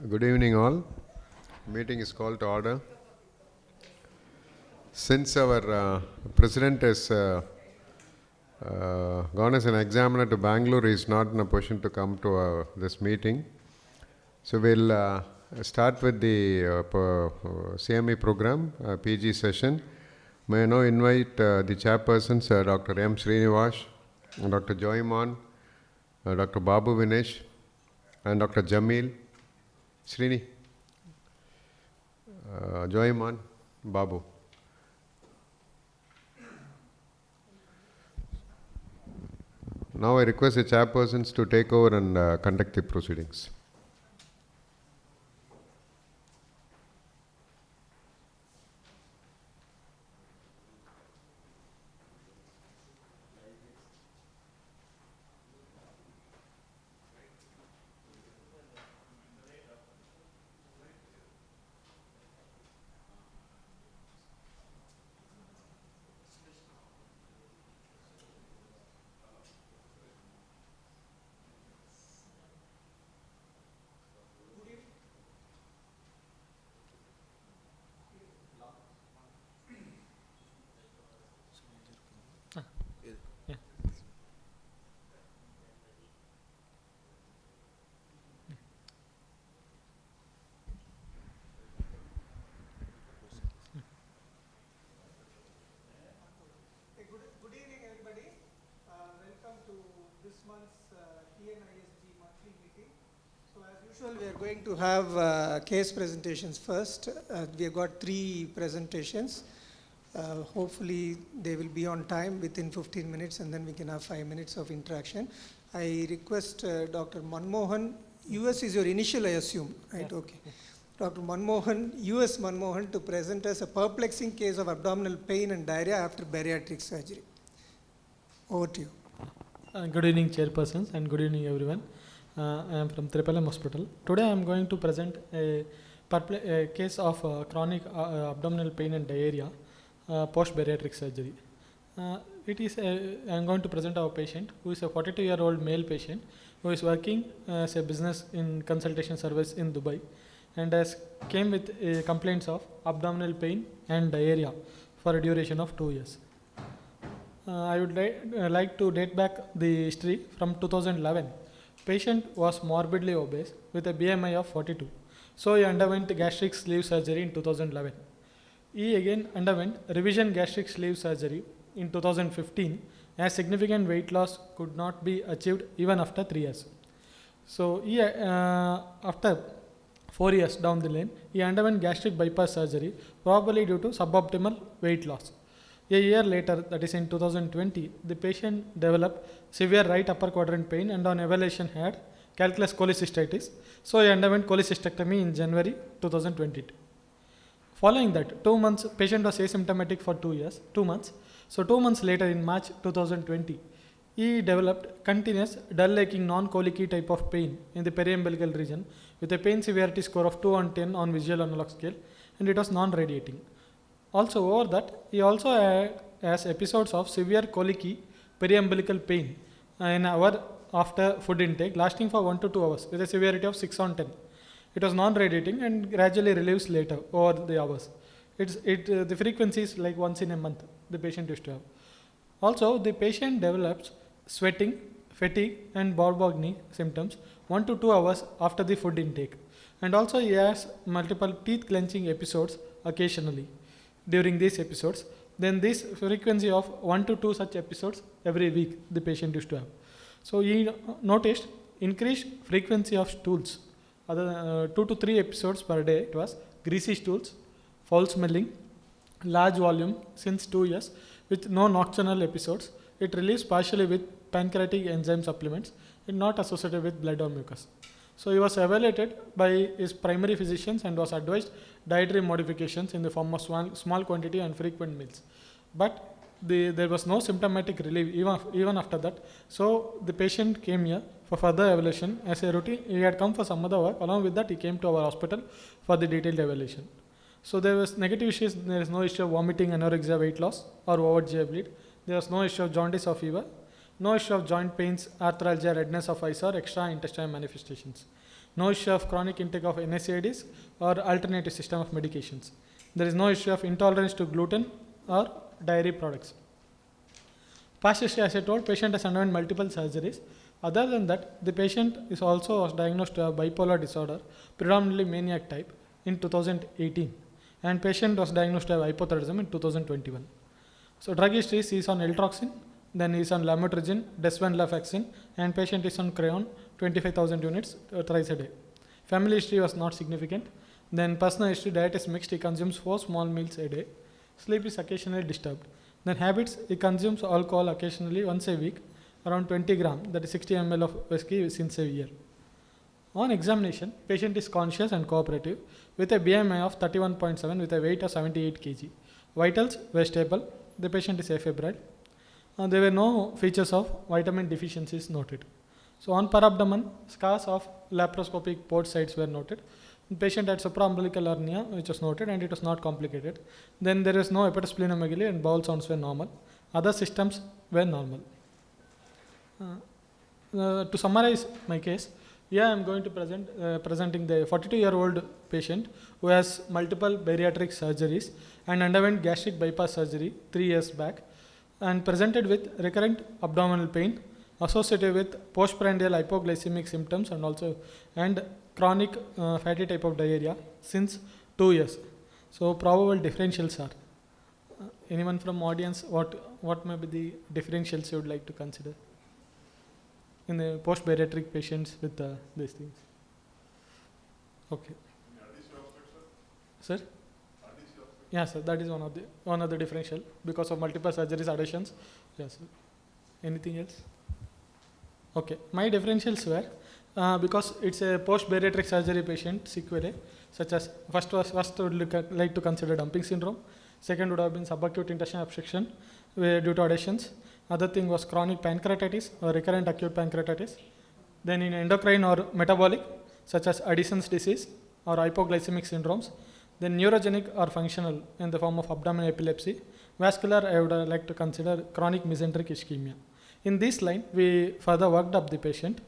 Good evening, all. Meeting is called to order. Since our president has gone as an examiner to Bangalore, he is not in a position to come to this meeting. So we'll start with the CME program, PG session. May I now invite the chairpersons, Dr. M. Srinivas, Dr. Joyman, Dr. Babu Vinesh, and Dr. Jamil. Srini, Joyman, Babu. Now I request the chairpersons to take over and conduct the proceedings. We are going to have case presentations first. We have got 3 presentations. Hopefully they will be on time within 15 minutes and then we can have 5 minutes of interaction. I request Dr. Manmohan, US is your initial I assume, right? Yeah. Okay. Dr. Manmohan, US Manmohan to present us a perplexing case of abdominal pain and diarrhea after bariatric surgery. Over to you. Good evening, chairpersons, and good evening, everyone. I am from Tripalam Hospital. Today I am going to present a case of chronic abdominal pain and diarrhea post-bariatric surgery. I am going to present our patient who is a 42-year-old male patient who is working as a business in consultation service in Dubai and has came with complaints of abdominal pain and diarrhea for a duration of 2 years. I would like to date back the history from 2011. Patient was morbidly obese with a BMI of 42. So he underwent gastric sleeve surgery in 2011. He again underwent revision gastric sleeve surgery in 2015 as significant weight loss could not be achieved even after 3 years. So he, after 4 years down the lane, he underwent gastric bypass surgery probably due to suboptimal weight loss. A year later, that is in 2020, the patient developed severe right upper quadrant pain and on evaluation had calculus cholecystitis. So he underwent cholecystectomy in January 2022. Following that, 2 months, patient was asymptomatic for 2 months. So 2 months later in March 2020, he developed continuous dull aching non-colicky type of pain in the periumbilical region with a pain severity score of 2 on 10 on visual analog scale, and it was non-radiating. Also over that, he also has episodes of severe colicky periumbilical pain an hour after food intake lasting for 1 to 2 hours with a severity of 6 on 10. It was non-radiating and gradually relieves later over the hours. The frequency is like once in a month the patient used to have. Also, the patient develops sweating, fatigue and Bourbon symptoms 1 to 2 hours after the food intake. And also he has multiple teeth clenching episodes occasionally. During these episodes, then this frequency of 1 to 2 such episodes every week the patient used to have. So he noticed increased frequency of stools, 2 to 3 episodes per day. It was greasy stools, foul smelling, large volume since 2 years with no nocturnal episodes. It relieves partially with pancreatic enzyme supplements and not associated with blood or mucus. So he was evaluated by his primary physicians and was advised dietary modifications in the form of small quantity and frequent meals. But there was no symptomatic relief even after that. So the patient came here for further evaluation as a routine. He had come for some other work. Along with that, he came to our hospital for the detailed evaluation. So there was negative issues. There is no issue of vomiting, anorexia, weight loss, or overt GI bleed. There was no issue of jaundice or fever. No issue of joint pains, arthralgia, redness of eyes, or extra intestinal manifestations. no issue of chronic intake of NSAIDs or alternative system of medications. There is no issue of intolerance to gluten or dairy products. Past history, as I told, patient has undergone multiple surgeries. Other than that, the patient is also diagnosed with bipolar disorder, predominantly maniac type, in 2018, and patient was diagnosed with hypothyroidism in 2021. So drug history is on Eltroxin, then is on lamotrigine, desvenlafaxine, and patient is on Creon, 25,000 units thrice a day. Family history was not significant. Then personal history, diet is mixed. He consumes 4 small meals a day. Sleep is occasionally disturbed. Then habits, he consumes alcohol occasionally once a week, around 20 gram, that is 60 ml of whiskey since a year. On examination, patient is conscious and cooperative with a BMI of 31.7 with a weight of 78 kg. Vitals were stable. The patient is afebrile. There were no features of vitamin deficiencies noted. So on per abdomen, scars of laparoscopic port sites were noted. The patient had supraumbilical hernia, which was noted, and it was not complicated. Then there is no hepatosplenomegaly and bowel sounds were normal. Other systems were normal. To summarize my case, here I am going to presenting the 42-year-old patient who has multiple bariatric surgeries and underwent gastric bypass surgery 3 years back, and presented with recurrent abdominal pain associated with postprandial hypoglycemic symptoms and chronic fatty type of diarrhea since 2 years. So probable differentials are. Anyone from audience, what may be the differentials you would like to consider in the post-bariatric patients with these things? Okay. Sir? Yeah, sir. That is one of the differential because of multiple surgeries, additions. Yes. Sir. Anything else? Okay. My differentials were because it's a post-bariatric surgery patient sequelae, such as first would like to consider dumping syndrome. Second would have been subacute intestinal obstruction due to adhesions. Other thing was chronic pancreatitis or recurrent acute pancreatitis. Then in endocrine or metabolic, such as Addison's disease or hypoglycemic syndromes. Then neurogenic or functional in the form of abdominal epilepsy. Vascular, I would like to consider chronic mesenteric ischemia. In this line, we further worked up the patient.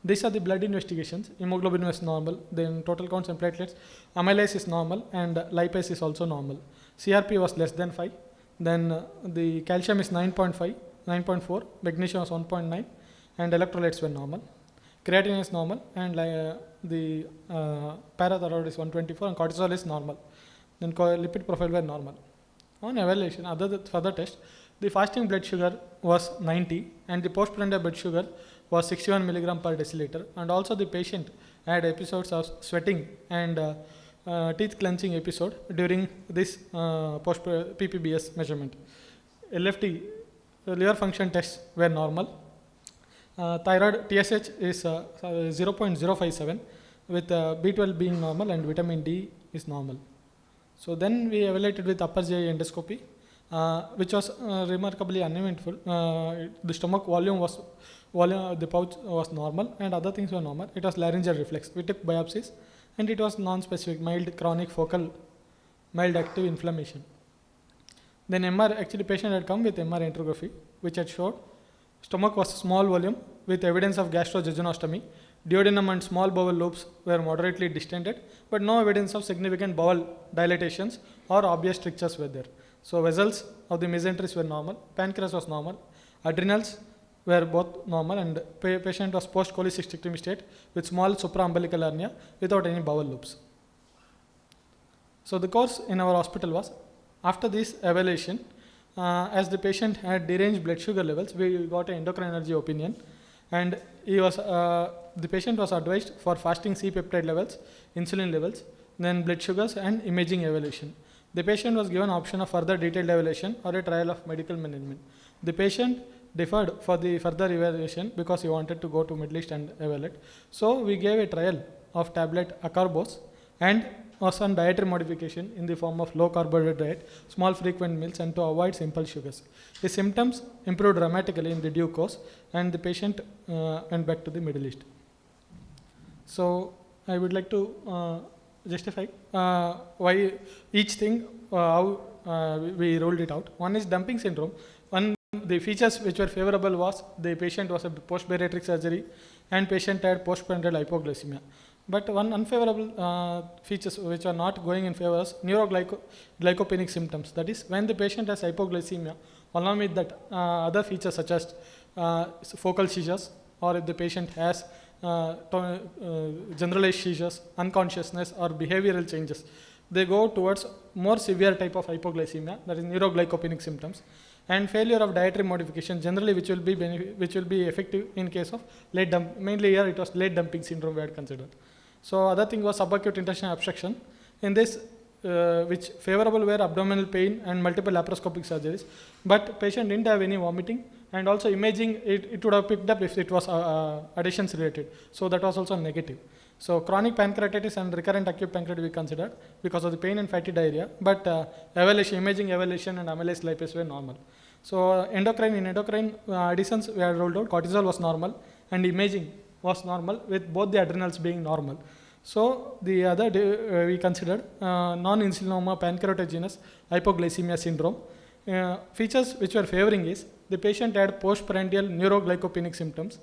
These are the blood investigations. Hemoglobin was normal. Then total counts and platelets. Amylase is normal and lipase is also normal. CRP was less than 5. Then the calcium is 9.5, 9.4. Magnesium was 1.9, and electrolytes were normal. Creatinine is normal, and the parathyroid is 124, and cortisol is normal. Then lipid profile were normal. On evaluation, further test, the fasting blood sugar was 90, and the postprandial blood sugar was 61 milligram per deciliter. And also the patient had episodes of sweating and teeth clenching episode during this post PPBS measurement. LFT, liver function tests were normal. Thyroid TSH is 0.057 with B12 being normal and vitamin D is normal. So then we evaluated with upper GI endoscopy, which was remarkably uneventful. The stomach volume, the pouch was normal and other things were normal. It was laryngeal reflex. We took biopsies and it was non-specific, mild chronic focal, mild active inflammation. Then MR, actually patient had come with MR angiography, which had showed stomach was small volume with evidence of gastrojejunostomy. Duodenum and small bowel lobes were moderately distended, but no evidence of significant bowel dilatations or obvious strictures were there. So vessels of the mesenteries were normal, pancreas was normal, adrenals were both normal, and patient was post-cholecystectomy state with small supraumbilical hernia without any bowel loops. So the course in our hospital was, after this evaluation, as the patient had deranged blood sugar levels, we got an endocrinology opinion, and the patient was advised for fasting C-peptide levels, insulin levels, then blood sugars and imaging evaluation. The patient was given option of further detailed evaluation or a trial of medical management. The patient deferred for the further evaluation because he wanted to go to Middle East and evaluate. So we gave a trial of tablet acarbose and was on dietary modification in the form of low carbohydrate diet, small frequent meals, and to avoid simple sugars. His symptoms improved dramatically in the due course, and the patient went back to the Middle East. So I would like to justify why each thing, how we rolled it out. One is dumping syndrome. One the features which were favorable was the patient was a post-bariatric surgery and patient had postprandial hypoglycemia. But one unfavorable features which are not going in favor is neuroglycopenic symptoms. That is, when the patient has hypoglycemia, along with that other features such as focal seizures, or if the patient has generalized seizures, unconsciousness, or behavioral changes, they go towards more severe type of hypoglycemia, that is neuroglycopenic symptoms, and failure of dietary modification generally, which will be effective in case of late dump. Mainly here it was late dumping syndrome we had considered. So other thing was subacute intestinal obstruction. In this, which favorable were abdominal pain and multiple laparoscopic surgeries, but patient didn't have any vomiting, and also imaging it would have picked up if it was adhesions related. So that was also negative. So chronic pancreatitis and recurrent acute pancreatitis we considered because of the pain and fatty diarrhea, but evaluation, imaging evaluation and amylase lipase were normal. So endocrine additions we had rolled out, cortisol was normal and imaging was normal with both the adrenals being normal. So the other we considered non-insulinoma pancreatigenous hypoglycemia syndrome. Features which were favoring is the patient had postprandial neuroglycopenic symptoms,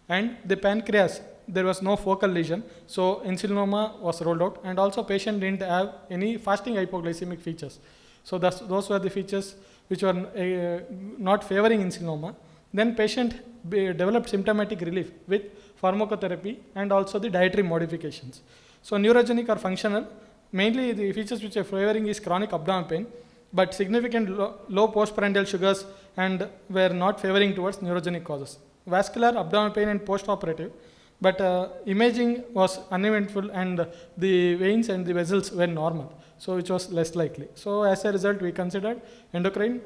and the pancreas there was no focal lesion, so insulinoma was rolled out, and also patient didn't have any fasting hypoglycemic features. So those were the features which were not favoring insulinoma. Then patient developed symptomatic relief with pharmacotherapy and also the dietary modifications. So neurogenic or functional, mainly the features which are favoring is chronic abdominal pain, but significant low postprandial sugars and were not favoring towards neurogenic causes. Vascular abdominal pain and post-operative, but imaging was uneventful and the veins and the vessels were normal, so which was less likely. So as a result, we considered endocrine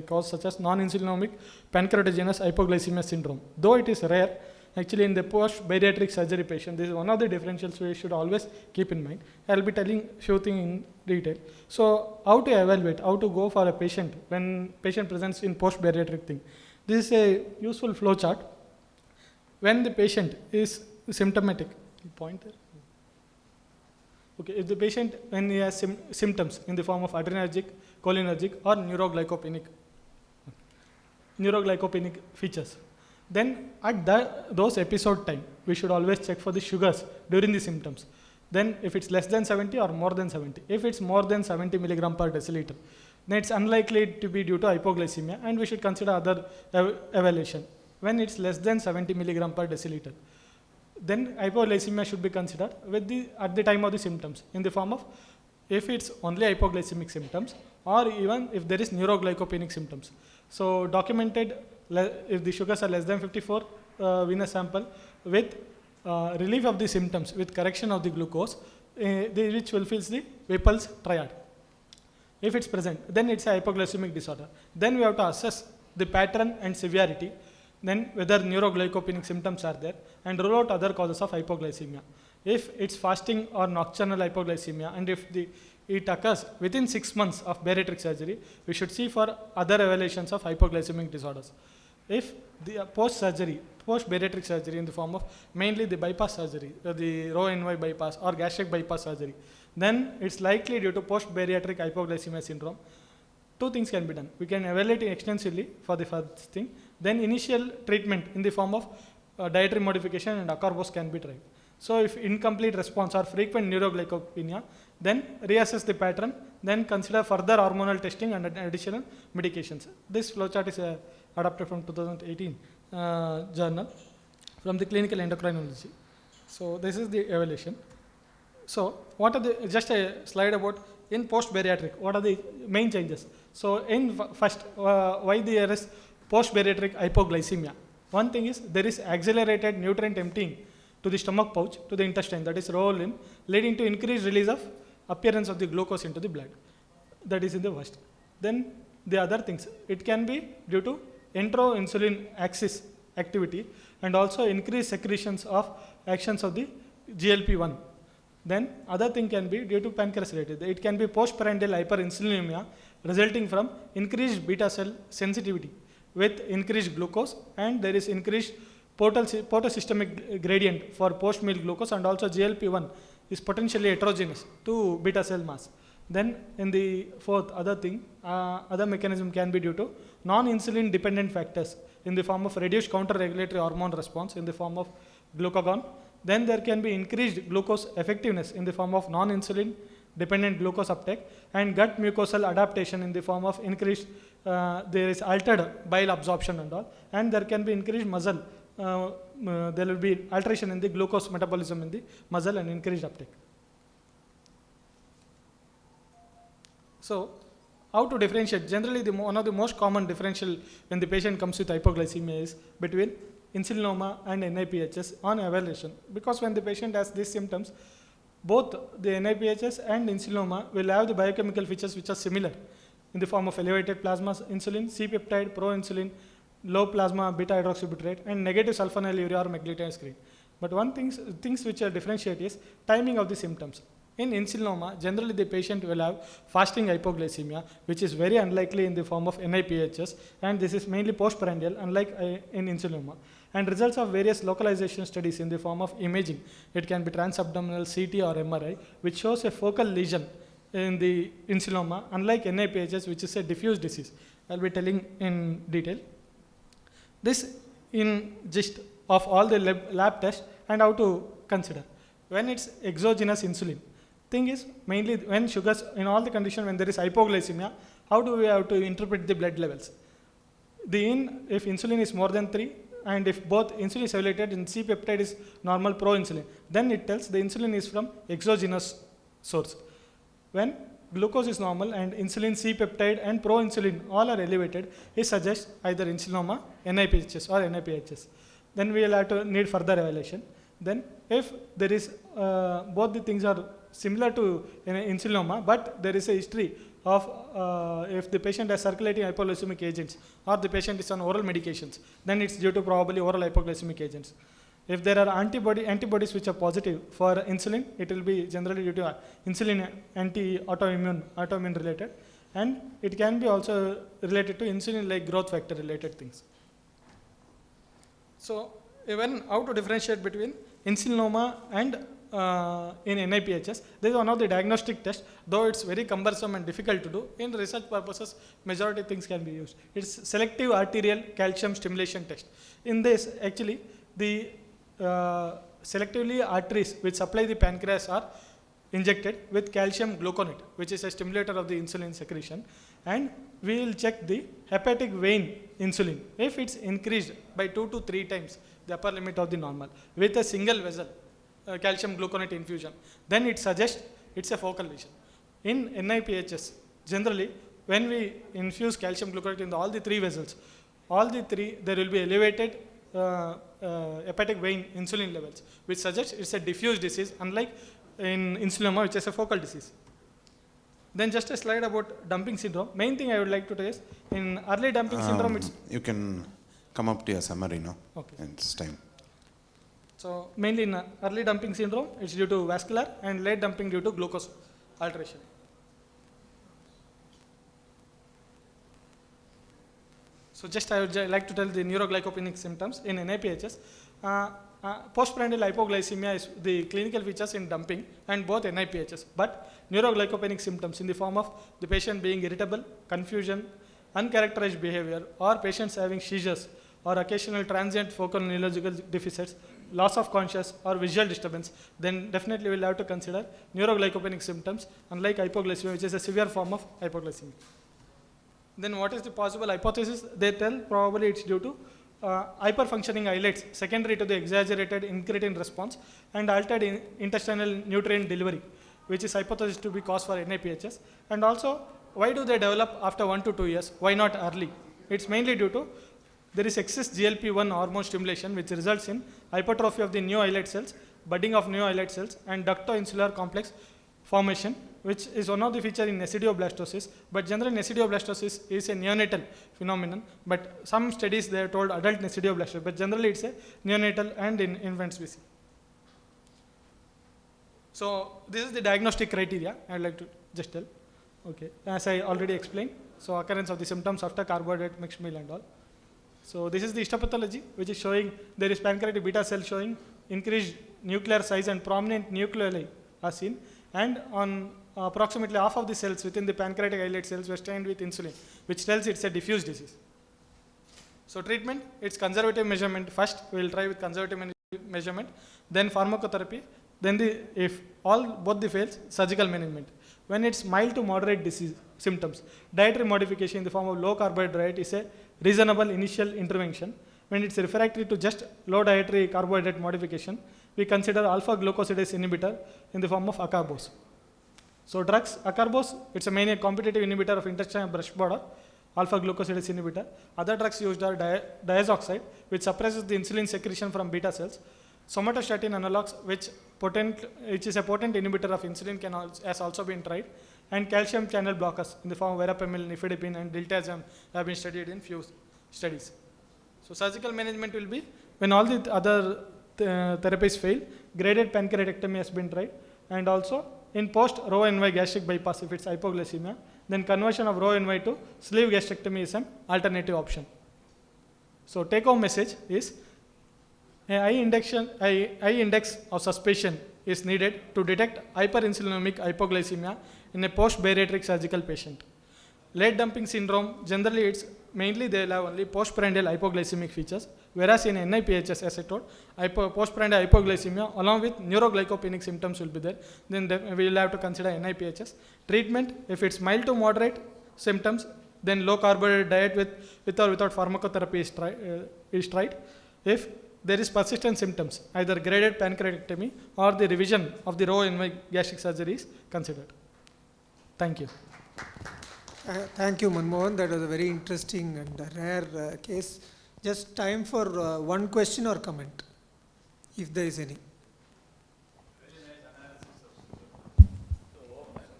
cause such as non-insulinomic pancreatigenous hypoglycemia syndrome. Though it is rare, actually in the post-bariatric surgery patient, this is one of the differentials we should always keep in mind. I will be telling few things in detail. So how to evaluate, how to go for a patient when patient presents in post-bariatric thing. This is a useful flow chart. When the patient is symptomatic, point there. Okay, if the patient, when he has symptoms in the form of adrenergic, cholinergic, or neuroglycopenic features, then at those episode time, we should always check for the sugars during the symptoms. Then if it's less than 70 or more than 70, if it's more than 70 milligram per deciliter, then it's unlikely to be due to hypoglycemia, and we should consider other evaluation. When it's less than 70 milligram per deciliter, then hypoglycemia should be considered at the time of the symptoms in the form of if it's only hypoglycemic symptoms or even if there is neuroglycopenic symptoms. So documented if the sugars are less than 54 venous sample with relief of the symptoms with correction of the glucose, which fulfills the Whipple's triad. If it's present, then it's a hypoglycemic disorder. Then we have to assess the pattern and severity, then whether neuroglycopenic symptoms are there, and rule out other causes of hypoglycemia. If it's fasting or nocturnal hypoglycemia, and if it occurs within 6 months of bariatric surgery, we should see for other evaluations of hypoglycemic disorders. If the post-bariatric surgery in the form of mainly the bypass surgery, the Roux-en-Y bypass or gastric bypass surgery, then it's likely due to post-bariatric hypoglycemia syndrome. Two things can be done. We can evaluate it extensively for the first thing. Then initial treatment in the form of dietary modification and acarbose can be tried. So if incomplete response or frequent neuroglycopenia, then reassess the pattern, then consider further hormonal testing and additional medications. This flowchart is adapted from 2018 journal from the clinical endocrinology. So this is the evaluation. So what are just a slide about in post-bariatric, what are the main changes? So in first, why there is post-bariatric hypoglycemia? One thing is there is accelerated nutrient emptying to the stomach pouch, to the intestine, that is Roux-en-Y, leading to increased release of appearance of the glucose into the blood. That is in the first. Then the other things, it can be due to enteroinsulin axis activity and also increased secretions of actions of the GLP-1. Then other thing can be due to pancreas related. It can be postprandial hyperinsulinemia resulting from increased beta cell sensitivity with increased glucose, and there is increased photosystemic gradient for post-meal glucose, and also GLP-1 is potentially heterogeneous to beta cell mass. Then in the fourth, other mechanism can be due to non-insulin dependent factors in the form of reduced counter-regulatory hormone response in the form of glucagon. Then there can be increased glucose effectiveness in the form of non-insulin dependent glucose uptake, and gut mucosal adaptation in the form of increased, there is altered bile absorption and all, and there can be increased muscle, there will be alteration in the glucose metabolism in the muscle and increased uptake. So, how to differentiate? Generally, one of the most common differential when the patient comes with hypoglycemia is between insulinoma and NIPHS on evaluation. Because when the patient has these symptoms, both the NIPHS and insulinoma will have the biochemical features which are similar in the form of elevated plasma insulin, C-peptide, proinsulin, low plasma beta hydroxybutyrate, and negative sulfonylurea or maglitide screen. But one things which are differentiate is timing of the symptoms. In insulinoma, generally the patient will have fasting hypoglycemia, which is very unlikely in the form of NIPHS, and this is mainly postprandial, unlike in insulinoma. And results of various localization studies in the form of imaging, it can be transabdominal CT or MRI, which shows a focal lesion in the insulinoma, unlike NIPHS, which is a diffuse disease. I'll be telling in detail. This in gist of all the lab tests and how to consider. When it's exogenous insulin, thing is mainly when sugars, in all the conditions when there is hypoglycemia, how do we have to interpret the blood levels? If insulin is more than 3, and if both insulin is elevated and C-peptide is normal proinsulin, then it tells the insulin is from exogenous source. When glucose is normal and insulin, C-peptide and proinsulin all are elevated, it suggests either insulinoma, NIPHS or NIPHS. Then we will have to need further evaluation. Then if there is, both the things are similar to insulinoma, but there is a history of if the patient has circulating hypoglycemic agents or the patient is on oral medications, then it's due to probably oral hypoglycemic agents. If there are antibodies which are positive for insulin, it will be generally due to insulin autoimmune related, and it can be also related to insulin like growth factor related things. So even how to differentiate between insulinoma and in NIPHS, this is one of the diagnostic tests, though it's very cumbersome and difficult to do. In research purposes, majority things can be used. It's selective arterial calcium stimulation test. In this, actually, the selectively arteries which supply the pancreas are injected with calcium gluconate, which is a stimulator of the insulin secretion, and we will check the hepatic vein insulin. If it's increased by 2 to 3 times the upper limit of the normal with a single vessel calcium gluconate infusion, then it suggests it's a focal lesion. In NIPHS, generally, when we infuse calcium gluconate in all the 3 vessels, there will be elevated hepatic vein insulin levels, which suggests it's a diffuse disease, unlike in insulinoma, which is a focal disease. Then just a slide about dumping syndrome. Main thing I would like to tell is, in early dumping syndrome, it's... You can come up to your summary now. Okay. It's time. So mainly in early dumping syndrome, it's due to vascular, and late dumping due to glucose alteration. So just I would like to tell the neuroglycopenic symptoms in NIPHS. Postprandial hypoglycemia is the clinical features in dumping and both NIPHS, but neuroglycopenic symptoms in the form of the patient being irritable, confusion, uncharacterized behavior, or patients having seizures or occasional transient focal neurological deficits, loss of conscious or visual disturbance, then definitely we'll have to consider neuroglycopenic symptoms, unlike hypoglycemia, which is a severe form of hypoglycemia. Then what is the possible hypothesis? They tell probably it's due to hyperfunctioning islets secondary to the exaggerated incretin response and altered intestinal nutrient delivery, which is hypothesized to be cause for NIPHS. And also, why do they develop after 1 to 2 years? Why not early? It's mainly due to there is excess GLP-1 hormone stimulation, which results in hypertrophy of the new islet cells, budding of new islet cells, and ducto-insular complex formation, which is one of the features in acidoblastosis. But generally, acidoblastosis is a neonatal phenomenon. But some studies they have told adult acidoblastosis, but generally it's a neonatal and in infants we see. So this is the diagnostic criteria I would like to just tell. Okay, as I already explained. So occurrence of the symptoms after carbohydrate mixed meal and all. So this is the histopathology, which is showing there is pancreatic beta cell showing increased nuclear size and prominent nucleoli are seen. And on approximately half of the cells within the pancreatic islet cells were stained with insulin, which tells it's a diffuse disease. So treatment, it's conservative measurement. First, we will try with conservative measurement, then pharmacotherapy, then if both the fails, surgical management. When it's mild to moderate disease symptoms, dietary modification in the form of low carbohydrate diet is a reasonable initial intervention. When it's refractory to just low dietary carbohydrate modification, we consider alpha glucosidase inhibitor in the form of acarbose. So drugs, acarbose, it's a mainly competitive inhibitor of intestinal brush border, alpha glucosidase inhibitor. Other drugs used are diazoxide, which suppresses the insulin secretion from beta cells. Somatostatin analogs, which is a potent inhibitor of insulin, has also been tried. And calcium channel blockers in the form of verapamil, nifedipine, and diltiazem have been studied in few studies. So surgical management will be when all the other therapies fail, graded pancreatectomy has been tried, and also in post-Roux-en-Y gastric bypass if it's hypoglycemia, then conversion of Roux-en-Y to sleeve gastrectomy is an alternative option. So take-home message is a high index of suspicion is needed to detect hyperinsulinemic hypoglycemia in a post-bariatric surgical patient. Late dumping syndrome, generally it's mainly they will have only postprandial hypoglycemic features, whereas in NIPHS, as I told, postprandial hypoglycemia along with neuroglycopenic symptoms will be there. Then we will have to consider NIPHS. Treatment, if it's mild to moderate symptoms, then low carbohydrate diet with or without pharmacotherapy is tried. If there is persistent symptoms, either graded pancreatectomy or the revision of the Roux-en-Y gastric surgery is considered. Thank you. Thank you, Manmohan. That was a very interesting and rare case. Just time for one question or comment, if there is any. I'm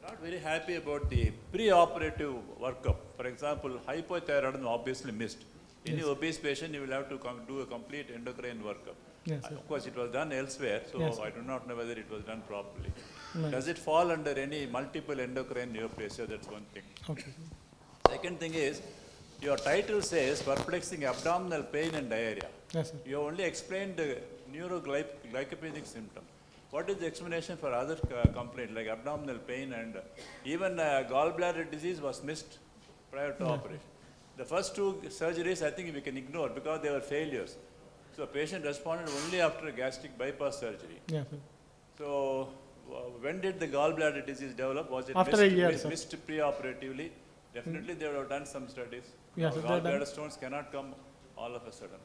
not very happy about the pre-operative workup. For example, hypothyroidism obviously missed. Any obese patient, you will have to do a complete endocrine workup. Yes, sir. Of course, it was done elsewhere, so Yes, I do not know whether it was done properly. No. Does it fall under any multiple endocrine neoplasia? That's one thing. Okay. Second thing is, your title says perplexing abdominal pain and diarrhea. Yes, sir. You only explained the neuroglycopenic symptom. What is the explanation for other complaints like abdominal pain and even gallbladder disease was missed prior to operation? The first two surgeries I think we can ignore because they were failures. So patient responded only after a gastric bypass surgery. Yeah, sir. So when did the gallbladder disease develop? Was it After a year, sir. missed pre-operatively? Definitely they would have done some studies. Yes, sir, they have done. Gallbladder stones cannot come all of a sudden.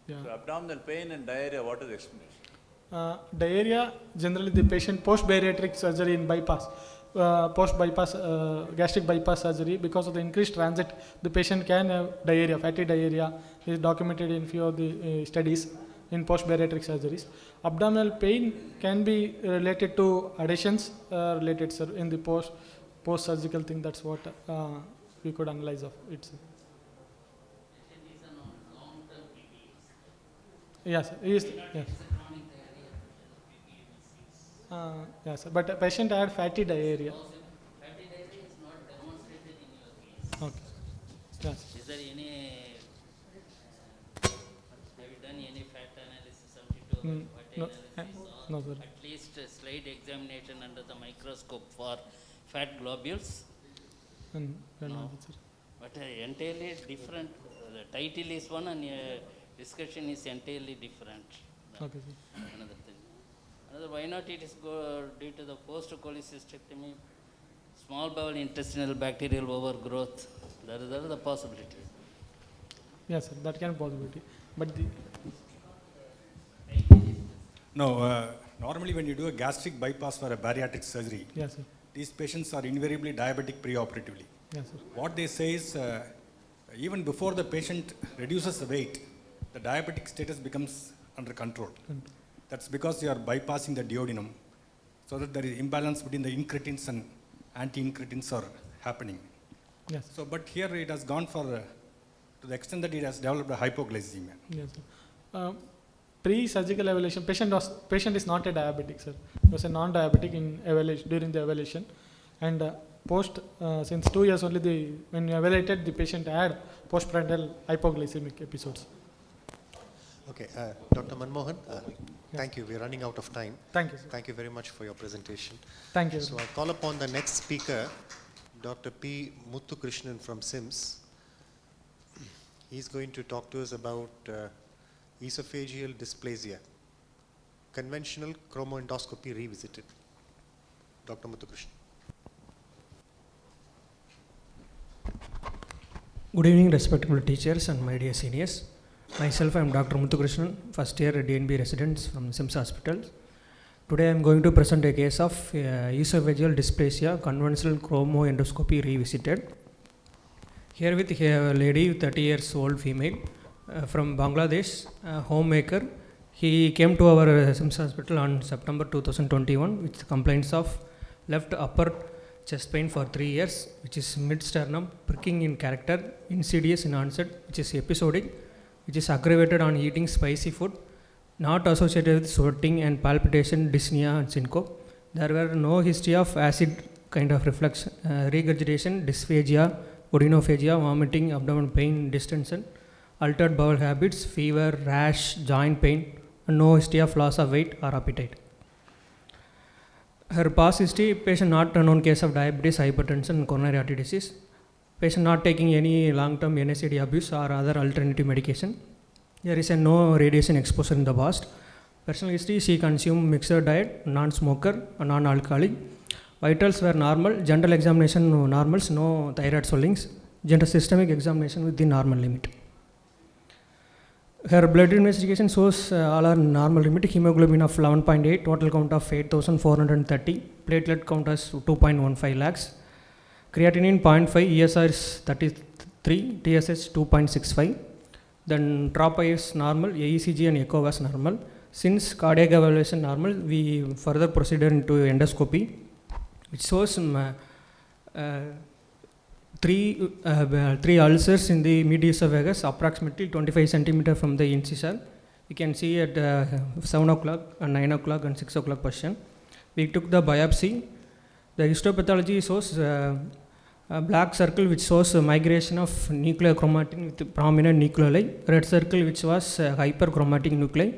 Yeah. So abdominal pain and diarrhea, what is the explanation? Diarrhea, generally the patient post-bariatric surgery in bypass, post-bypass gastric bypass surgery, because of the increased transit, the patient can have diarrhea, fatty diarrhea is documented in few of the studies in post-bariatric surgeries. Abdominal pain can be related to adhesions related in the post-surgical thing. That's what we could analyze of it. Yes, yes. Yes, but the patient had fatty diarrhea. Fatty diarrhea is not demonstrated in your case. Okay. Yes. Is there any, have you done any fat analysis, Mm, fatty no, analysis, or no, sir. at least a slide examination under the microscope for fat globules? And, No. But entirely different. The title is one and discussion is entirely different. Okay, sir. Another thing. Another, why not it is due to the post-cholecystectomy, small bowel intestinal bacterial overgrowth. That is the possibility. Yes, sir, that can be possibility. But the No, normally when you do a gastric bypass for a bariatric surgery, yes, sir. these patients are invariably diabetic preoperatively. Yes, sir. What they say is, even before the patient reduces the weight, the diabetic status becomes under control. That's because you are bypassing the duodenum, so that there is imbalance between the incretins and anti-incretins are happening. Yes. So, but here it has gone for, to the extent that it has developed a hypoglycemia. Yes, sir. Pre-surgical evaluation, patient is not a diabetic, sir. He was a non-diabetic in evaluation, during the evaluation, and since 2 years only, when you evaluated, the patient had postprandial hypoglycemic episodes. Okay, Dr. Manmohan, Thank you. We're running out of time. Thank you, sir. Thank you very much for your presentation. Thank you. So I call upon the next speaker, Dr. P. Muthukrishnan from SIMS. He's going to talk to us about esophageal dysplasia, conventional chromoendoscopy revisited. Dr. Muthukrishnan. Good evening, respectable teachers and my dear seniors. Myself, I am Dr. Muthukrishnan, first year DNB residents from SIMS Hospital. Today I am going to present a case of esophageal dysplasia, conventional chromoendoscopy revisited. Here with a lady, 30 years old female from Bangladesh, homemaker. He came to our SIMS Hospital on September 2021 with complaints of left upper chest pain for 3 years, which is mid-sternum, pricking in character, insidious in onset, which is episodic, which is aggravated on eating spicy food, not associated with sweating and palpitation, dyspnea and syncope. There were no history of acid kind of reflux, regurgitation, dysphagia, odinophagia, vomiting, abdominal pain, distension, altered bowel habits, fever, rash, joint pain, and no history of loss of weight or appetite. Her past history: patient not a known case of diabetes, hypertension, and coronary artery disease. Patient not taking any long-term NSAID abuse or other alternative medication. There is no radiation exposure in the past. Personal history: she consumed mixed diet, non-smoker, non-alcoholic. Vitals were normal. General examination normals, no thyroid swellings. General systemic examination with the normal limit. Her blood investigation shows all are normal limit. Hemoglobin of 11.8, total count of 8,430, platelet count as 2.15 lakhs. Creatinine 0.5, ESR is 33, TSH 2.65. Then troponin is normal, AECG and echo was normal. Since cardiac evaluation normal, we further proceeded into endoscopy, which shows three ulcers in the mid-esophagus, approximately 25 centimeter from the incisor. You can see at 7 o'clock and 9 o'clock and 6 o'clock position. We took the biopsy. The histopathology shows a black circle which shows migration of nuclear chromatin with prominent nucleoli, red circle which was hyperchromatic nuclei.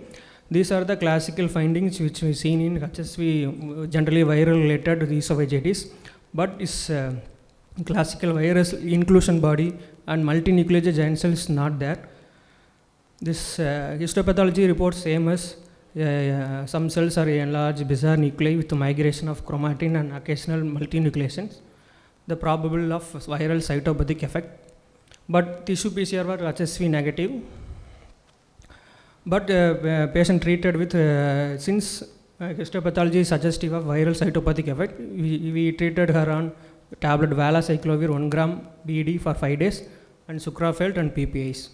These are the classical findings which we seen in HSV, generally viral related esophagitis, but is classical virus inclusion body and multinucleated giant cell is not there. This histopathology reports same as some cells are enlarged bizarre nuclei with migration of chromatin and occasional multinucleations, the probable of viral cytopathic effect. But tissue PCR were HSV negative. But patient treated with, since histopathology is suggestive of viral cytopathic effect, we treated her on tablet valacyclovir 1 gram BD for 5 days and sucralfate and PPIs.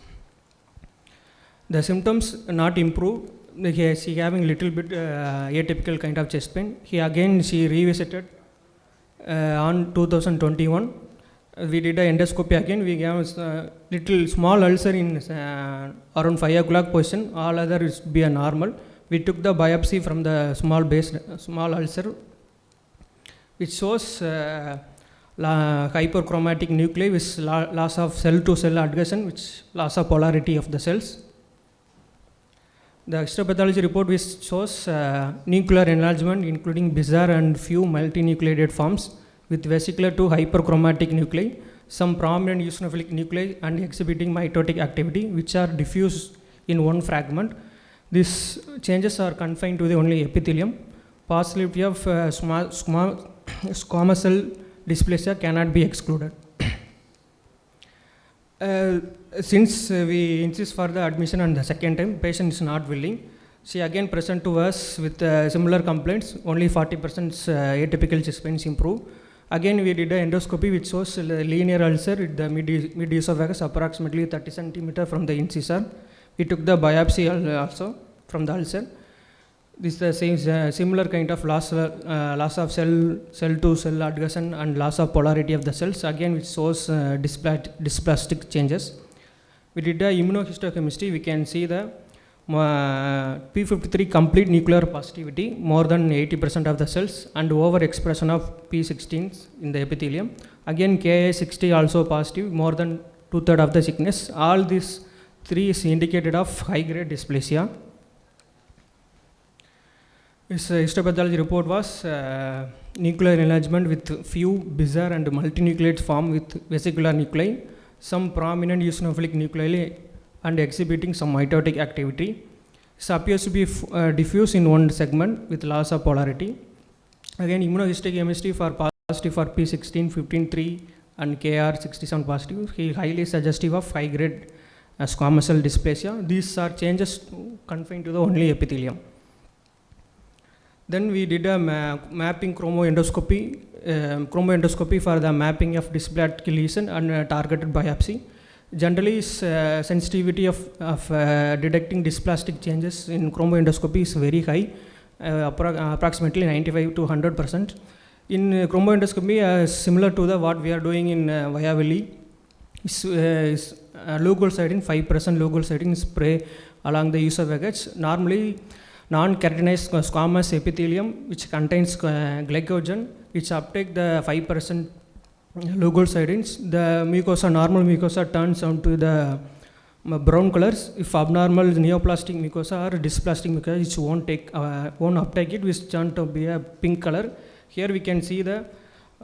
The symptoms not improved. She having little bit atypical kind of chest pain. She revisited on 2021. We did an endoscopy again. We gave little small ulcer in around 5 o'clock position. All other is be a normal. We took the biopsy from the small ulcer, which shows hyperchromatic nuclei with loss of cell-to-cell adhesion, which loss of polarity of the cells. The histopathology report which shows nuclear enlargement including bizarre and few multinucleated forms with vesicular to hyperchromatic nuclei, some prominent eosinophilic nuclei and exhibiting mitotic activity which are diffuse in one fragment. These changes are confined to the only epithelium. Possibility of squamous cell dysplasia cannot be excluded. Since we insist for the admission and the second time, patient is not willing. She again present to us with similar complaints, only 40% atypical chest pains improve. Again we did an endoscopy which shows linear ulcer at the mid-esophagus approximately 30 centimeter from the incisor. We took the biopsy also from the ulcer. This is the same similar kind of loss of cell-to-cell adhesion and loss of polarity of the cells, again which shows dysplastic changes. We did the immunohistochemistry. We can see the P53 complete nuclear positivity, more than 80% of the cells, and overexpression of P16s in the epithelium. Again Ka60 also positive, more than 2/3 of the thickness. All these three is indicated of high grade dysplasia. His histopathology report was nuclear enlargement with few bizarre and multinucleates formed with vesicular nuclei, some prominent eosinophilic nuclei and exhibiting some mitotic activity. This appears to be diffuse in one segment with loss of polarity. Again, immunohistochemistry for positive for P16, 15, 3 and KR67 positive. He highly suggestive of high grade squamous cell dysplasia. These are changes confined to the only epithelium. Then we did a mapping chromoendoscopy for the mapping of dysplastic lesion and targeted biopsy. Generally, sensitivity of detecting dysplastic changes in chromoendoscopy is very high, approximately 95 to 100%. In chromoendoscopy, similar to the what we are doing in Vayavali, is leukocytin, 5% leukocytin spray along the esophagus. Normally, non-keratinized squamous epithelium which contains glycogen, which uptake the 5% leukocytins. The mucosa, normal mucosa turns onto the brown colors. If abnormal neoplastic mucosa or dysplastic mucosa, which won't uptake it, which turn to be a pink color. Here we can see the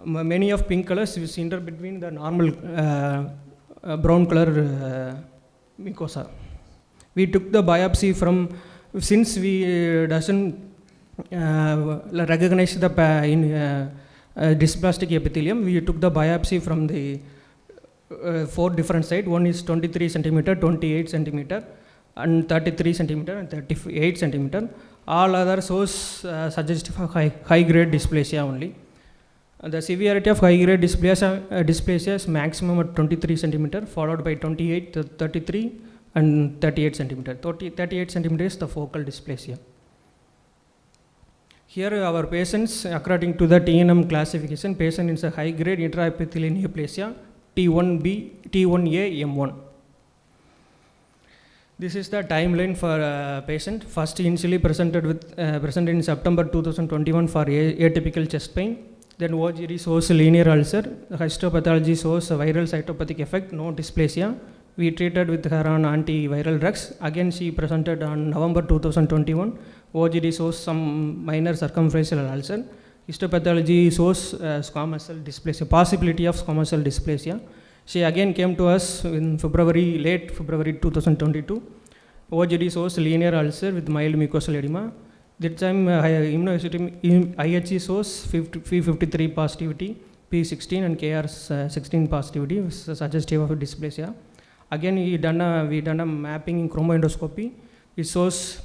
many of pink colors which enter between the normal brown color mucosa. We took the biopsy from, since we doesn't recognize the dysplastic epithelium, we took the biopsy from the 4 different sites. One is 23 centimeter, 28 centimeter, and 33 centimeter, and 38 centimeter. All other shows suggestive of high grade dysplasia only. The severity of high grade dysplasia is maximum at 23 centimeter, followed by 28, 33, and 38 centimeter. 38 centimeter is the focal dysplasia. Here our patients, according to the TNM classification, patient is a high grade intraepithelial neoplasia, T1B, T1A, M1. This is the timeline for patient. First initially presented in September 2021 for atypical chest pain. Then OGD shows linear ulcer. Histopathology shows a viral cytopathic effect, no dysplasia. We treated with her on antiviral drugs. Again, she presented on November 2021. OGD shows some minor circumferential ulcer. Histopathology shows squamous cell dysplasia, possibility of squamous cell dysplasia. She again came to us in late February 2022. OGD shows linear ulcer with mild mucosal edema. That time IHC shows P53 positivity, P16 and KR16 positivity, which is suggestive of dysplasia. Again, we done a mapping in chromoendoscopy. It shows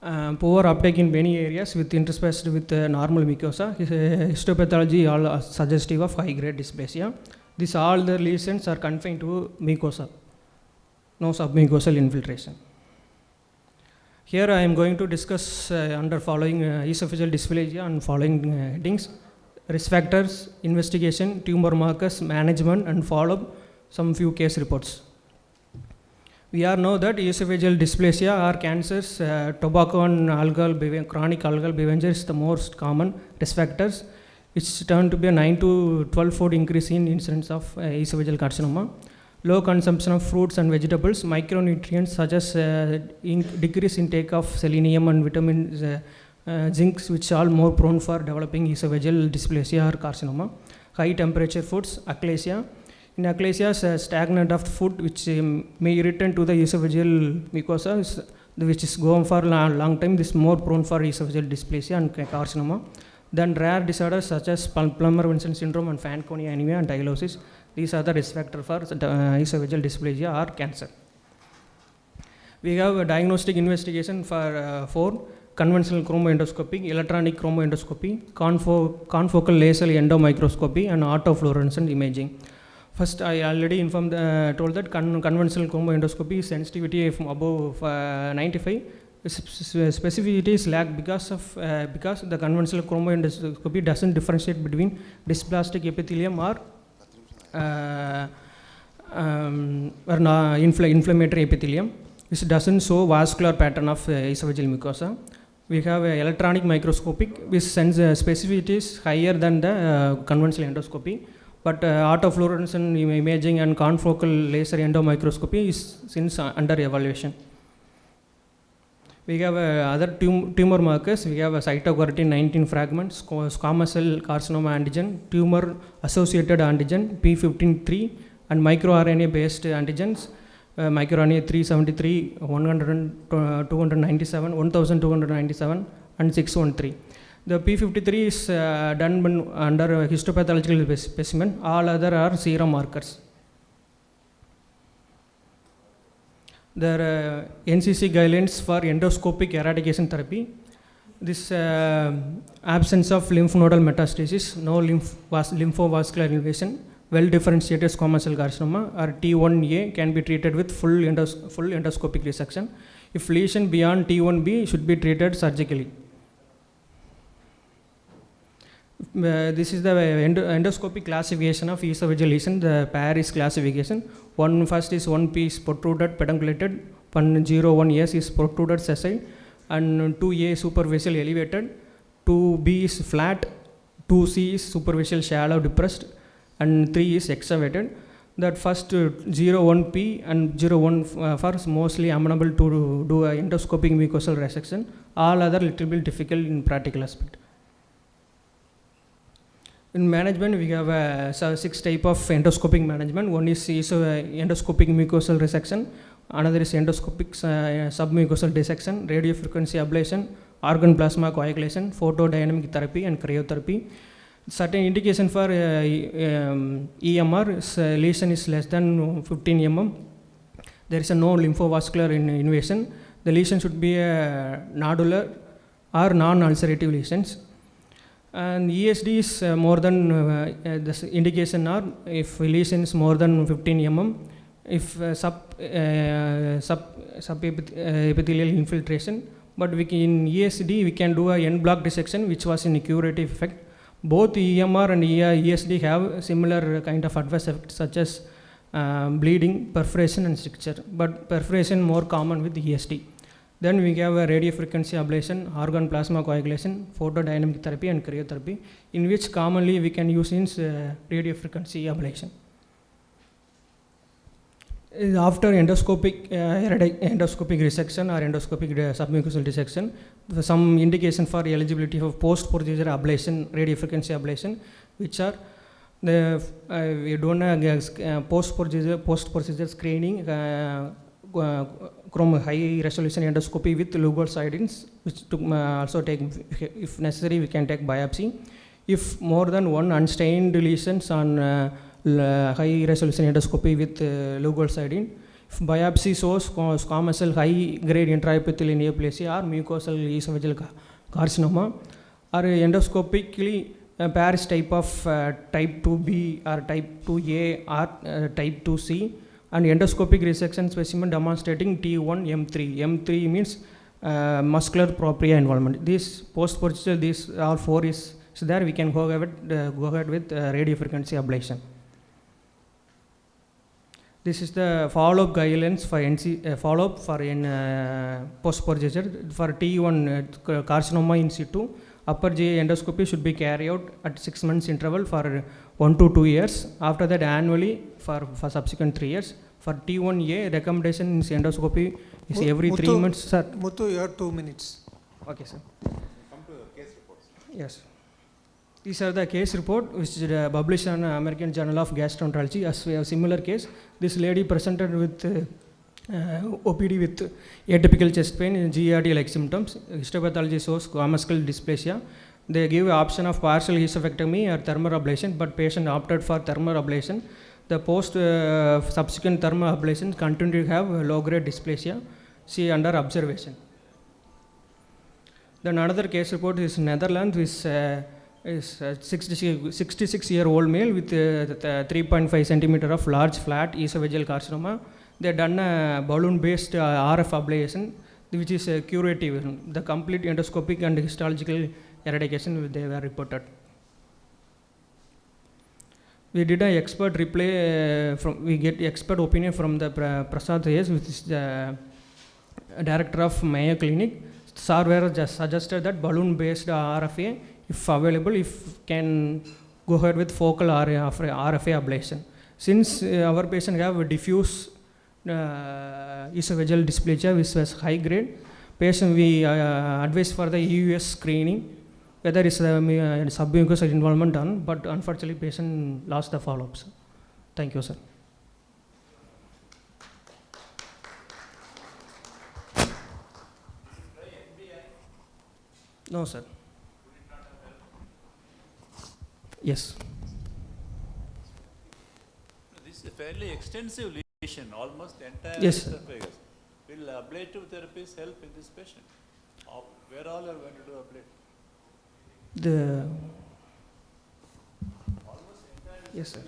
poor uptake in many areas with interspersed with normal mucosa. Histopathology all suggestive of high grade dysplasia. These all the lesions are confined to mucosa, no submucosal infiltration. Here I am going to discuss under following esophageal dysplasia and following headings: risk factors, investigation, tumor markers, management, and follow-up. Some few case reports. We all know that esophageal dysplasia are cancers. Tobacco and chronic algal behavior is the most common risk factors, which turn to be a 9 to 12-fold increase in incidence of esophageal carcinoma. Low consumption of fruits and vegetables, micronutrients such as decreased intake of selenium and vitamins, zincs, which are more prone for developing esophageal dysplasia or carcinoma. High temperature foods, achalasia. In achalasia, stagnant of food which may return to the esophageal mucosa, which is going for a long time, this is more prone for esophageal dysplasia and carcinoma. Then rare disorders such as Plummer-Vinson syndrome and Fanconi anemia and tylosis. These are the risk factors for esophageal dysplasia or cancer. We have a diagnostic investigation for 4: conventional chromoendoscopy, electronic chromoendoscopy, confocal laser endomicroscopy, and autofluorescence imaging. First, I already told that conventional chromoendoscopy sensitivity from above 95. Specificity is lacked because the conventional chromoendoscopy doesn't differentiate between dysplastic epithelium or inflammatory epithelium. This doesn't show vascular pattern of esophageal mucosa. We have electronic microscopic, which specificity is higher than the conventional endoscopy. But autofluorescence imaging and confocal laser endomicroscopy is since under evaluation. We have other tumor markers. We have a cytokeratin 19 fragments, squamous cell carcinoma antigen, tumor associated antigen P15-3, and microRNA based antigens, microRNA 373, 297, 1297, and 613. The P53 is done under histopathological specimen. All other are serum markers. There are NCC guidelines for endoscopic eradication therapy. This absence of lymph nodal metastasis, no lymphovascular invasion, well differentiated squamous cell carcinoma or T1A can be treated with full endoscopic resection. If lesion beyond T1B should be treated surgically. This is the endoscopic classification of esophageal lesion, the Paris classification. First is 1P is protruded pedunculated, 101S is protruded sessile, and 2A superficial elevated, 2B is flat, 2C is superficial shallow depressed, and 3 is excavated. That first 01P and 01 are mostly amenable to do a endoscopic mucosal resection. All other little bit difficult in practical aspect. In management, we have 6 type of endoscopic management. One is endoscopic mucosal resection, another is endoscopic submucosal dissection, radiofrequency ablation, organ plasma coagulation, photodynamic therapy, and cryotherapy. Certain indication for EMR is lesion is less than 15 mm. There is no lymphovascular invasion. The lesion should be nodular or non-ulcerative lesions. And ESD is more than the indication are if lesion is more than 15 mm, if subepithelial infiltration. But in ESD we can do a en bloc dissection, which was in a curative effect. Both EMR and ESD have similar kind of adverse effects such as bleeding, perforation, and stricture. But perforation more common with ESD. Then we have a radiofrequency ablation, organ plasma coagulation, photodynamic therapy, and cryotherapy, in which commonly we can use in radiofrequency ablation. After endoscopic resection or endoscopic submucosal dissection, some indication for eligibility of post-procedure ablation, radiofrequency ablation, which are we done post-procedure screening, high resolution endoscopy with leukocytins, which also take, if necessary, we can take biopsy. If more than one unstained lesions on high resolution endoscopy with leukocytin, if biopsy shows squamous cell high grade intraepithelial neoplasia or mucosal esophageal carcinoma, or endoscopically Paris type of type 2B or type 2A or type 2C, and endoscopic resection specimen demonstrating T1M3. M3 means muscular propria involvement. This post procedure, these all 4 is there. We can go ahead with radiofrequency ablation. This is the follow-up guidelines for follow-up for post procedure for T1 carcinoma in situ. Upper GI endoscopy should be carried out at 6 months interval for 1 to 2 years. After that, annually for subsequent 3 years. For T1A, recommendation in endoscopy is every 3 months. Sir. Muthu, you have 2 minutes. Okay, sir. Come to the case reports. Yes. These are the case report which is published in American Journal of Gastroenterology. As we have similar case, this lady presented with OPD with atypical chest pain and GERD-like symptoms. Histopathology shows squamous cell dysplasia. They give option of partial esophaectomy or thermal ablation, but patient opted for thermal ablation. The post subsequent thermal ablation continue to have low-grade dysplasia. See under observation. Then another case report is Netherlands, which is 66-year-old male with 3.5 centimeter of large flat esophageal carcinoma. They done a balloon-based RF ablation, which is curative. The complete endoscopic and histological eradication they were reported. We did an expert replay we get expert opinion from the Prasad Hayes, which is the director of Mayo Clinic. Sir just suggested that balloon-based RFA, if available, if can go ahead with focal RFA ablation. Since our patient have a diffuse esophageal dysplasia which was high grade, patient we advise for the EUS screening, whether it's submucosal involvement done, but unfortunately patient lost the follow-ups. Thank you, sir. No, sir. Yes. This is a fairly extensive lesion, almost entire Yes, sir. esophagus. Will ablative therapies help in this patient? Where all are going to do ablative? Yes, sir.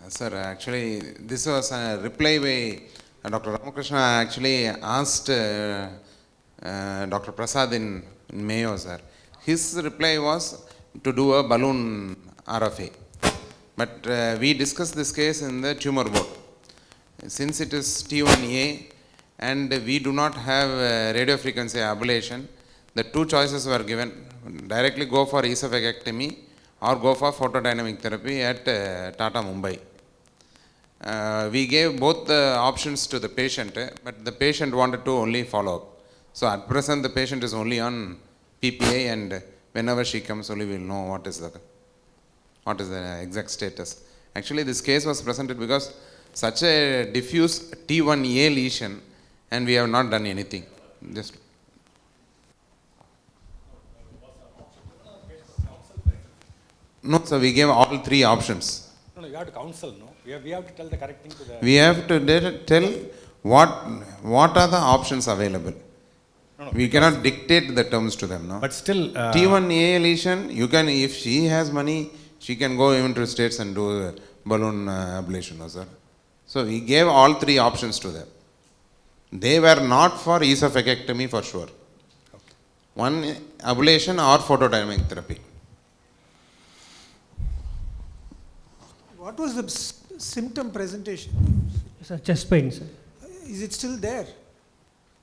Sir, actually, this was a reply by Dr. Ramakrishna actually asked Dr. Prasad in Mayo, sir. His reply was to do a balloon RFA. But we discussed this case in the tumor board. Since it is T1A and we do not have radiofrequency ablation, the two choices were given: directly go for esophagectomy or go for photodynamic therapy at Tata Mumbai. We gave both the options to the patient, but the patient wanted to only follow up. So at present the patient is only on PPI, and whenever she comes only we will know what is the exact status. Actually this case was presented because such a diffuse T1A lesion and we have not done anything. Just no, so we gave all three options. No, you have to counsel, no? We have to tell the correct thing to the... We have to tell what are the options available. No, we cannot dictate the terms to them, no? But still... T1A lesion, you can, if she has money, she can go even to states and do a balloon ablation, no, sir? So we gave all three options to them. They were not for esophagectomy for sure. Okay. One ablation or photodynamic therapy. What was the symptom presentation? Sir, chest pain, sir. Is it still there?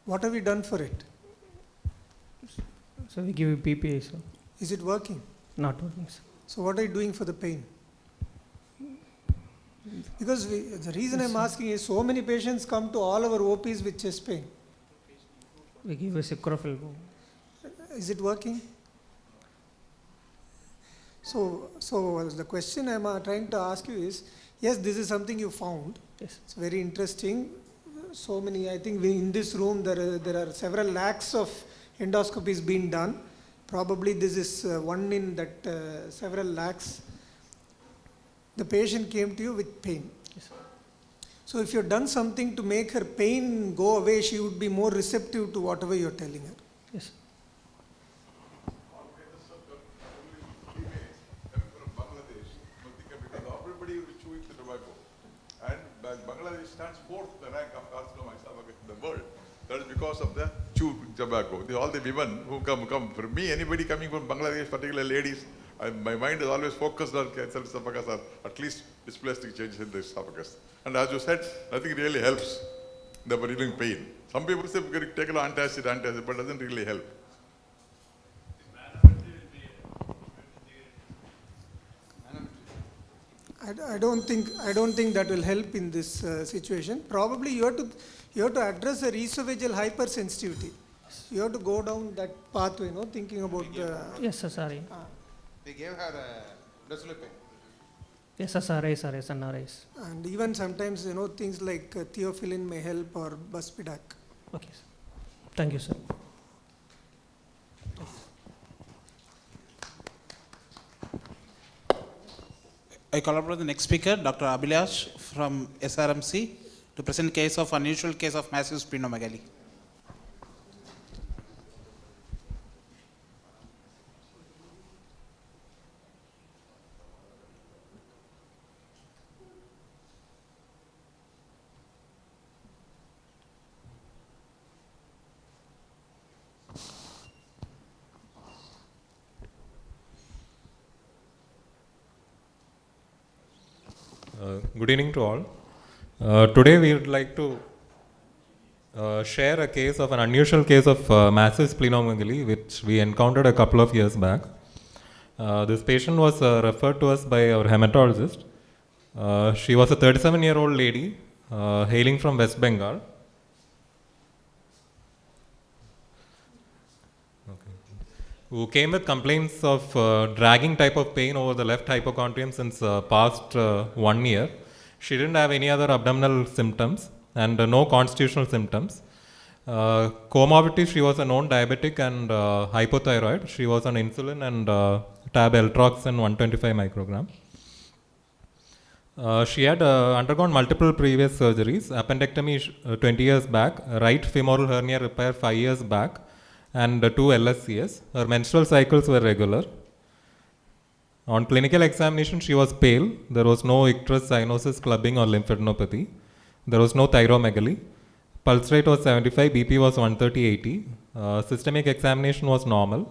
What have we done for it? So we give PPI, sir. Is it working? Not working, sir. So what are you doing for the pain? Because the reason I'm asking is so many patients come to all our OPs with chest pain. We give a Cicrofil. Is it working? So the question I'm trying to ask you is, yes, this is something you found. Yes. It's very interesting. So many, I think in this room there are several lakhs of endoscopies being done. Probably this is one in that several lakhs. The patient came to you with pain. Yes, sir. So if you've done something to make her pain go away, she would be more receptive to whatever you're telling her. Yes, sir. Everybody is chewing the tobacco. And Bangladesh stands fourth in the rank of carcinoma esophagus in the world. That is because of the chewed tobacco. All the women who come. For me, anybody coming from Bangladesh, particularly ladies, my mind is always focused on cancer esophagus or at least dysplastic changes in the esophagus. And as you said, nothing really helps the relieving pain. Some people say we can take an antacid, but it doesn't really help. I don't think that will help in this situation. Probably you have to address the esophageal hypersensitivity. You have to go down that pathway, thinking about the... Yes, sir, sorry. We gave her Dozolpin. Yes, sir, SRS and RS. And even sometimes, things like theophylline may help or Buspidac. Okay, sir. Thank you, sir. I call upon the next speaker, Dr. Abhilash from SRMC, to present unusual case of massive splenomegaly. Good evening to all. Today we would like to share a case of an unusual case of massive splenomegaly which we encountered a couple of years back. This patient was referred to us by our hematologist. She was a 37-year-old lady hailing from West Bengal. who came with complaints of dragging type of pain over the left hypochondrium since past 1 year. She didn't have any other abdominal symptoms and no constitutional symptoms. Comorbidities, she was a known diabetic and hypothyroid. She was on insulin and tab Eltroxin 125 microgram. She had undergone multiple previous surgeries, appendectomy 20 years back, right femoral hernia repair 5 years back, and 2 LSCS. Her menstrual cycles were regular. On clinical examination, she was pale. There was no icterus, cyanosis, clubbing, or lymphadenopathy. There was no thyromegaly. Pulse rate was 75, BP was 130/80. Systemic examination was normal.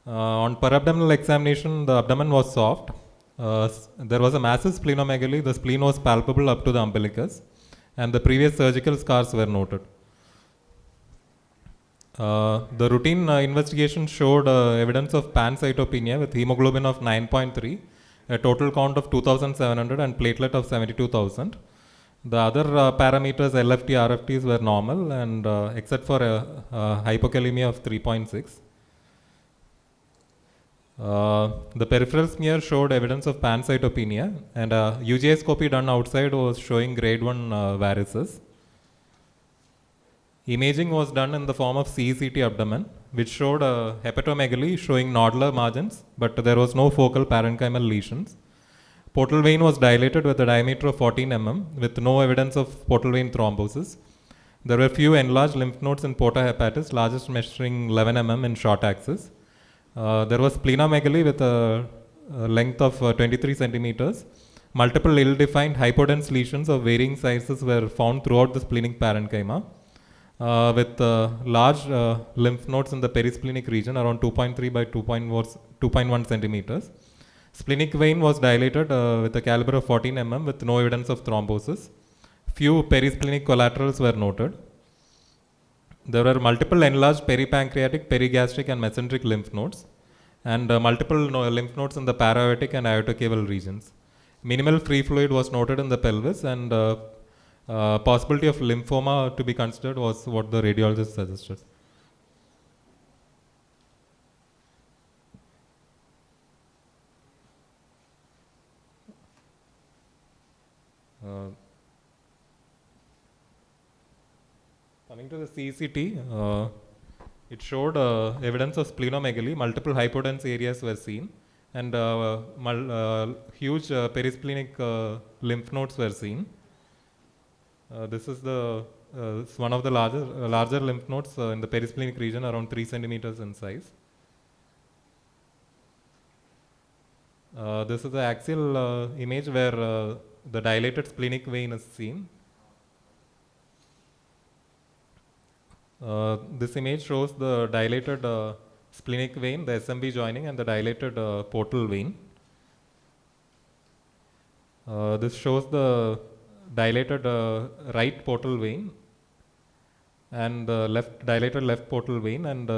On perabdominal examination, the abdomen was soft. There was a massive splenomegaly. The spleen was palpable up to the umbilicus, and the previous surgical scars were noted. The routine investigation showed evidence of pancytopenia with hemoglobin of 9.3, a total count of 2,700 and platelet of 72,000. The other parameters, LFT, RFTs were normal, and except for hypokalemia of 3.6. The peripheral smear showed evidence of pancytopenia, and UGI done outside was showing grade 1 varices. Imaging was done in the form of CECT abdomen, which showed hepatomegaly showing nodular margins, but there was no focal parenchymal lesions. Portal vein was dilated with a diameter of 14 mm with no evidence of portal vein thrombosis. There were few enlarged lymph nodes in porta hepatis, largest measuring 11 mm in short axis. There was splenomegaly with a length of 23 centimeters. Multiple ill-defined hypodense lesions of varying sizes were found throughout the splenic parenchyma, with large lymph nodes in the perisplenic region around 2.3 by 2.1 centimeters. Splenic vein was dilated with a caliber of 14 mm with no evidence of thrombosis. Few perisplenic collaterals were noted. There were multiple enlarged peripancreatic, perigastric and mesenteric lymph nodes, and multiple lymph nodes in the para-aortic and aortocaval regions. Minimal free fluid was noted in the pelvis, and possibility of lymphoma to be considered was what the radiologist suggested. Coming to the CECT, it showed evidence of splenomegaly. Multiple hypodense areas were seen, and huge perisplenic lymph nodes were seen. This is one of the larger lymph nodes in the perisplenic region, around 3 centimeters in size. This is the axial image where the dilated splenic vein is seen. This image shows the dilated splenic vein, the SMB joining, and the dilated portal vein. This shows the dilated right portal vein and the dilated left portal vein, and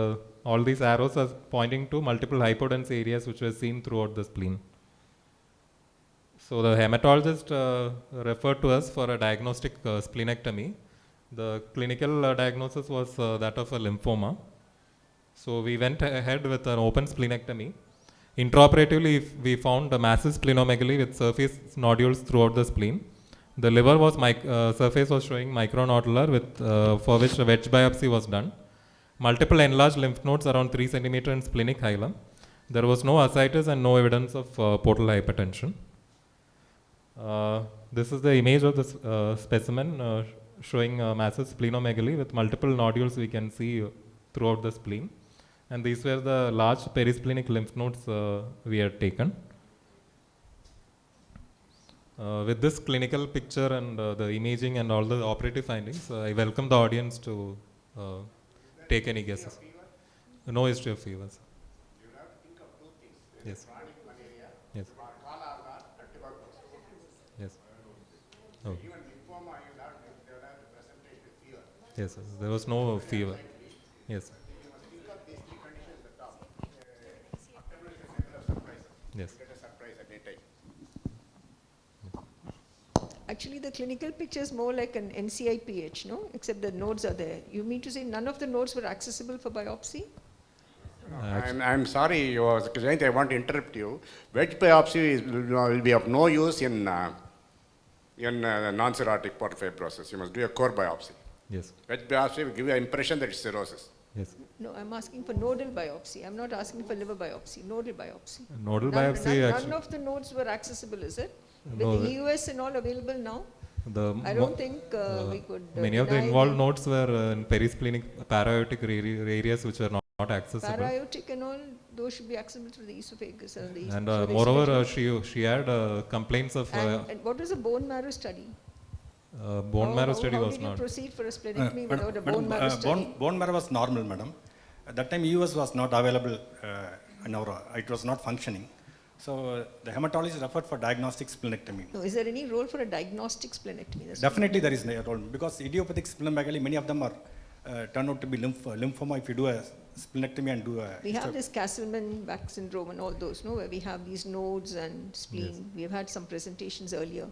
all these arrows are pointing to multiple hypodense areas which were seen throughout the spleen. So the hematologist referred to us for a diagnostic splenectomy. The clinical diagnosis was that of a lymphoma. So we went ahead with an open splenectomy. Intraoperatively, we found a massive splenomegaly with surface nodules throughout the spleen. The liver was surface was showing micronodular, with for which a wedge biopsy was done. Multiple enlarged lymph nodes around 3 centimeter in splenic hilum. There was no ascites and no evidence of portal hypertension. This is the image of the specimen showing massive splenomegaly with multiple nodules we can see throughout the spleen. And these were the large perisplenic lymph nodes we had taken. With this clinical picture and the imaging and all the operative findings, I welcome the audience to take any guesses. No history of fevers. You have to think of two things. Yes. Chronic malaria, Yes. and tuberculosis. Yes. So Oh. even lymphoma, you will have to present it with fever. Yes, there was no fever. Yes. You must think of these three conditions at the top. October is a regular surprise. Yes. You get a surprise at any time. Actually, the clinical picture is more like an NCI-PH, no? Except the nodes are there. You mean to say none of the nodes were accessible for biopsy? I'm sorry, Jayanti, I want to interrupt you. Wedge biopsy will be of no use in non-cirrhotic portal fibrosis. You must do a core biopsy. Yes. Wedge biopsy will give you an impression that it's cirrhosis. Yes. No, I'm asking for nodal biopsy. I'm not asking for liver biopsy, nodal biopsy. Nodal biopsy None actually. of the nodes were accessible, is it? No, With the EUS and all available now? I don't think we could many of the deny involved them. nodes were in perisplenic para-aortic areas which are not accessible. Para-aortic and all, those should be accessible through the esophagus and the And esophageal moreover, sphincter. she had complaints of And what was a bone marrow study? bone marrow study how was did you not. proceed for a splenectomy without a bone marrow study? Bone marrow was normal, madam. At that time, EUS was not available in our, it was not functioning. So the hematologist referred for diagnostic splenectomy. No, is there any role for a diagnostic splenectomy? That's Definitely there is a role, because idiopathic splenomegaly, many of them are turn out to be lymphoma if you do a splenectomy and do a... We have this Castleman-Back syndrome and all those, no, where we have these nodes and spleen. Yes. We have had some presentations earlier.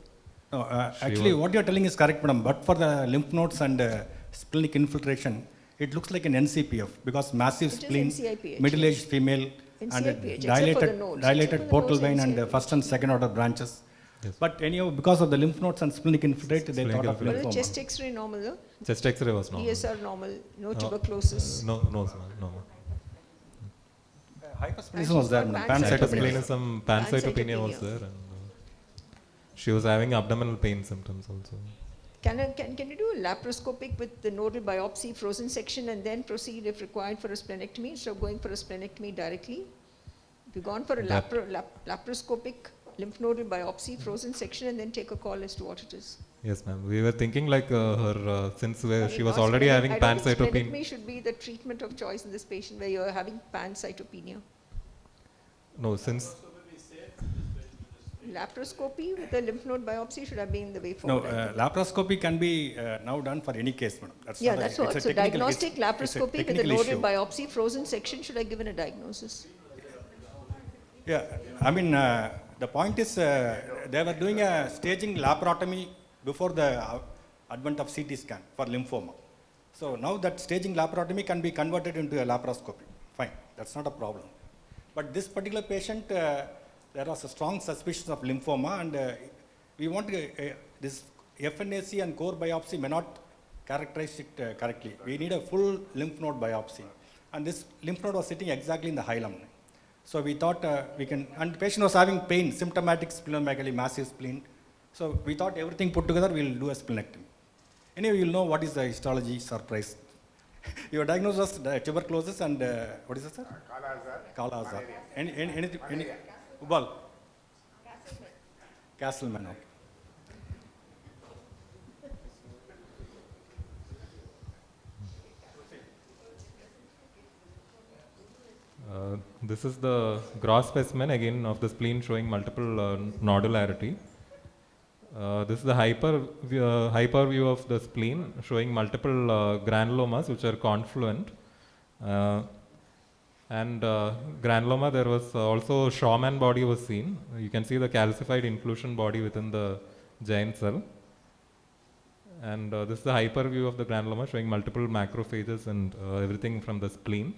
No, actually what you're telling is correct, madam, but for the lymph nodes and splenic infiltration, it looks like an NCPF, because massive It is spleen, NCIPH, middle-aged female, and NCIPH, except for the nodes. dilated Except for the portal nodes, vein and NCIPH. first and second order branches. Yes. But anyhow, because of the lymph nodes and splenic infiltrate, they Splenic thought of infiltrate. But the lymphoma. chest X-ray normal, no? Chest X-ray was normal. ESR normal, no tuberculosis. No, sir, no. Hypersplenism was there, madam. Pancytopenia. Cytopenia, pancytopenia was there, and she was having abdominal pain symptoms also. Can you do a laparoscopic with the nodal biopsy frozen section and then proceed if required for a splenectomy instead of going for a splenectomy directly? If you've gone for a That- laparoscopic lymph nodal biopsy frozen section and then take a call as to what it is. Yes, ma'am. We were thinking like her, since I she mean, was not already splenic- having I don't think pancytopenia. splenectomy should be the treatment of choice in this patient where you're having pancytopenia. No, since Laparoscopy with a lymph node biopsy should have been the way No, forward. I think. laparoscopy can be now done for any case, madam. Yeah, not a- that's it's what. a So technical- diagnostic it's a laparoscopy with a technical nodal issue. biopsy frozen section should have given a diagnosis. Yeah, I mean, the point is they were doing a staging laparotomy before the advent of CT scan for lymphoma. So now that staging laparotomy can be converted into a laparoscopy. Fine, that's not a problem. But this particular patient, there was a strong suspicion of lymphoma, and we want this FNAC and core biopsy may not characterize it correctly. We need a full lymph node biopsy. And this lymph node was sitting exactly in the hilum. So we thought we can, and the patient was having pain, symptomatic splenomegaly, massive spleen. So we thought everything put together, we'll do a splenectomy. Anyway, you'll know what is the histology surprise. Your diagnosis was tuberculosis and what is it, sir? Kala azar. Any Ubal? Castleman. Okay. this is the gross specimen again of the spleen showing multiple nodularity. This is the hyper view of the spleen showing multiple granulomas which are confluent. And granuloma, there was also Schaumann body was seen. You can see the calcified inclusion body within the giant cell. And this is the hyper view of the granuloma showing multiple macrophages and everything from the spleen.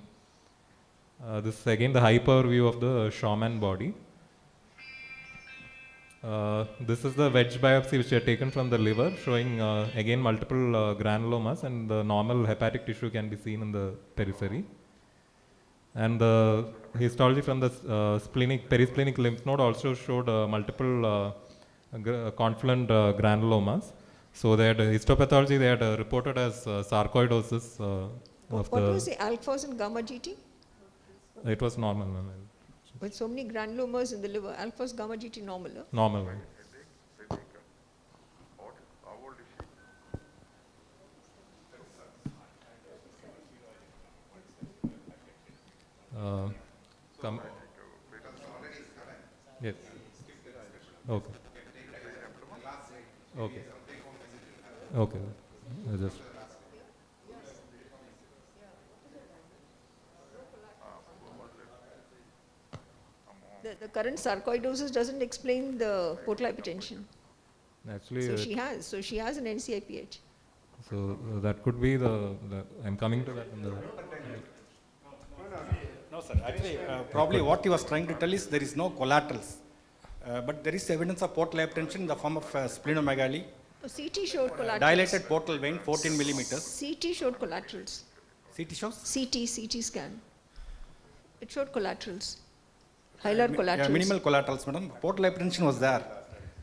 This is again the hyper view of the Schaumann body. This is the wedge biopsy which are taken from the liver showing again multiple granulomas, and the normal hepatic tissue can be seen in the periphery. And the histology from the perisplenic lymph node also showed multiple confluent granulomas. So they had histopathology, they had reported as sarcoidosis of What was the alphas and gamma GT? It was normal. With so many granulomas in the liver, alphas, gamma GT normal, huh? Normal. Yes. Okay. Okay. Okay. I just. The current sarcoidosis doesn't explain the portal hypertension. Actually, So she has an NCIPH. So that could be the I'm coming to that in the. No, sir. Actually, probably what he was trying to tell is there is no collaterals. But there is evidence of portal hypertension in the form of splenomegaly. CT showed collaterals. Dilated portal vein, 14 millimeters. CT showed collaterals. CT shows? CT scan. It showed collaterals. Hilar collaterals. Yeah, minimal collaterals, madam. Portal hypertension was there.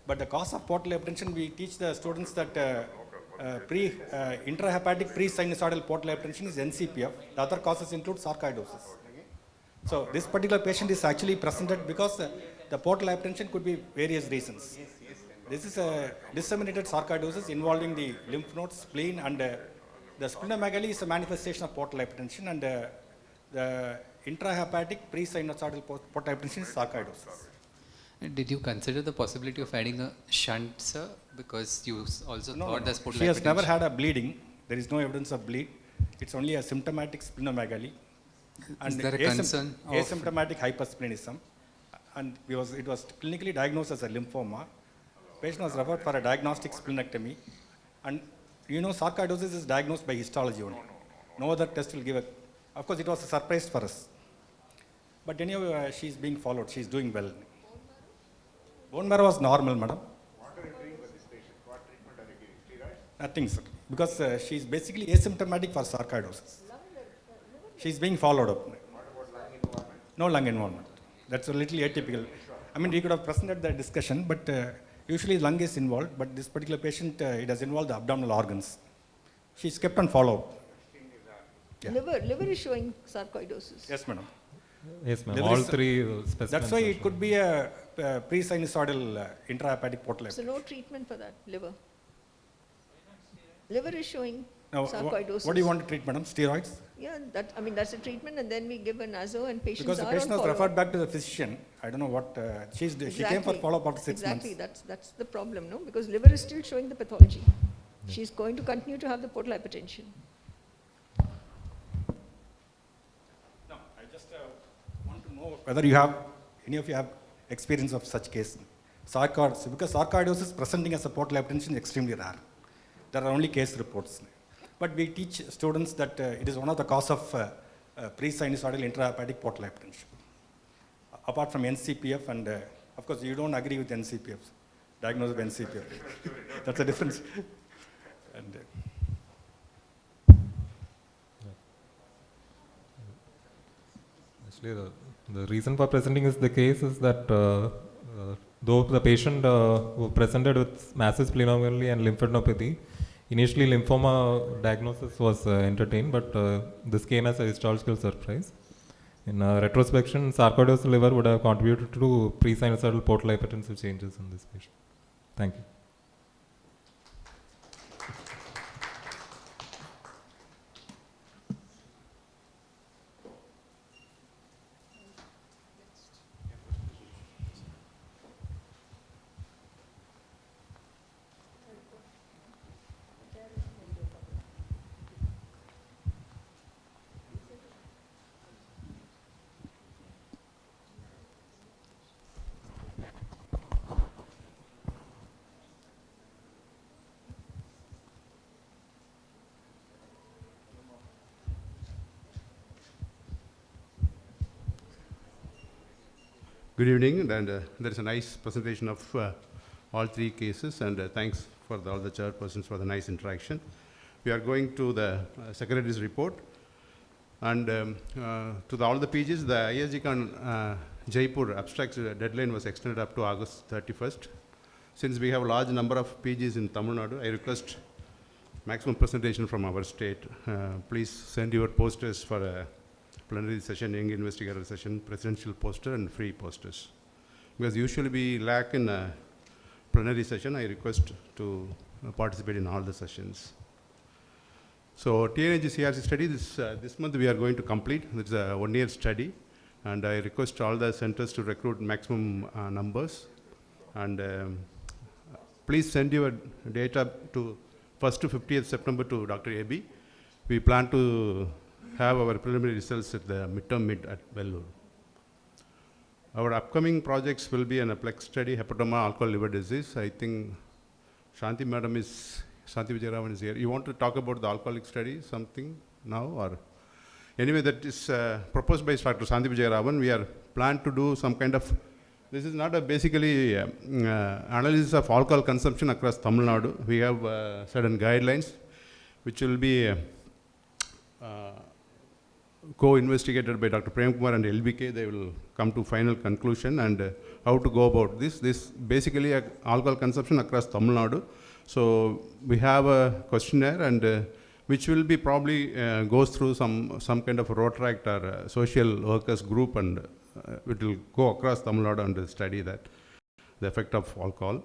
But the cause of portal hypertension, we teach the students that intrahepatic pre-sinusoidal portal hypertension is NCPF. The other causes include sarcoidosis. So this particular patient is actually presented because the portal hypertension could be various reasons. This is a disseminated sarcoidosis involving the lymph nodes, spleen, and the splenomegaly is a manifestation of portal hypertension, and the intrahepatic pre-sinusoidal portal hypertension is sarcoidosis. Did you consider the possibility of adding a shunt, sir? Because you also thought that's portal hypertension. She has never had a bleeding. There is no evidence of bleed. It's only a symptomatic splenomegaly. Is there a concern of asymptomatic hypersplenism, and it was clinically diagnosed as a lymphoma. Patient was referred for a diagnostic splenectomy, and sarcoidosis is diagnosed by histology only. No other test will give a. Of course, it was a surprise for us. But anyway, she's being followed. She's doing well. Bone marrow was normal, madam. What are you doing for this patient? What treatment are you giving? Steroids? Nothing, sir. Because she's basically asymptomatic for sarcoidosis. She's being followed up. What about lung involvement? No lung involvement. That's a little atypical. I mean, we could have presented the discussion, but usually lung is involved. But this particular patient, it has involved the abdominal organs. She's kept on follow-up. Yeah. Liver is showing sarcoidosis. Yes, madam. Yes, ma'am. All three specimens. That's why it could be a pre-sinusoidal intrahepatic portal hypertension. So no treatment for that, liver. Liver is showing Now, sarcoidosis. what do you want to treat, madam? Steroids? Yeah, that's a treatment, and then we give an azo, and patients because the are patient on was follow-up. referred back to the physician. I don't know what she came for follow-up after 6 months. Exactly, that's the problem, no? Because liver is still showing the pathology. She's going to continue to have the portal hypertension. No, I just want to know whether any of you have experience of such case. Sarcoidosis, because sarcoidosis presenting as a portal hypertension is extremely rare. There are only case reports. But we teach students that it is one of the cause of pre-sinusoidal intrahepatic portal hypertension. Apart from NCPF, and of course you don't agree with NCPF, diagnosis of NCPF. That's a difference. And, Actually, the reason for presenting is the case is that though the patient who presented with massive splenomegaly and lymphadenopathy, initially lymphoma diagnosis was entertained, but this came as a histological surprise. In retrospection, sarcoidosis liver would have contributed to pre-sinusoidal portal hypertensive changes in this patient. Thank you. Good evening, and there is a nice presentation of all three cases, and thanks for all the chairpersons for the nice interaction. We are going to the Secretary's report, and to all the pages, the ISG Jaipur abstract deadline was extended up to August 31st. Since we have a large number of pages in Tamil Nadu, I request maximum presentation from our state. Please send your posters for a plenary session, young investigator session, presidential poster, and free posters. Because usually we lack in a plenary session, I request to participate in all the sessions. So TNG CRC study, this month we are going to complete. It's a 1-year study, and I request all the centers to recruit maximum numbers. And please send your data to 1st to 50th September to Dr. A.B. We plan to have our preliminary results at the midterm mid at Vellore. Our upcoming projects will be an APLEX study, hepatoma, alcohol liver disease. I think Shanti Vijayaraman is here. You want to talk about the alcoholic study, something now, or? Anyway, that is proposed by Dr. Santi Vijayaraman. We are planned to do some kind of, this is not a basically analysis of alcohol consumption across Tamil Nadu. We have certain guidelines which will be co-investigated by Dr. Prem Kumar and LBK. They will come to final conclusion and how to go about this. This basically alcohol consumption across Tamil Nadu. So we have a questionnaire and which will be probably goes through some kind of a Rotaract or social workers group, and it will go across Tamil Nadu and study that, the effect of alcohol.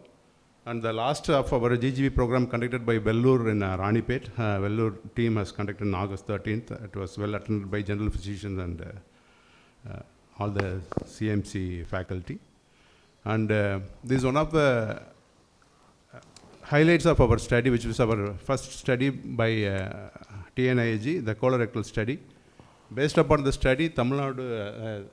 And the last of our GGV program conducted by Vellore in Ranipet. Vellore team has conducted on August 13th. It was well attended by general physicians and all the CMC faculty. And this is one of the highlights of our study, which was our first study by TNIG, the colorectal study. Based upon the study, Tamil Nadu,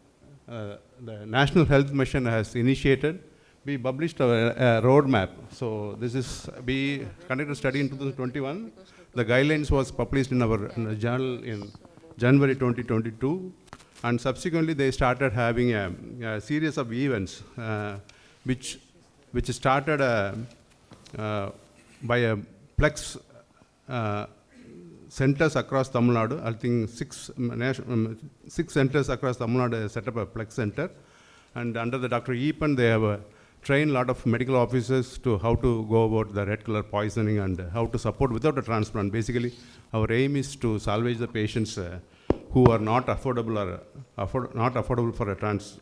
the National Health Mission has initiated. We published a roadmap. So this is, we conducted a study in 2021. The guidelines was published in our journal in January 2022. And subsequently, they started having a series of events, which started by a Plex centers across Tamil Nadu. I think six centers across Tamil Nadu set up a Plex center. And under the Dr. Eapen, they have trained a lot of medical officers to how to go about the red color poisoning and how to support without a transplant. Basically, our aim is to salvage the patients who are not affordable or not affordable for a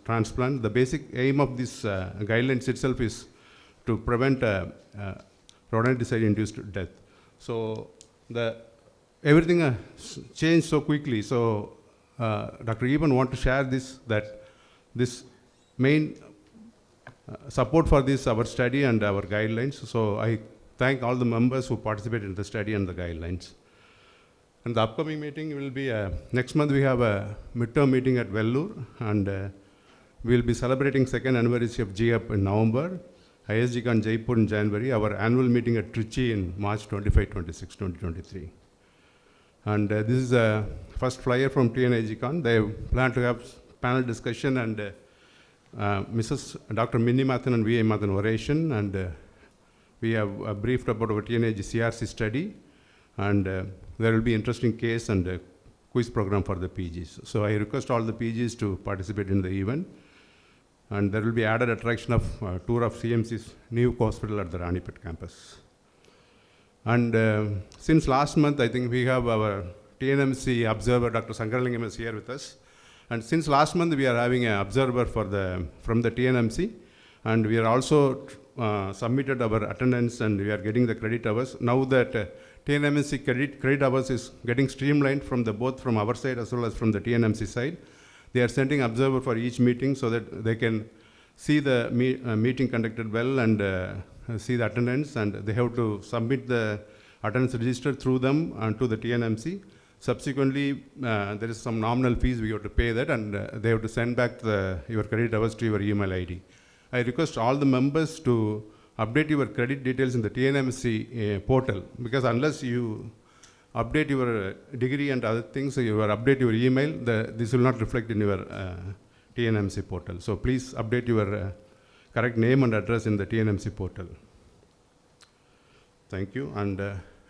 transplant. The basic aim of this guidelines itself is to prevent rodenticide-induced death. So everything changed so quickly. So Dr. Eapen want to share this main support for this, our study and our guidelines. So I thank all the members who participated in the study and the guidelines. And the upcoming meeting will be, next month we have a midterm meeting at Vellore, and we will be celebrating second anniversary of GUP in November, ISGCon Jaipur in January, our annual meeting at Trichy in March 25, 26, 2023. And this is the first flyer from TNIGCon. They plan to have panel discussion and Mrs. Dr. Minnie Mathan and V.A. Mathan oration, and we have briefed about our TNIG CRC study, and there will be interesting case and quiz program for the PGs. So I request all the PGs to participate in the event, and there will be added attraction of tour of CMC's new hospital at the Ranipet campus. And since last month, I think we have our TNMC observer, Dr. Sankaralingam is here with us. And since last month, we are having an observer from the TNMC, and we are also submitted our attendance and we are getting the credit hours. Now that TNMC credit hours is getting streamlined both from our side as well as from the TNMC side, they are sending observer for each meeting so that they can see the meeting conducted well and see the attendance, and they have to submit the attendance register through them and to the TNMC. Subsequently, there is some nominal fees we have to pay that, and they have to send back your credit hours to your email ID. I request all the members to update your credit details in the TNMC portal, because unless you update your degree and other things, you update your email, this will not reflect in your TNMC portal. So please update your correct name and address in the TNMC portal. Thank you. And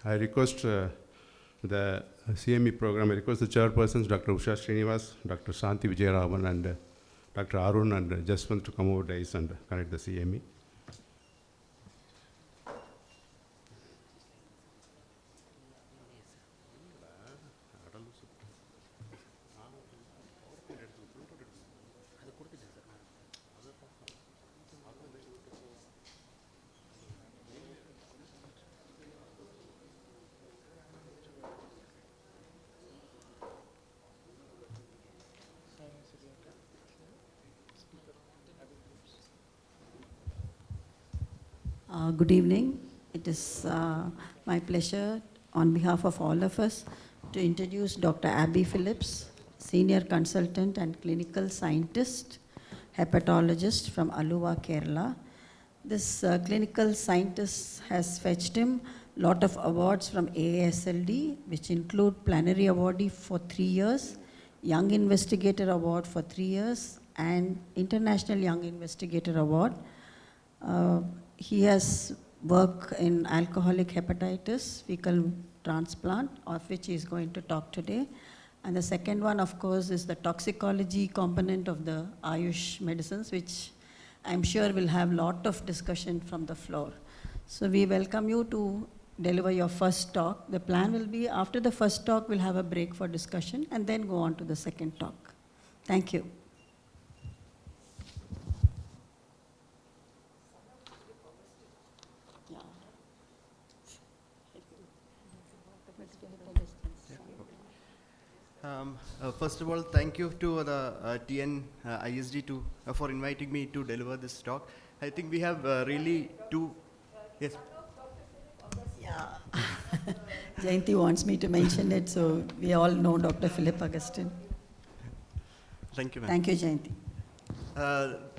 I request the CME program, I request the chairpersons, Dr. Usha Srinivas, Dr. Santi Vijayaraman, and Dr. Arun and Jaswant to come over days and connect the CME. Good evening. It is my pleasure on behalf of all of us to introduce Dr. Abby Phillips, Senior Consultant and Clinical Scientist, Hepatologist from Aluva, Kerala. This clinical scientist has fetched him a lot of awards from AASLD, which include Plenary Awardee for 3 years, Young Investigator Award for 3 years, and International Young Investigator Award. He has work in alcoholic hepatitis, fecal transplant, of which he is going to talk today. And the second one, of course, is the toxicology component of the Ayush medicines, which I'm sure will have lot of discussion from the floor. So we welcome you to deliver your first talk. The plan will be after the first talk, we'll have a break for discussion and then go on to the second talk. Thank you. First of all, thank you to the TN ISD for inviting me to deliver this talk. I think we have really two. Yes. Yeah. Jayanti wants me to mention it, so we all know Dr. Philip Augustine. Thank you, ma'am. Thank you, Jayanti.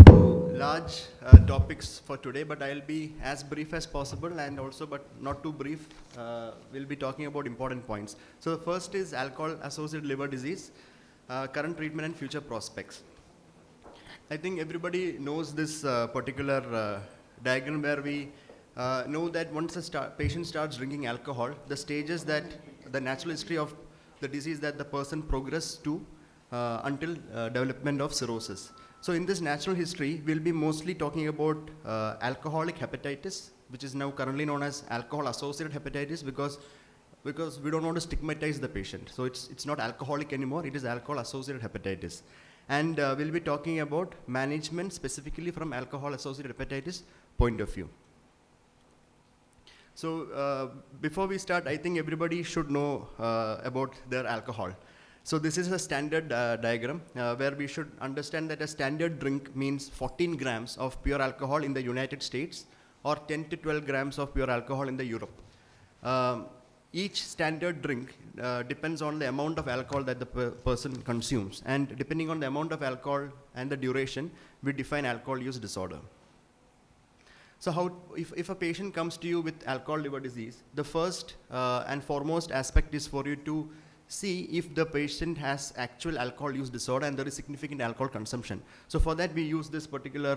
Two large topics for today, but I'll be as brief as possible and also, but not too brief. We'll be talking about important points. So the first is alcohol-associated liver disease, current treatment and future prospects. I think everybody knows this particular diagram where we know that once a patient starts drinking alcohol, the stages that the natural history of the disease that the person progresses to until development of cirrhosis. So in this natural history, we'll be mostly talking about alcoholic hepatitis, which is now currently known as alcohol-associated hepatitis because we don't want to stigmatize the patient. So it's not alcoholic anymore, it is alcohol-associated hepatitis. And we'll be talking about management specifically from alcohol-associated hepatitis point of view. So before we start, I think everybody should know about their alcohol. So this is a standard diagram where we should understand that a standard drink means 14 grams of pure alcohol in the United States or 10 to 12 grams of pure alcohol in the Europe. Each standard drink depends on the amount of alcohol that the person consumes, and depending on the amount of alcohol and the duration, we define alcohol use disorder. So if a patient comes to you with alcohol liver disease, the first and foremost aspect is for you to see if the patient has actual alcohol use disorder and there is significant alcohol consumption. So for that we use this particular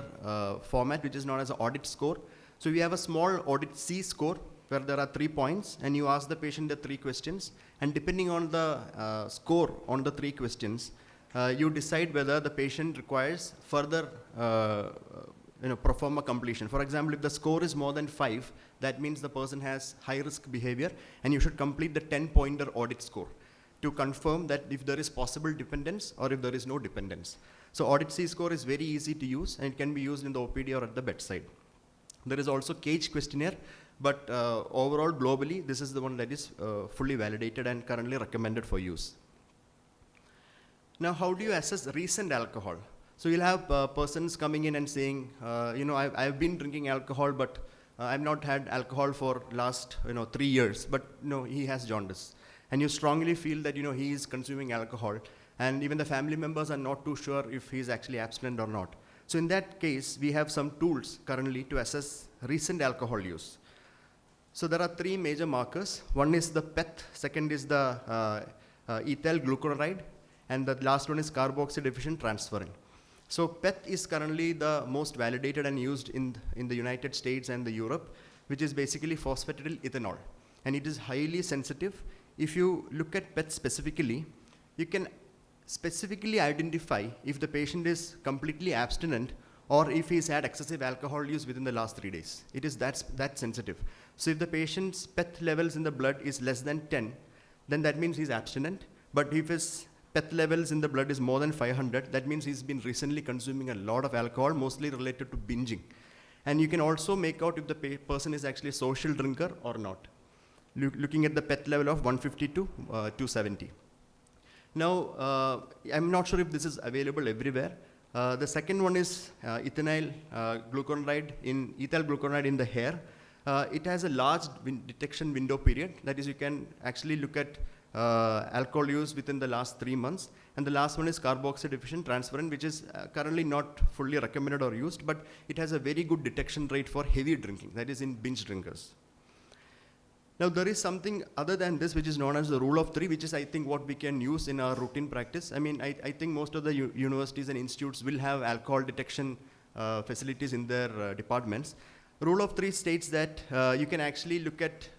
format which is known as an audit score. So we have a small audit C score where there are 3 points and you ask the patient the 3 questions, and depending on the score on the 3 questions, you decide whether the patient requires further pro forma completion. For example, if the score is more than 5, that means the person has high risk behavior and you should complete the 10-pointer audit score to confirm that if there is possible dependence or if there is no dependence. So audit C score is very easy to use and it can be used in the OPD or at the bedside. There is also CAGE questionnaire, but overall globally this is the one that is fully validated and currently recommended for use. Now how do you assess recent alcohol? So you'll have persons coming in and saying, I've been drinking alcohol, but I've not had alcohol for last 3 years, but he has jaundice. And you strongly feel that he is consuming alcohol, and even the family members are not too sure if he is actually abstinent or not. So in that case, we have some tools currently to assess recent alcohol use. So there are 3 major markers. One is the PEth, second is the ethyl glucuronide, and the last one is carboxy deficient transferrin. So PEth is currently the most validated and used in the United States and the Europe, which is basically phosphatidylethanol, and it is highly sensitive. If you look at PEth specifically, you can specifically identify if the patient is completely abstinent or if he's had excessive alcohol use within the last 3 days. It is that sensitive. So if the patient's PEth levels in the blood is less than 10, then that means he's abstinent. But if his PEth levels in the blood is more than 500, that means he's been recently consuming a lot of alcohol, mostly related to binging. And you can also make out if the person is actually a social drinker or not, looking at the PEth level of 150 to 270. Now, I'm not sure if this is available everywhere. The second one is ethyl glucuronide in the hair. It has a large detection window period. That is, you can actually look at alcohol use within the last 3 months. And the last one is carboxy deficient transferrin, which is currently not fully recommended or used, but it has a very good detection rate for heavy drinking, that is in binge drinkers. Now, there is something other than this which is known as the rule of three, which is, I think, what we can use in our routine practice. I mean, I think most of the universities and institutes will have alcohol detection facilities in their departments. Rule of three states that you can actually look at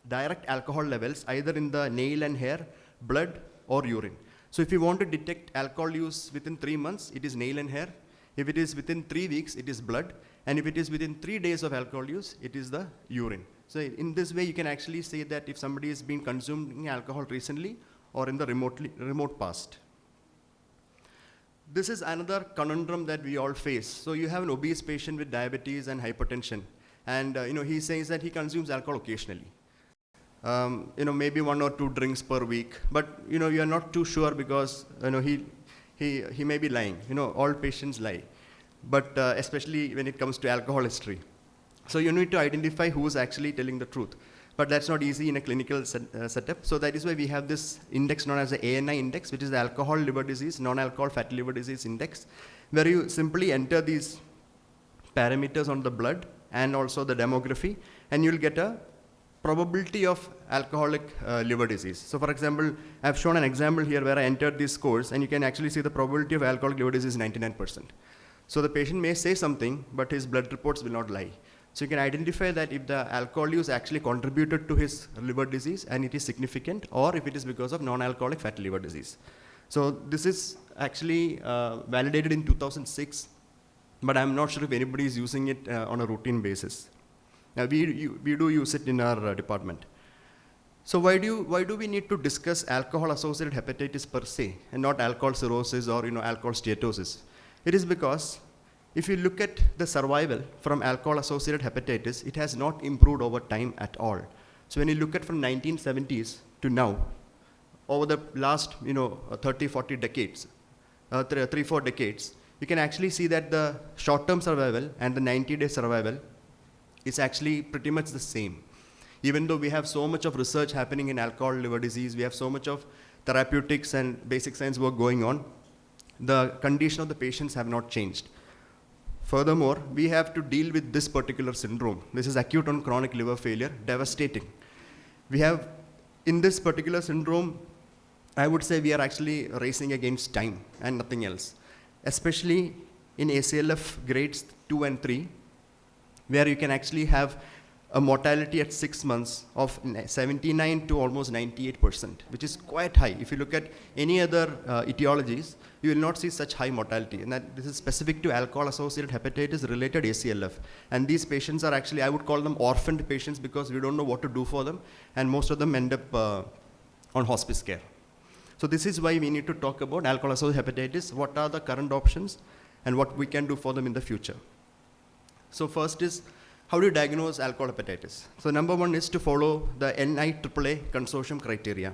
direct alcohol levels either in the nail and hair, blood, or urine. So if you want to detect alcohol use within 3 months, it is nail and hair. If it is within 3 weeks, it is blood. And if it is within 3 days of alcohol use, it is the urine. So in this way, you can actually say that if somebody has been consuming alcohol recently or in the remote past. This is another conundrum that we all face. So you have an obese patient with diabetes and hypertension. And he says that he consumes alcohol occasionally. Maybe 1 or 2 drinks per week. But you are not too sure because he may be lying. All patients lie. But especially when it comes to alcohol history. So you need to identify who is actually telling the truth. But that's not easy in a clinical setup. So that is why we have this index known as the ANI index, which is the alcohol liver disease, non-alcohol fatty liver disease index, where you simply enter these parameters on the blood and also the demography, and you'll get a probability of alcoholic liver disease. So for example, I've shown an example here where I entered these scores, and you can actually see the probability of alcoholic liver disease is 99%. So the patient may say something, but his blood reports will not lie. So you can identify that if the alcohol use actually contributed to his liver disease and it is significant, or if it is because of non-alcoholic fatty liver disease. So this is actually validated in 2006, but I'm not sure if anybody is using it on a routine basis. We do use it in our department. So why do we need to discuss alcohol-associated hepatitis per se, and not alcohol cirrhosis or alcohol steatosis? It is because if you look at the survival from alcohol-associated hepatitis, it has not improved over time at all. So when you look at from 1970s to now, over the last 30, 40 decades, 3, 4 decades, you can actually see that the short-term survival and the 90-day survival is actually pretty much the same. Even though we have so much of research happening in alcohol liver disease, we have so much of therapeutics and basic science work going on, the condition of the patients have not changed. Furthermore, we have to deal with this particular syndrome. This is acute on chronic liver failure, devastating. We have, in this particular syndrome, I would say we are actually racing against time and nothing else. Especially in ACLF grades 2 and 3, where you can actually have a mortality at 6 months of 79 to almost 98%, which is quite high. If you look at any other etiologies, you will not see such high mortality. And that this is specific to alcohol-associated hepatitis-related ACLF. And these patients are actually, I would call them orphaned patients because we don't know what to do for them. And most of them end up on hospice care. So this is why we need to talk about alcohol-associated hepatitis, what are the current options, and what we can do for them in the future. So first is, how do you diagnose alcohol hepatitis? So number one is to follow the NIAAA consortium criteria.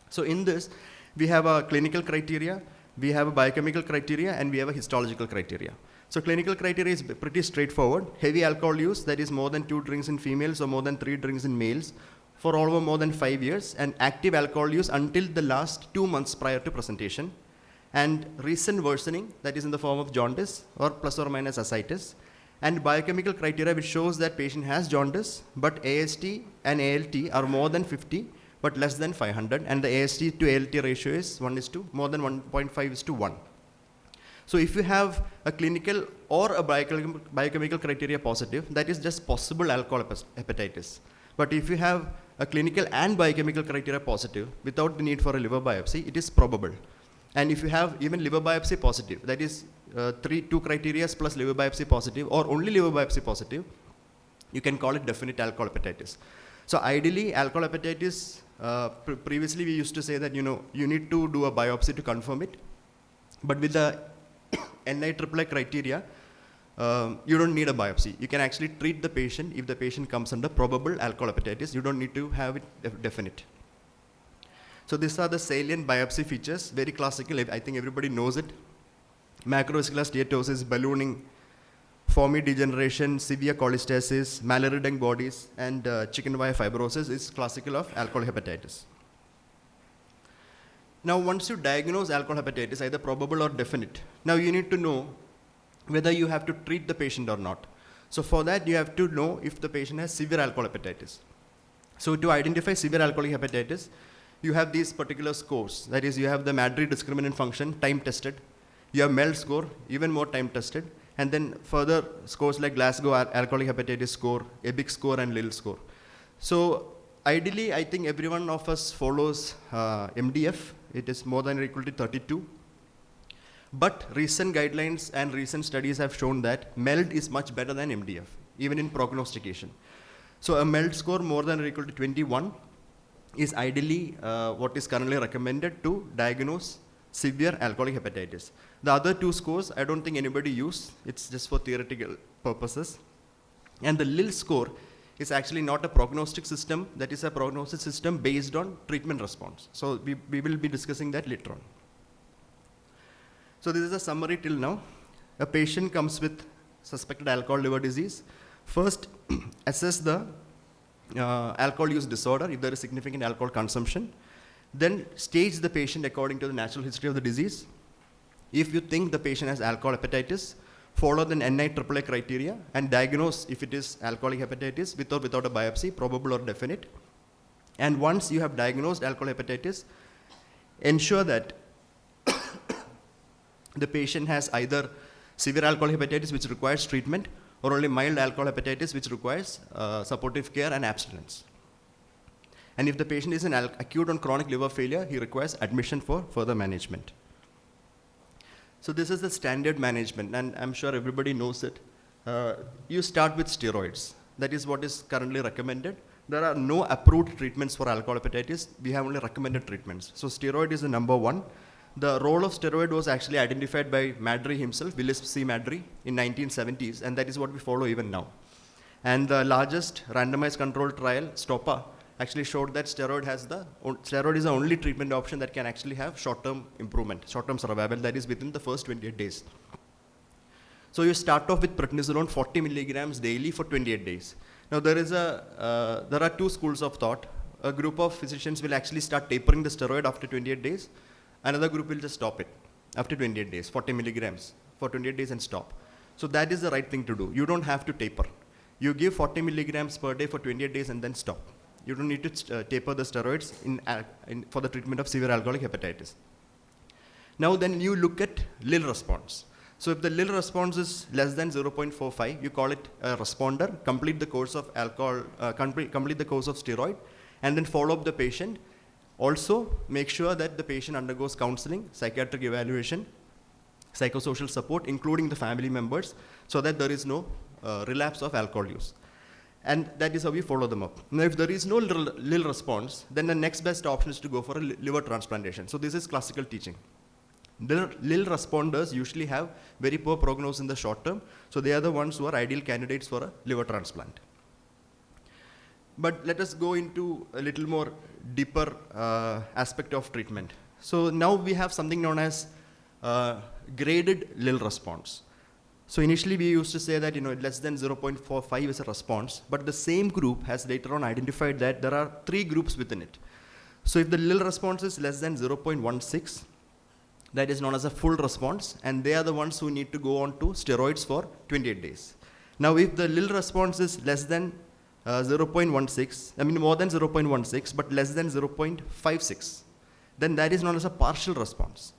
So in this, we have a clinical criteria, we have a biochemical criteria, and we have a histological criteria. So clinical criteria is pretty straightforward. Heavy alcohol use, that is more than 2 drinks in females or more than 3 drinks in males for over more than 5 years, and active alcohol use until the last 2 months prior to presentation, and recent worsening, that is in the form of jaundice or plus or minus ascites, and biochemical criteria which shows that patient has jaundice, but AST and ALT are more than 50, but less than 500, and the AST to ALT ratio is more than 1.5:1. So if you have a clinical or a biochemical criteria positive, that is just possible alcohol hepatitis. But if you have a clinical and biochemical criteria positive without the need for a liver biopsy, it is probable. And if you have even liver biopsy positive, that is 2 criteria plus liver biopsy positive or only liver biopsy positive, you can call it definite alcohol hepatitis. So ideally, alcohol hepatitis, previously we used to say that you need to do a biopsy to confirm it. But with the NIAAA criteria, you don't need a biopsy. You can actually treat the patient if the patient comes under probable alcohol hepatitis. You don't need to have it definite. So these are the salient biopsy features, very classical. I think everybody knows it. Macrovascular steatosis, ballooning, foamy degeneration, severe cholestasis, malariadine bodies, and chicken wire fibrosis is classical of alcohol hepatitis. Now, once you diagnose alcohol hepatitis, either probable or definite, now you need to know whether you have to treat the patient or not. So for that, you have to know if the patient has severe alcohol hepatitis. So to identify severe alcoholic hepatitis, you have these particular scores. That is, you have the Maddrey discriminant function, time tested. You have MELD score, even more time tested. And then further scores like Glasgow alcoholic hepatitis score, EBIC score, and Lille score. So ideally, I think every one of us follows MDF. It is more than or equal to 32. But recent guidelines and recent studies have shown that MELD is much better than MDF, even in prognostication. So a MELD score more than or equal to 21 is ideally what is currently recommended to diagnose severe alcoholic hepatitis. The other two scores, I don't think anybody use. It's just for theoretical purposes. And the Lille score is actually not a prognostic system. That is a prognosis system based on treatment response. So we will be discussing that later on. So this is a summary till now. A patient comes with suspected alcohol liver disease. First, assess the alcohol use disorder, if there is significant alcohol consumption. Then stage the patient according to the natural history of the disease. If you think the patient has alcohol hepatitis, follow the NIAAA criteria and diagnose if it is alcoholic hepatitis with or without a biopsy, probable or definite. And once you have diagnosed alcohol hepatitis, ensure that the patient has either severe alcohol hepatitis which requires treatment or only mild alcohol hepatitis which requires supportive care and abstinence. And if the patient is in acute or chronic liver failure, he requires admission for further management. So this is the standard management, and I'm sure everybody knows it. You start with steroids. That is what is currently recommended. There are no approved treatments for alcohol hepatitis. We have only recommended treatments. So steroid is the number one. The role of steroid was actually identified by Maddrey himself, Willis C. Maddrey, in 1970s, and that is what we follow even now. And the largest randomized controlled trial, STOPA, actually showed that steroid is the only treatment option that can actually have short-term improvement, short-term survival, that is within the first 28 days. So you start off with prednisolone 40 milligrams daily for 28 days. Now there are two schools of thought. A group of physicians will actually start tapering the steroid after 28 days. Another group will just stop it after 28 days, 40 milligrams for 28 days and stop. So that is the right thing to do. You don't have to taper. You give 40 milligrams per day for 28 days and then stop. You don't need to taper the steroids for the treatment of severe alcoholic hepatitis. Now then you look at Lille response. So if the Lille response is less than 0.45, you call it a responder, complete the course of complete the course of steroid, and then follow up the patient. Also, make sure that the patient undergoes counseling, psychiatric evaluation, psychosocial support, including the family members, so that there is no relapse of alcohol use. And that is how we follow them up. Now, if there is no Lille response, then the next best option is to go for a liver transplantation. So this is classical teaching. The Lille responders usually have very poor prognosis in the short term, so they are the ones who are ideal candidates for a liver transplant. But let us go into a little more deeper aspect of treatment. So now we have something known as graded Lille response. So initially we used to say that less than 0.45 is a response, but the same group has later on identified that there are 3 groups within it. So if the Lille response is less than 0.16, that is known as a full response, and they are the ones who need to go on to steroids for 28 days. Now if the Lille response is less than 0.16, more than 0.16, but less than 0.56, then that is known as a partial response.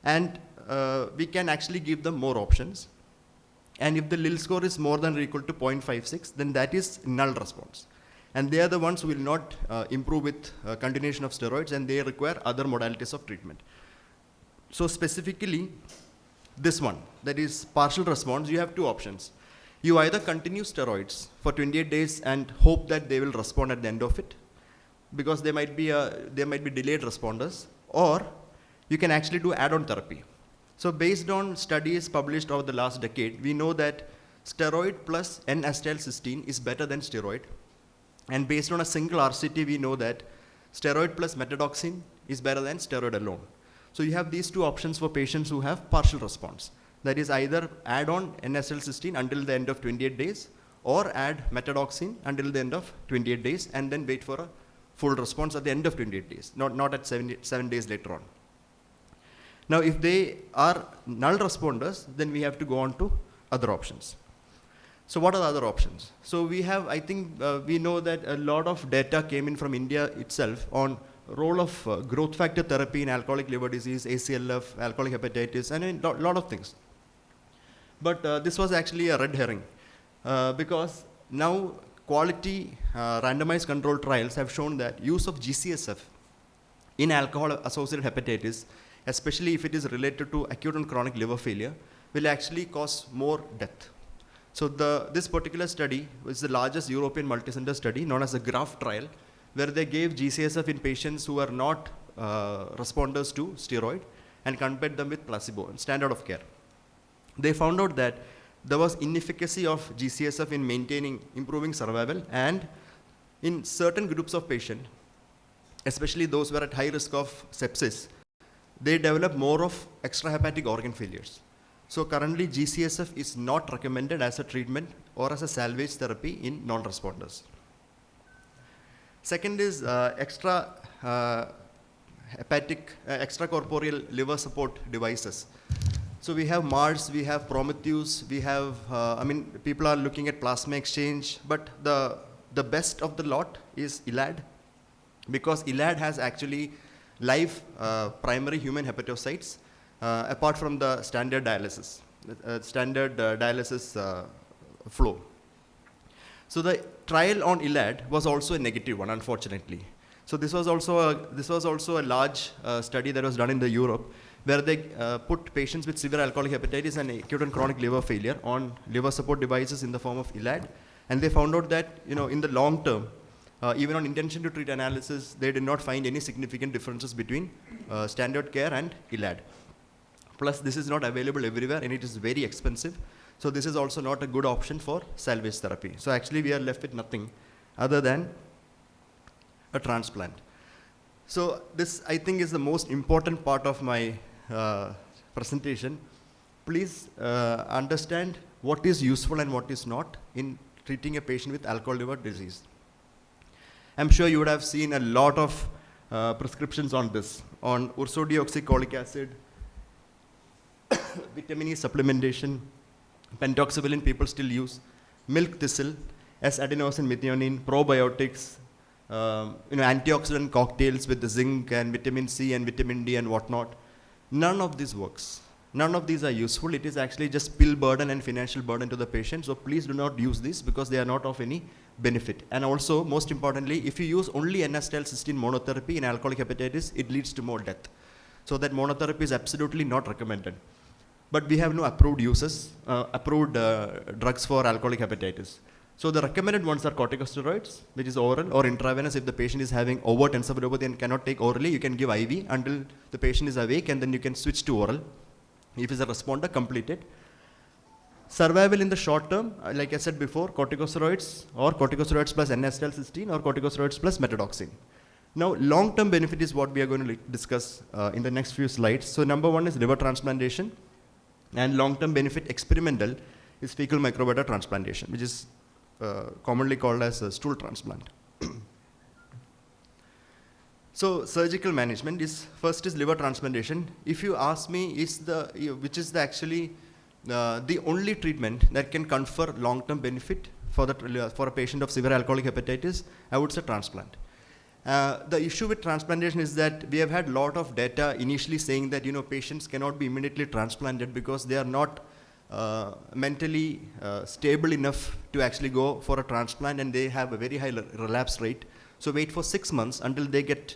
And we can actually give them more options. And if the Lille score is more than or equal to 0.56, then that is null response. And they are the ones who will not improve with continuation of steroids, and they require other modalities of treatment. So specifically, this one, that is partial response, you have 2 options. You either continue steroids for 28 days and hope that they will respond at the end of it, because they might be delayed responders, or you can actually do add-on therapy. So based on studies published over the last decade, we know that steroid plus N-acetylcysteine is better than steroid. And based on a single RCT, we know that steroid plus metadoxine is better than steroid alone. So you have these 2 options for patients who have partial response. That is either add on N-acetylcysteine until the end of 28 days, or add metadoxine until the end of 28 days, and then wait for a full response at the end of 28 days, not at 7 days later on. Now, if they are null responders, then we have to go on to other options. So what are the other options? So we have, I think, we know that a lot of data came in from India itself on role of growth factor therapy in alcoholic liver disease, ACLF, alcoholic hepatitis, and a lot of things. But this was actually a red herring because now quality randomized controlled trials have shown that use of GCSF in alcohol-associated hepatitis, especially if it is related to acute and chronic liver failure, will actually cause more death. So this particular study was the largest European multicenter study known as the GRAPH trial, where they gave GCSF in patients who are not responders to steroid and compared them with placebo and standard of care. They found out that there was inefficacy of GCSF in improving survival, and in certain groups of patients, especially those who are at high risk of sepsis, they develop more of extrahepatic organ failures. So currently GCSF is not recommended as a treatment or as a salvage therapy in non-responders. Second is extracorporeal liver support devices. So we have Mars, we have Prometheus, we have, people are looking at plasma exchange, but the best of the lot is ELAD, because ELAD has actually live primary human hepatocytes apart from the standard dialysis, flow. So the trial on ELAD was also a negative one, unfortunately. So this was also a large study that was done in Europe, where they put patients with severe alcoholic hepatitis and acute and chronic liver failure on liver support devices in the form of ELAD, and they found out that in the long term, even on intention to treat analysis, they did not find any significant differences between standard care and ELAD. Plus, this is not available everywhere and it is very expensive. So this is also not a good option for salvage therapy. So actually we are left with nothing other than a transplant. So this, I think, is the most important part of my presentation. Please understand what is useful and what is not in treating a patient with alcohol liver disease. I'm sure you would have seen a lot of prescriptions on this, on ursodeoxycholic acid, vitamin E supplementation, pentoxavalin people still use, milk thistle, S-adenosine methionine, probiotics, antioxidant cocktails with the zinc and vitamin C and vitamin D and whatnot. None of this works. None of these are useful. It is actually just pill burden and financial burden to the patient. So please do not use this because they are not of any benefit. And also, most importantly, if you use only N-acetylcysteine monotherapy in alcoholic hepatitis, it leads to more death. So that monotherapy is absolutely not recommended. But we have no approved drugs for alcoholic hepatitis. So the recommended ones are corticosteroids, which is oral or intravenous. If the patient is having overt encephalopathy and cannot take orally, you can give IV until the patient is awake, and then you can switch to oral. If it's a responder, complete it. Survival in the short term, like I said before, corticosteroids or corticosteroids plus N-acetylcysteine or corticosteroids plus metadoxine. Now, long-term benefit is what we are going to discuss in the next few slides. So number one is liver transplantation, and long-term benefit experimental is fecal microbiota transplantation, which is commonly called as a stool transplant. So surgical management is, first is liver transplantation. If you ask me, which is actually the only treatment that can confer long-term benefit for a patient of severe alcoholic hepatitis, I would say transplant. The issue with transplantation is that we have had a lot of data initially saying that patients cannot be immediately transplanted because they are not mentally stable enough to actually go for a transplant, and they have a very high relapse rate. So wait for 6 months until they get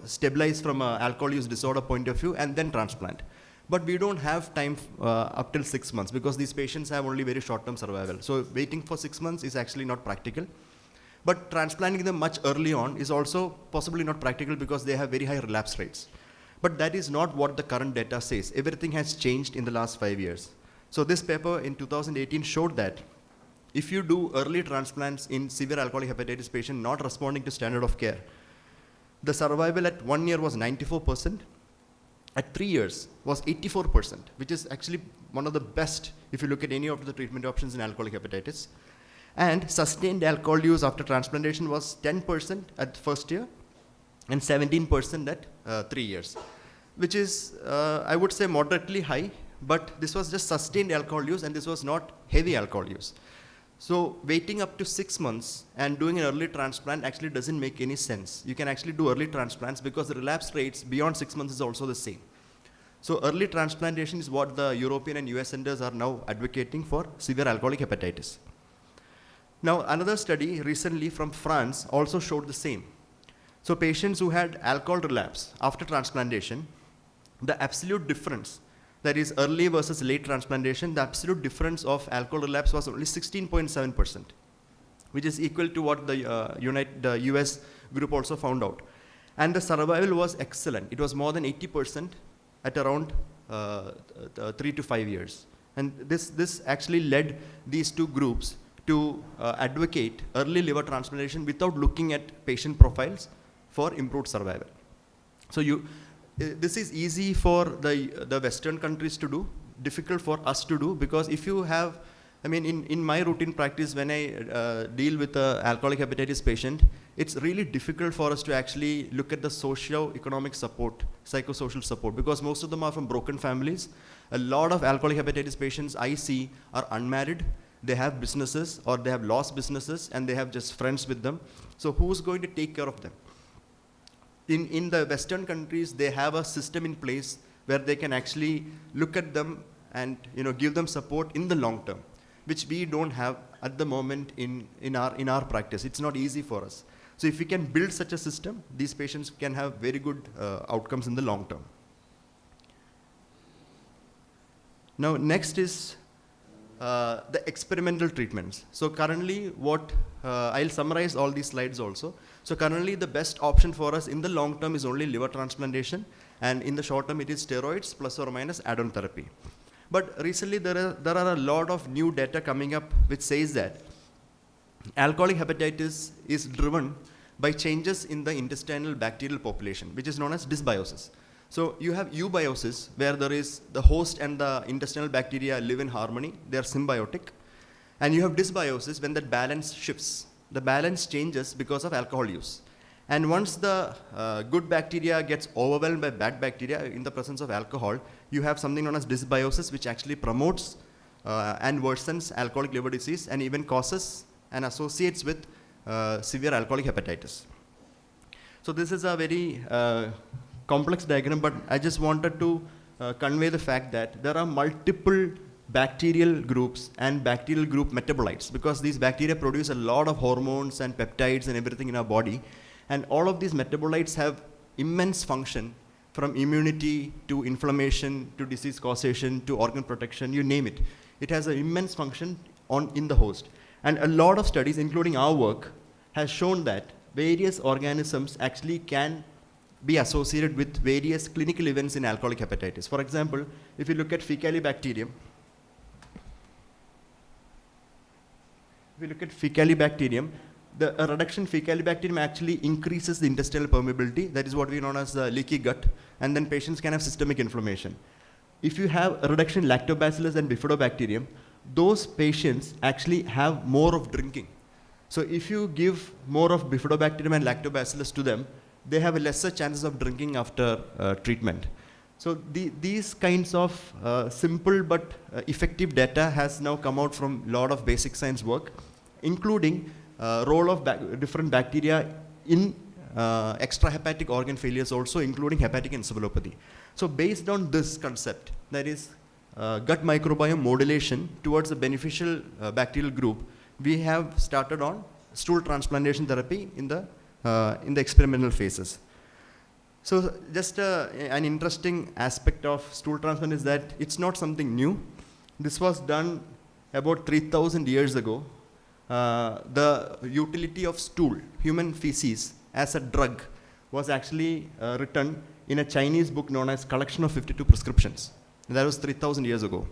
stabilized from an alcohol use disorder point of view, and then transplant. But we don't have time up till 6 months because these patients have only very short-term survival. So waiting for 6 months is actually not practical. But transplanting them much early on is also possibly not practical because they have very high relapse rates. But that is not what the current data says. Everything has changed in the last 5 years. So this paper in 2018 showed that if you do early transplants in severe alcoholic hepatitis patient not responding to standard of care, the survival at 1 year was 94%. At 3 years was 84%, which is actually one of the best if you look at any of the treatment options in alcoholic hepatitis. And sustained alcohol use after transplantation was 10% at first year and 17% at 3 years, which is, I would say, moderately high, but this was just sustained alcohol use, and this was not heavy alcohol use. So waiting up to 6 months and doing an early transplant actually doesn't make any sense. You can actually do early transplants because the relapse rates beyond 6 months is also the same. So early transplantation is what the European and US centers are now advocating for severe alcoholic hepatitis. Now another study recently from France also showed the same. So patients who had alcohol relapse after transplantation, the absolute difference, that is early versus late transplantation, the absolute difference of alcohol relapse was only 16.7%, which is equal to what the US group also found out. And the survival was excellent. It was more than 80% at around 3 to 5 years. And this actually led these two groups to advocate early liver transplantation without looking at patient profiles for improved survival. So this is easy for the Western countries to do, difficult for us to do, because if you have, I mean, in my routine practice, when I deal with an alcoholic hepatitis patient, it's really difficult for us to actually look at the socio-economic support, psychosocial support, because most of them are from broken families. A lot of alcoholic hepatitis patients I see are unmarried, they have businesses or they have lost businesses and they have just friends with them. So who's going to take care of them? In the Western countries, they have a system in place where they can actually look at them and give them support in the long term, which we don't have at the moment in our practice. It's not easy for us. So if we can build such a system, these patients can have very good outcomes in the long term. Now next is the experimental treatments. So currently I'll summarize all these slides also. So currently the best option for us in the long term is only liver transplantation, and in the short term it is steroids plus or minus add-on therapy. But recently there are a lot of new data coming up which says that alcoholic hepatitis is driven by changes in the intestinal bacterial population, which is known as dysbiosis. So you have eubiosis, where there is the host and the intestinal bacteria live in harmony, they are symbiotic. And you have dysbiosis when that balance shifts. The balance changes because of alcohol use. And once the good bacteria gets overwhelmed by bad bacteria in the presence of alcohol, you have something known as dysbiosis, which actually promotes and worsens alcoholic liver disease and even causes and associates with severe alcoholic hepatitis. So this is a very complex diagram, but I just wanted to convey the fact that there are multiple bacterial groups and bacterial group metabolites, because these bacteria produce a lot of hormones and peptides and everything in our body, and all of these metabolites have immense function, from immunity to inflammation to disease causation to organ protection, you name it. It has an immense function in the host. And a lot of studies, including our work, has shown that various organisms actually can be associated with various clinical events in alcoholic hepatitis. For example, if you look at Faecalibacterium, the reduction in Faecalibacterium actually increases the intestinal permeability. That is what we know as the leaky gut, and then patients can have systemic inflammation. If you have a reduction in Lactobacillus and Bifidobacterium, those patients actually have more of drinking. So if you give more of Bifidobacterium and Lactobacillus to them, they have lesser chances of drinking after treatment. So these kinds of simple but effective data has now come out from a lot of basic science work, including role of different bacteria in extrahepatic organ failures also, including hepatic encephalopathy. So based on this concept, that is gut microbiome modulation towards a beneficial bacterial group, we have started on stool transplantation therapy in the experimental phases. So just an interesting aspect of stool transplant is that it's not something new. This was done about 3,000 years ago. The utility of stool, human feces, as a drug was actually written in a Chinese book known as Collection of 52 Prescriptions. And that was 3,000 years ago.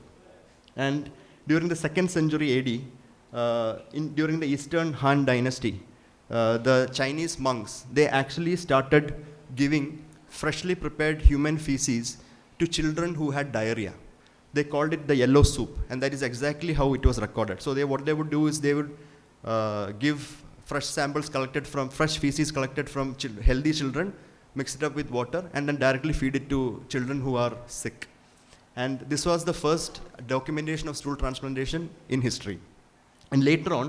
And during the 2nd century AD, during the Eastern Han Dynasty, the Chinese monks, they actually started giving freshly prepared human feces to children who had diarrhea. They called it the yellow soup, and that is exactly how it was recorded. So what they would do is they would give fresh samples collected from, fresh feces collected from healthy children, mix it up with water, and then directly feed it to children who are sick. And this was the first documentation of stool transplantation in history. And later on,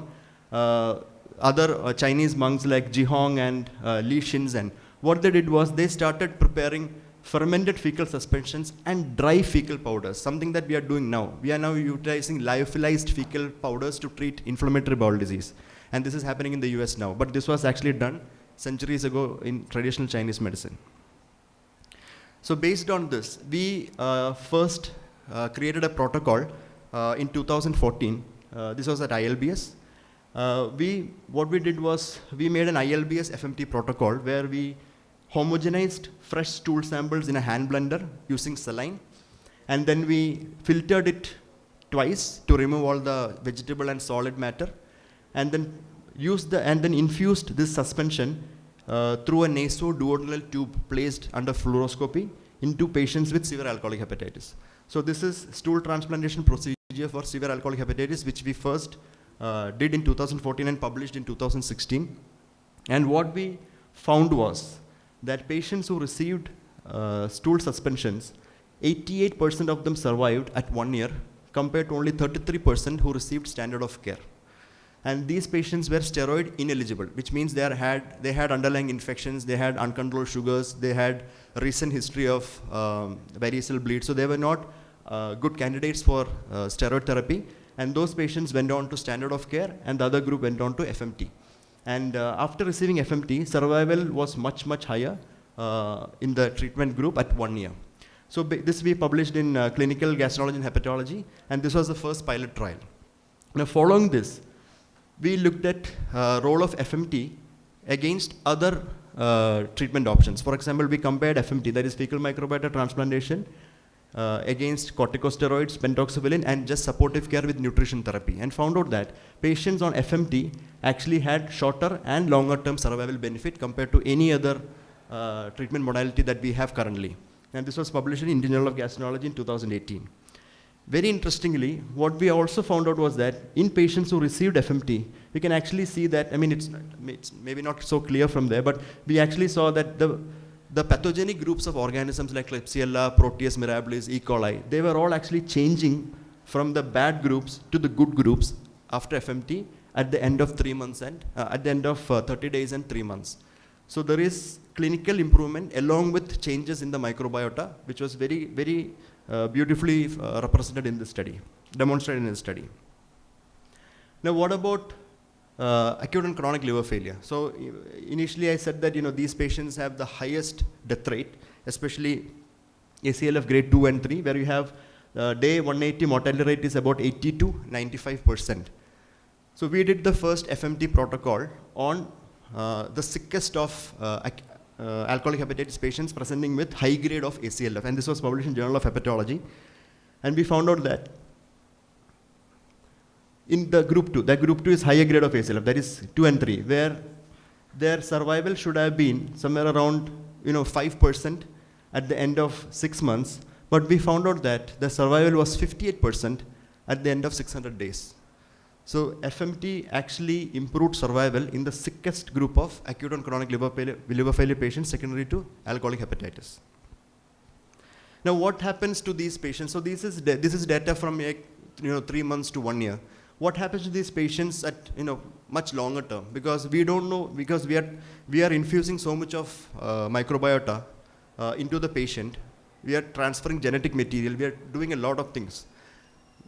other Chinese monks like Jihong and Li Xinzhen, what they did was they started preparing fermented fecal suspensions and dry fecal powders, something that we are doing now. We are now utilizing lyophilized fecal powders to treat inflammatory bowel disease. And this is happening in the US now. But this was actually done centuries ago in traditional Chinese medicine. So based on this, we first created a protocol in 2014. This was at ILBS. What we did was we made an ILBS FMT protocol where we homogenized fresh stool samples in a hand blender using saline, and then we filtered it twice to remove all the vegetable and solid matter, and then infused this suspension through a nasoduodenal tube placed under fluoroscopy into patients with severe alcoholic hepatitis. So this is stool transplantation procedure for severe alcoholic hepatitis, which we first did in 2014 and published in 2016. And what we found was that patients who received stool suspensions, 88% of them survived at 1 year, compared to only 33% who received standard of care. And these patients were steroid ineligible, which means they had underlying infections, they had uncontrolled sugars, they had recent history of varicose bleed, so they were not good candidates for steroid therapy. And those patients went on to standard of care, and the other group went on to FMT. And after receiving FMT, survival was much, much higher in the treatment group at 1 year. So this we published in Clinical Gastroenterology and Hepatology, and this was the first pilot trial. Now following this, we looked at role of FMT against other treatment options. For example, we compared FMT, that is fecal microbiota transplantation, against corticosteroids, pentoxavalin, and just supportive care with nutrition therapy, and found out that patients on FMT actually had shorter and longer term survival benefit compared to any other treatment modality that we have currently. And this was published in Indian Journal of Gastroenterology in 2018. Very interestingly, what we also found out was that in patients who received FMT, we can actually see that, I mean, it's maybe not so clear from there, but we actually saw that the pathogenic groups of organisms like Klebsiella, Proteus mirabilis, E. coli, they were all actually changing from the bad groups to the good groups after FMT at the end of 3 months and at the end of 30 days and 3 months. So there is clinical improvement along with changes in the microbiota, which was very, very beautifully represented in the study, demonstrated in the study. Now what about acute and chronic liver failure? So initially I said that these patients have the highest death rate, especially ACLF grade 2 and 3, where you have day 180 mortality rate is about 80 to 95%. So we did the first FMT protocol on the sickest of alcoholic hepatitis patients presenting with high grade of ACLF, and this was published in Journal of Hepatology. And we found out that in the group 2, that group 2 is higher grade of ACLF, that is 2 and 3, where their survival should have been somewhere around 5% at the end of 6 months, but we found out that the survival was 58% at the end of 600 days. So FMT actually improved survival in the sickest group of acute and chronic liver failure patients secondary to alcoholic hepatitis. Now what happens to these patients? So this is data from 3 months to 1 year. What happens to these patients at much longer term? Because we don't know, because we are infusing so much of microbiota into the patient. We are transferring genetic material. We are doing a lot of things.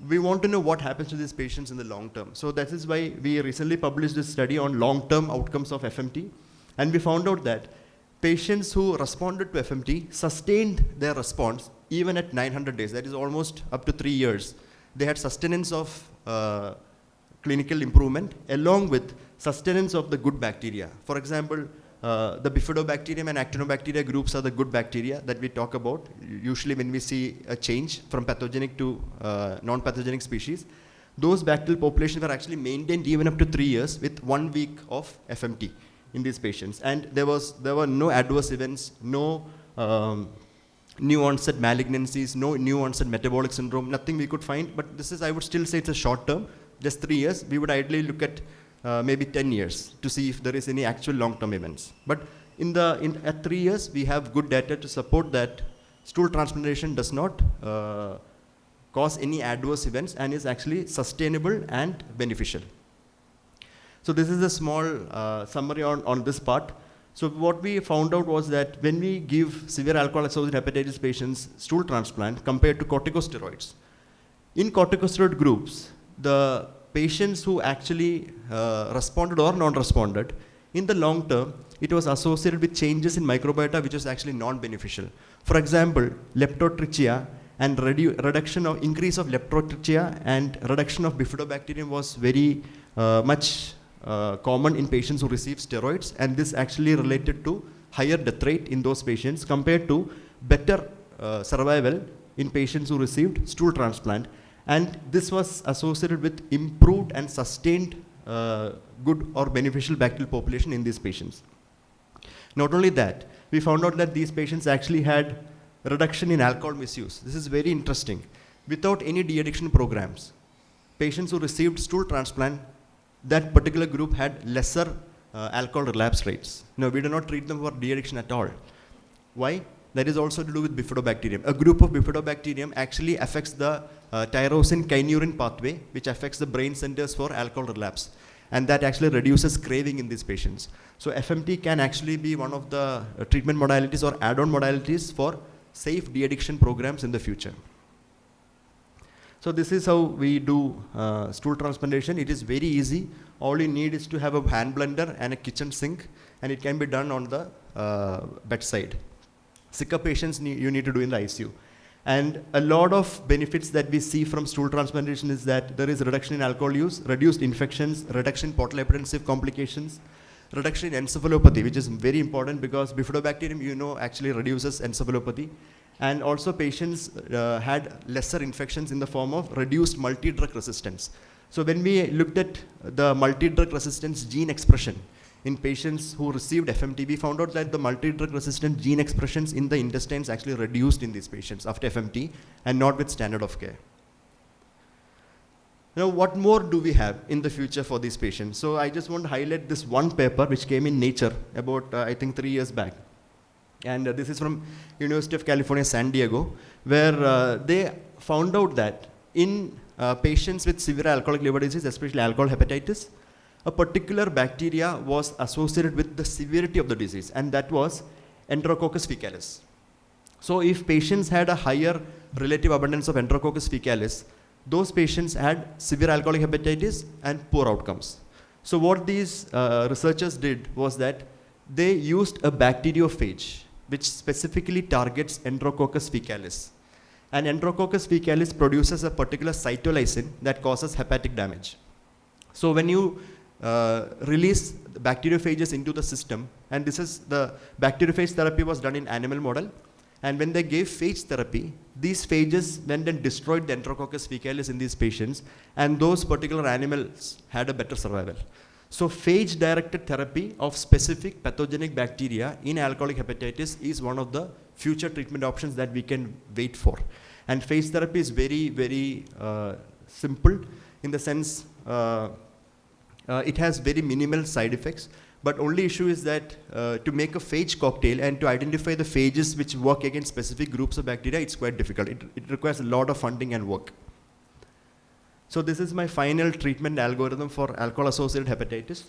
We want to know what happens to these patients in the long term. So that is why we recently published this study on long-term outcomes of FMT. And we found out that patients who responded to FMT sustained their response even at 900 days. That is almost up to 3 years. They had sustenance of clinical improvement along with sustenance of the good bacteria. For example, the bifidobacterium and actinobacteria groups are the good bacteria that we talk about usually when we see a change from pathogenic to non-pathogenic species. Those bacterial populations were actually maintained even up to 3 years with 1 week of FMT in these patients. And there were no adverse events, no new onset malignancies, no new onset metabolic syndrome, nothing we could find. But this is, I would still say it's a short term, just 3 years. We would ideally look at maybe 10 years to see if there is any actual long-term events. But at 3 years, we have good data to support that stool transplantation does not cause any adverse events and is actually sustainable and beneficial. So this is a small summary on this part. So what we found out was that when we give severe alcohol-associated hepatitis patients stool transplant compared to corticosteroids, in corticosteroid groups, the patients who actually responded or non-responded, in the long term, it was associated with changes in microbiota which was actually non-beneficial. For example, leptotrichia and reduction of increase of leptotrichia and reduction of bifidobacterium was very much common in patients who received steroids, and this actually related to higher death rate in those patients compared to better survival in patients who received stool transplant, and this was associated with improved and sustained good or beneficial bacterial population in these patients. Not only that, we found out that these patients actually had reduction in alcohol misuse. This is very interesting. Without any de-addiction programs, patients who received stool transplant, that particular group had lesser alcohol relapse rates. No, we do not treat them for de-addiction at all. Why? That is also to do with bifidobacterium. A group of bifidobacterium actually affects the tyrosine kynurenine pathway, which affects the brain centers for alcohol relapse. And that actually reduces craving in these patients. So FMT can actually be one of the treatment modalities or add-on modalities for safe de-addiction programs in the future. So this is how we do stool transplantation. It is very easy. All you need is to have a hand blender and a kitchen sink, and it can be done on the bedside. Sicker patients you need to do in the ICU. And a lot of benefits that we see from stool transplantation is that there is reduction in alcohol use, reduced infections, reduction in portal hypertensive complications, reduction in encephalopathy, which is very important because bifidobacterium, actually reduces encephalopathy. And also patients had lesser infections in the form of reduced multi-drug resistance. So when we looked at the multi-drug resistance gene expression in patients who received FMT, we found out that the multi-drug resistant gene expressions in the intestines actually reduced in these patients after FMT and not with standard of care. Now, what more do we have in the future for these patients? So I just want to highlight this one paper which came in Nature about, I think, 3 years back. And this is from University of California, San Diego, where they found out that in patients with severe alcoholic liver disease, especially alcohol hepatitis, a particular bacteria was associated with the severity of the disease, and that was Enterococcus faecalis. So if patients had a higher relative abundance of Enterococcus faecalis, those patients had severe alcoholic hepatitis and poor outcomes. So what these researchers did was that they used a bacteriophage which specifically targets Enterococcus faecalis. And Enterococcus faecalis produces a particular cytolysine that causes hepatic damage. So when you release bacteriophages into the system, and this is the bacteriophage therapy was done in animal model, and when they gave phage therapy, these phages went and destroyed the Enterococcus faecalis in these patients, and those particular animals had a better survival. So phage-directed therapy of specific pathogenic bacteria in alcoholic hepatitis is one of the future treatment options that we can wait for. And phage therapy is very, very simple in the sense it has very minimal side effects, but only issue is that to make a phage cocktail and to identify the phages which work against specific groups of bacteria, it's quite difficult. It requires a lot of funding and work. So this is my final treatment algorithm for alcohol-associated hepatitis.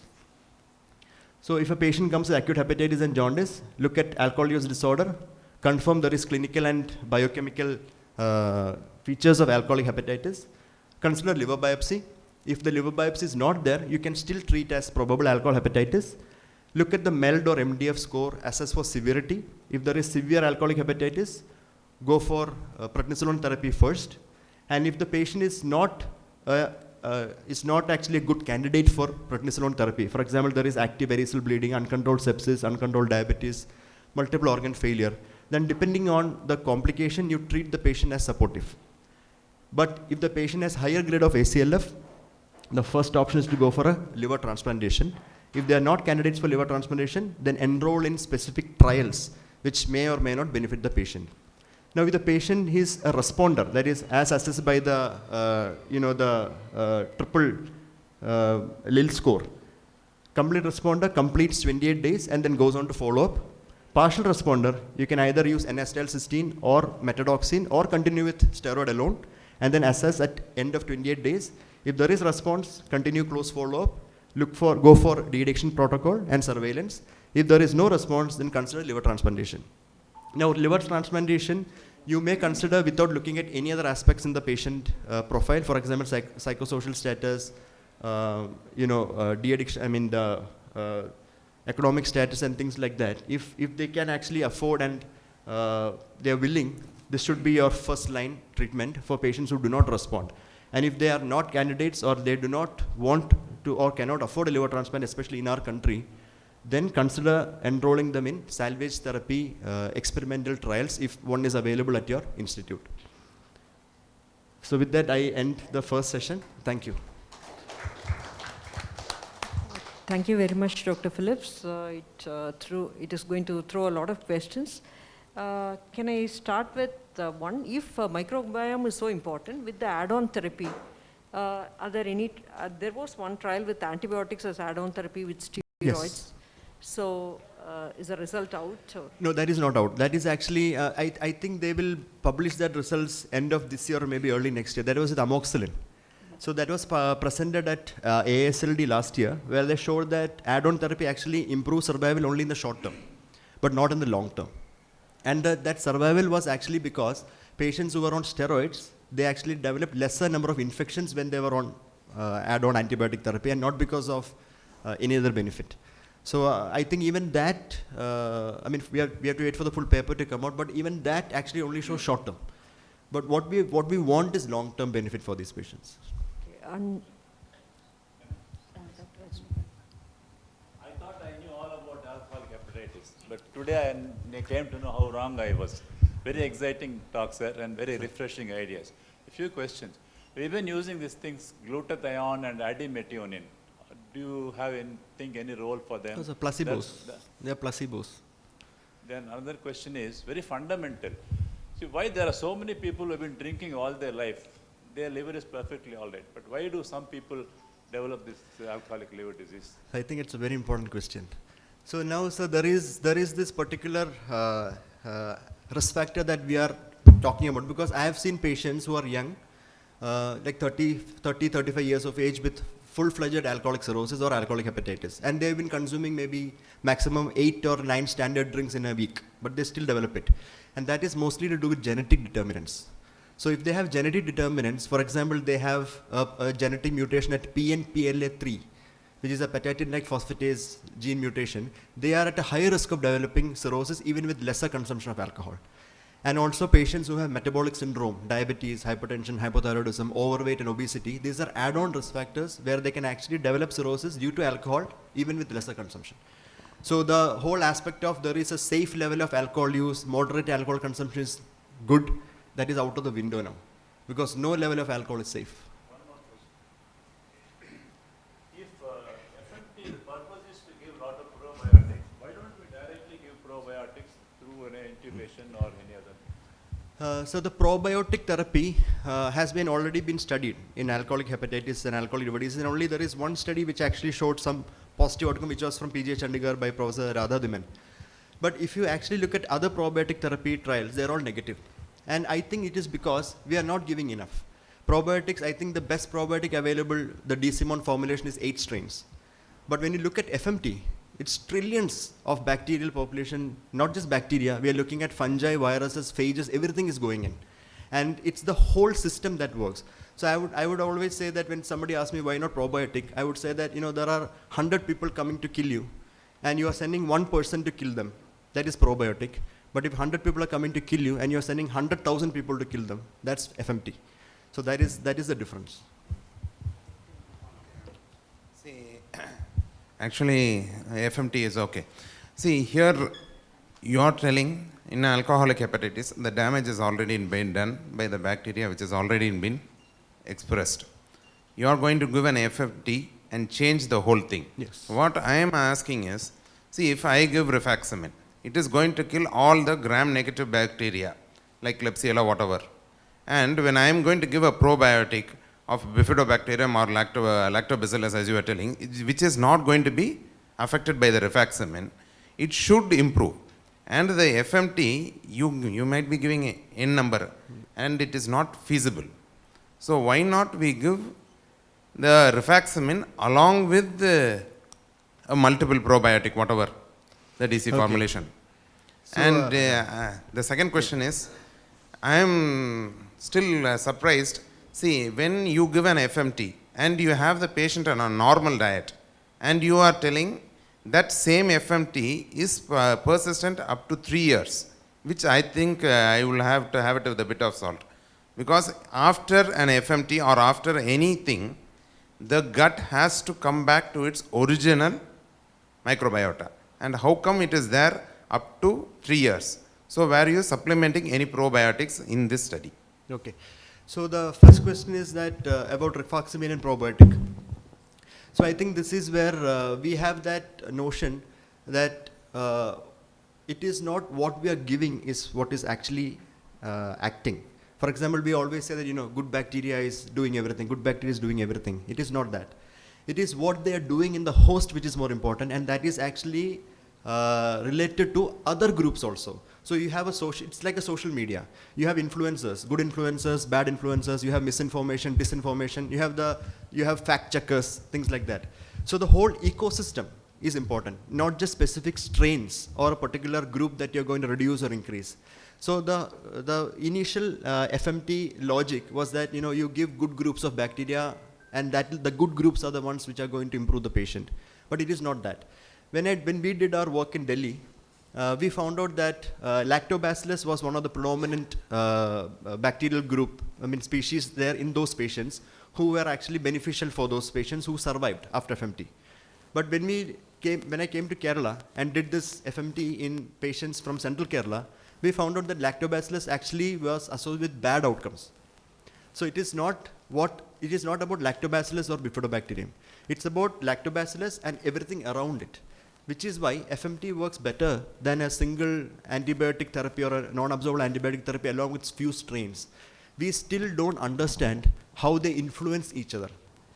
So if a patient comes with acute hepatitis and jaundice, look at alcohol use disorder, confirm there is clinical and biochemical features of alcoholic hepatitis, consider liver biopsy. If the liver biopsy is not there, you can still treat as probable alcohol hepatitis. Look at the MELD or MDF score, assess for severity. If there is severe alcoholic hepatitis, go for prednisolone therapy first. And if the patient is not actually a good candidate for prednisolone therapy, for example, there is active variceal bleeding, uncontrolled sepsis, uncontrolled diabetes, multiple organ failure, then depending on the complication, you treat the patient as supportive. But if the patient has higher grade of ACLF, the first option is to go for a liver transplantation. If they are not candidates for liver transplantation, then enroll in specific trials which may or may not benefit the patient. Now, if the patient is a responder, that is as assessed by the triple Lille score, complete responder completes 28 days and then goes on to follow-up. Partial responder, you can either use N-acetylcysteine or metadoxine or continue with steroid alone. and then assess at end of 28 days. If there is response, continue close follow-up, go for de-addiction protocol and surveillance. If there is no response, then consider liver transplantation. Now, liver transplantation, you may consider without looking at any other aspects in the patient profile, for example, psychosocial status, de-addiction, the economic status and things like that. If they can actually afford and they are willing, this should be your first line treatment for patients who do not respond. And if they are not candidates or they do not want to or cannot afford a liver transplant, especially in our country, then consider enrolling them in salvage therapy experimental trials if one is available at your institute. So with that, I end the first session. Thank you. Thank you very much, Dr. Phillips. It is going to throw a lot of questions. Can I start with one? If microbiome is so important, with the add-on therapy, are there any? There was one trial with antibiotics as add-on therapy with steroids. Yes. So, is the result out? Or? No, that is not out. That is actually, I think they will publish that results end of this year or maybe early next year. That was with amoxicillin. So that was presented at AASLD last year, where they showed that add-on therapy actually improves survival only in the short term, but not in the long term. And that survival was actually because patients who were on steroids, they actually developed lesser number of infections when they were on add-on antibiotic therapy, and not because of any other benefit. So I think even that, we have to wait for the full paper to come out, but even that actually only shows short term. But what we want is long-term benefit for these patients. I thought I knew all about alcoholic hepatitis, but today I came to know how wrong I was. Very exciting talk, sir, and very refreshing ideas. A few questions. We've been using these things, glutathione and adimetionine. Do you have any role for them? Those are placebos. They are placebos. Then another question is very fundamental. See, why there are so many people who have been drinking all their life? Their liver is perfectly all right. But why do some people develop this alcoholic liver disease? I think it's a very important question. So now, sir, there is this particular risk factor that we are talking about, because I have seen patients who are young, like 30, 35 years of age, with full-fledged alcoholic cirrhosis or alcoholic hepatitis. And they've been consuming maybe maximum 8 or 9 standard drinks in a week, but they still develop it. And that is mostly to do with genetic determinants. So if they have genetic determinants, for example, they have a genetic mutation at PNPLA3, which is a peptide-like phosphatase gene mutation, they are at a higher risk of developing cirrhosis even with lesser consumption of alcohol. And also patients who have metabolic syndrome, diabetes, hypertension, hypothyroidism, overweight and obesity, these are add-on risk factors where they can actually develop cirrhosis due to alcohol even with lesser consumption. So the whole aspect of there is a safe level of alcohol use, moderate alcohol consumption is good, that is out of the window now, because no level of alcohol is safe. One more question. If FMT, the purpose is to give a lot of probiotics, why don't we directly give probiotics through an intubation or any other? So the probiotic therapy has already been studied in alcoholic hepatitis and alcoholic liver disease, and only there is one study which actually showed some positive outcome, which was from PGH Chandigarh by Professor Radha. But if you actually look at other probiotic therapy trials, they're all negative. And I think it is because we are not giving enough. Probiotics, I think the best probiotic available, the Decimon formulation, is 8 strains. But when you look at FMT, it's trillions of bacterial population, not just bacteria. We are looking at fungi, viruses, phages, everything is going in. And it's the whole system that works. So I would always say that when somebody asks me why not probiotic, I would say that there are 100 people coming to kill you, and you are sending one person to kill them. That is probiotic. But if 100 people are coming to kill you and you're sending 100,000 people to kill them, that's FMT. So that is the difference. See, actually, FMT is okay. See, here you are telling in alcoholic hepatitis, the damage has already been done by the bacteria which has already been expressed. You are going to give an FMT and change the whole thing. Yes. What I am asking is, see, if I give rifaximin, it is going to kill all the gram-negative bacteria, like Klebsiella, whatever. And when I am going to give a probiotic of Bifidobacterium or Lactobacillus, as you were telling, which is not going to be affected by the rifaximin, it should improve. And the FMT, you might be giving N number, and it is not feasible. So why not we give the rifaximin along with a multiple probiotic, whatever the DC formulation. So, And the second question is, I am still surprised. See, when you give an FMT and you have the patient on a normal diet, and you are telling that same FMT is persistent up to 3 years, which I think I will have to have it with a bit of salt. Because after an FMT or after anything, the gut has to come back to its original microbiota. And how come it is there up to 3 years? So were you supplementing any probiotics in this study? Okay. So the first question is that about rifaximin and probiotic. So I think this is where we have that notion that it is not what we are giving is what is actually acting. For example, we always say that, you know, good bacteria is doing everything, good bacteria is doing everything. It is not that. It is what they are doing in the host which is more important, and that is actually related to other groups also. So you have a social, it's like a social media. You have influencers, good influencers, bad influencers, you have misinformation, disinformation, you have fact checkers, things like that. So the whole ecosystem is important, not just specific strains or a particular group that you're going to reduce or increase. So the initial FMT logic was that, you know, you give good groups of bacteria, and that the good groups are the ones which are going to improve the patient. But it is not that. When we did our work in Delhi, we found out that lactobacillus was one of the predominant bacterial group, species there in those patients who were actually beneficial for those patients who survived after FMT. But when I came to Kerala and did this FMT in patients from central Kerala, we found out that lactobacillus actually was associated with bad outcomes. So it is not about lactobacillus or bifidobacterium. It's about lactobacillus and everything around it, which is why FMT works better than a single antibiotic therapy or a non-absorbable antibiotic therapy along with few strains. We still don't understand how they influence each other.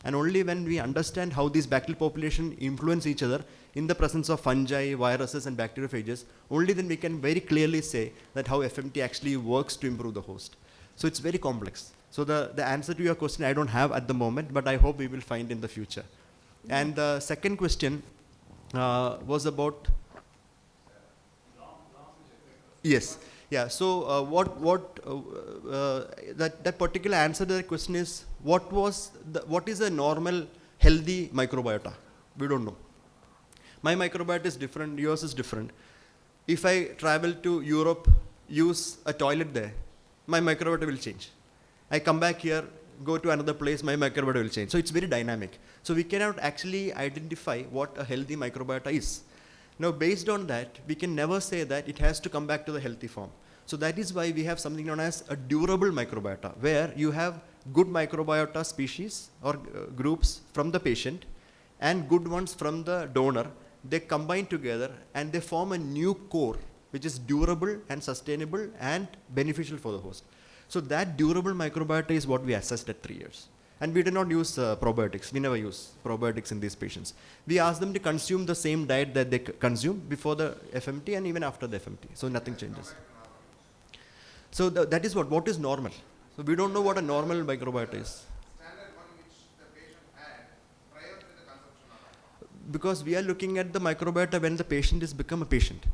And only when we understand how these bacterial population influence each other in the presence of fungi, viruses and bacteriophages, only then we can very clearly say that how FMT actually works to improve the host. So it's very complex. So the answer to your question I don't have at the moment, but I hope we will find in the future. And the second question was about, yes, yeah. So that particular answer to that question is what is a normal healthy microbiota? We don't know. My microbiota is different. Yours is different. If I travel to Europe, use a toilet there, my microbiota will change. I come back here, go to another place, my microbiota will change. So it's very dynamic. So we cannot actually identify what a healthy microbiota is. Now, based on that, we can never say that it has to come back to the healthy form. So that is why we have something known as a durable microbiota, where you have good microbiota species or groups from the patient and good ones from the donor. They combine together and they form a new core, which is durable and sustainable and beneficial for the host. So that durable microbiota is what we assessed at 3 years. And we did not use probiotics. We never use probiotics in these patients. We asked them to consume the same diet that they consume before the FMT and even after the FMT. So nothing changes. So that is what is normal. So we don't know what a normal microbiota is. Because we are looking at the microbiota when the patient has become a patient.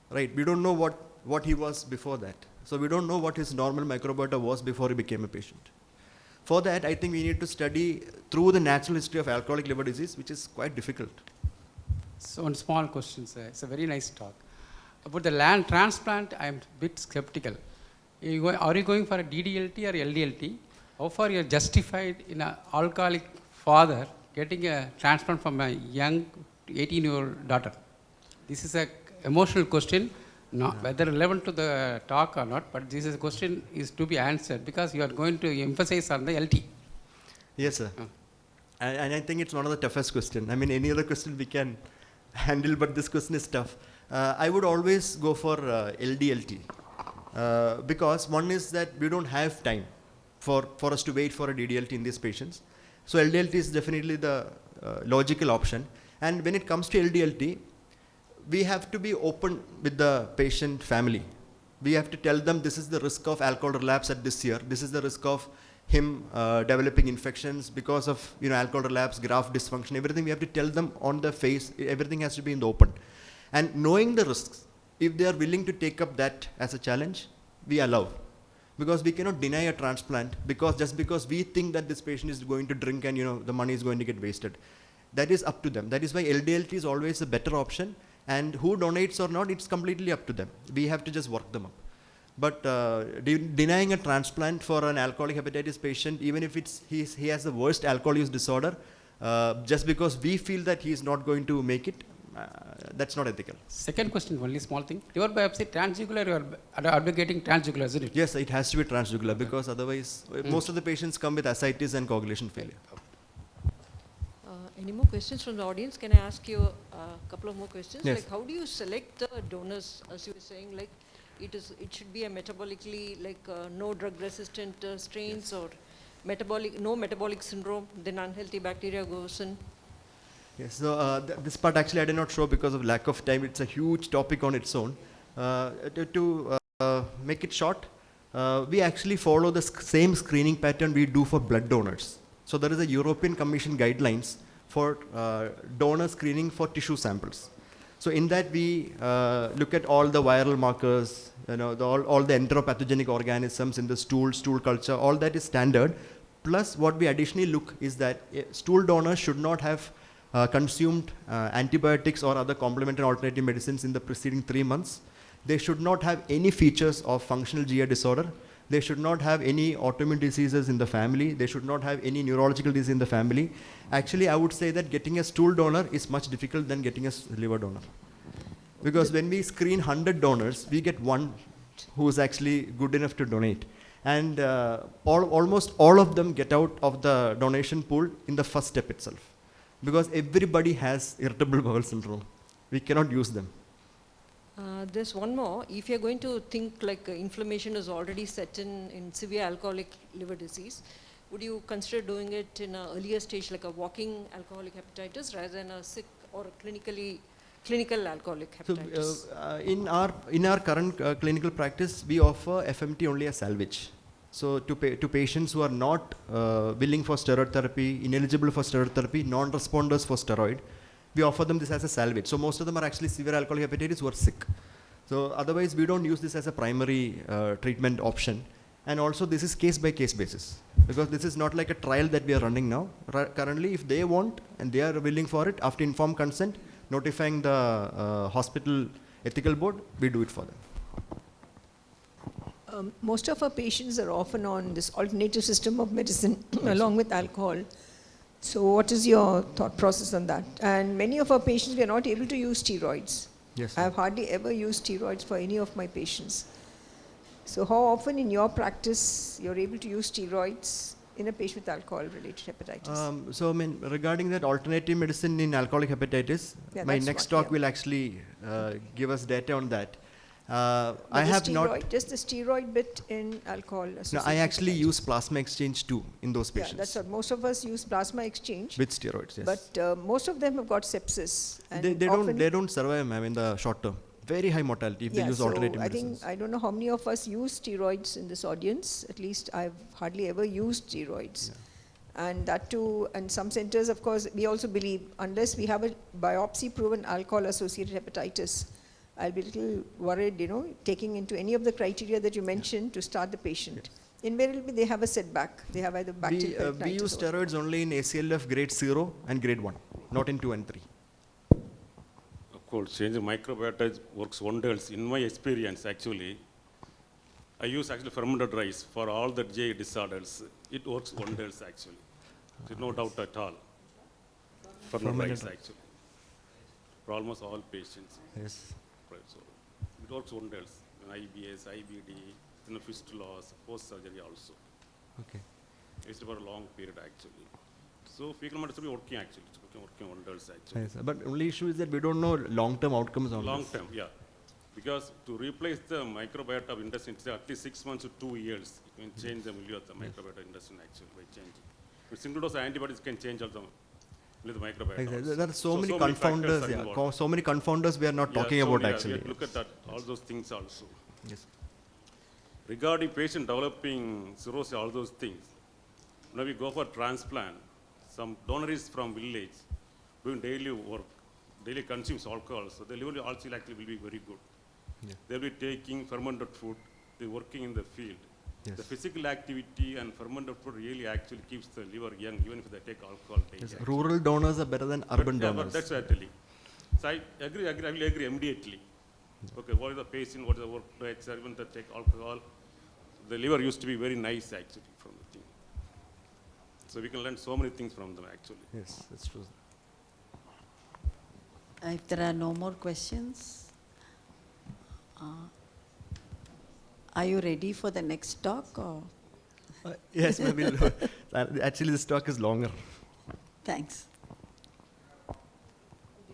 Right? We don't know what he was before that. So we don't know what his normal microbiota was before he became a patient. For that, I think we need to study through the natural history of alcoholic liver disease, which is quite difficult. So one small question, sir. It's a very nice talk. About the land transplant, I am a bit skeptical. Are you going for a DDLT or LDLT? How far you are justified in an alcoholic father getting a transplant from a young 18-year-old daughter? This is an emotional question. Not whether relevant to the talk or not, but this is a question is to be answered because you are going to emphasize on the LT. Yes, sir. And I think it's one of the toughest questions. I mean, any other question we can handle, but this question is tough. I would always go for LDLT because one is that we don't have time for us to wait for a DDLT in these patients. So LDLT is definitely the logical option. And when it comes to LDLT, we have to be open with the patient family. We have to tell them this is the risk of alcohol relapse at this year. This is the risk of him developing infections because of alcohol relapse, graft dysfunction, everything we have to tell them on the face. Everything has to be in the open. And knowing the risks, if they are willing to take up that as a challenge, we allow. Because we cannot deny a transplant just because we think that this patient is going to drink and the money is going to get wasted. That is up to them. That is why LDLT is always a better option, and who donates or not, it's completely up to them. We have to just work them up. But denying a transplant for an alcoholic hepatitis patient, even if he has the worst alcohol use disorder, just because we feel that he is not going to make it, that's not ethical. Second question, only small thing. Liver biopsy, transjugular, you are advocating transjugular, isn't it? Yes, it has to be transjugular because otherwise most of the patients come with ascites and coagulation failure. Any more questions from the audience? Can I ask you a couple of more questions? Yes. Like, how do you select the donors? As you were saying, like it should be a metabolically no drug resistant strains, or no metabolic syndrome. Then unhealthy bacteria goes in. Yes, so this part actually I did not show because of lack of time. It's a huge topic on its own. To make it short, we actually follow the same screening pattern we do for blood donors. So there is a European Commission guidelines for donor screening for tissue samples. So in that we look at all the viral markers, all the enteropathogenic organisms in the stool culture, all that is standard. Plus what we additionally look is that stool donors should not have consumed antibiotics or other complementary alternative medicines in the preceding 3 months. They should not have any features of functional GI disorder. They should not have any autoimmune diseases in the family. They should not have any neurological disease in the family. Actually, I would say that getting a stool donor is much difficult than getting a liver donor. Because when we screen 100 donors, we get one who is actually good enough to donate. And almost all of them get out of the donation pool in the first step itself. Because everybody has irritable bowel syndrome. We cannot use them. There's one more. If you're going to think like inflammation is already set in severe alcoholic liver disease, would you consider doing it in an earlier stage, like a walking alcoholic hepatitis, rather than a sick or clinical alcoholic hepatitis? So in our current clinical practice, we offer FMT only as salvage. So to patients who are not willing for steroid therapy, ineligible for steroid therapy, non-responders for steroid, we offer them this as a salvage. So most of them are actually severe alcoholic hepatitis who are sick. So otherwise we don't use this as a primary treatment option. And also this is case by case basis, because this is not like a trial that we are running now. Currently, if they want and they are willing for it, after informed consent, notifying the hospital ethical board, we do it for them. Most of our patients are often on this alternative system of medicine along with alcohol. So what is your thought process on that? And many of our patients, we are not able to use steroids. Yes. I have hardly ever used steroids for any of my patients. So how often in your practice you're able to use steroids in a patient with alcohol-related hepatitis? So I mean, regarding that alternative medicine in alcoholic hepatitis, my next talk will actually give us data on that. I have not just the steroid bit in alcohol. No, I actually use plasma exchange too in those patients. Yeah, that's what most of us use, plasma exchange with steroids. Yes. But most of them have got sepsis. And they don't survive, ma'am, in the short term. Very high mortality if they use alternative medicines. I don't know how many of us use steroids in this audience. At least I've hardly ever used steroids. Yeah. And that too, and some centers, of course, we also believe unless we have a biopsy-proven alcohol-associated hepatitis, I'll be a little worried, taking into any of the criteria that you mentioned to start the patient. Yeah. Invariably, they have a setback. They have either bacterial we use steroids only in ACLF grade 0 and grade 1, not in 2 and 3. Of course, changing microbiota works wonders. In my experience, actually, I use fermented rice for all the GI disorders. It works wonders, actually. There's no doubt at all. Fermented rice, actually. For almost all patients. Yes. Right, so it works wonders. IBS, IBD, fistulas, post-surgery also. Okay. It's for a long period, actually. So fecal matter should be working, actually. It's working wonders, actually. Yes, but only issue is that we don't know long-term outcomes on long this. Term, yeah. Because to replace the microbiota of intestine, it's at least 6 months to 2 years. You can change the milieu of the microbiota intestine, actually, by changing. With single dose antibiotics can change also the microbiota. Exactly. There are so many confounders. So many confounders we are not talking about, actually. We have to look at that, all those things also. Yes. Regarding patient developing cirrhosis, all those things, Now we go for transplant. Some donor is from village, doing daily work, daily consumes alcohol, so the liver also actually will be very good. Yeah. They'll be taking fermented food, they're working in the field. Yes. The physical activity and fermented food really actually keeps the liver young, even if they take alcohol daily. Yes, actually. rural donors are better than urban But donors. that's actually. So I will agree immediately. Okay, what is the patient, what is the work rates, even they take alcohol. The liver used to be very nice actually from the thing. So we can learn so many things from them actually. Yes, that's true. If there are no more questions, Are you ready for the next talk? Or? yes, maybe. Actually, this talk is longer. Thanks. Would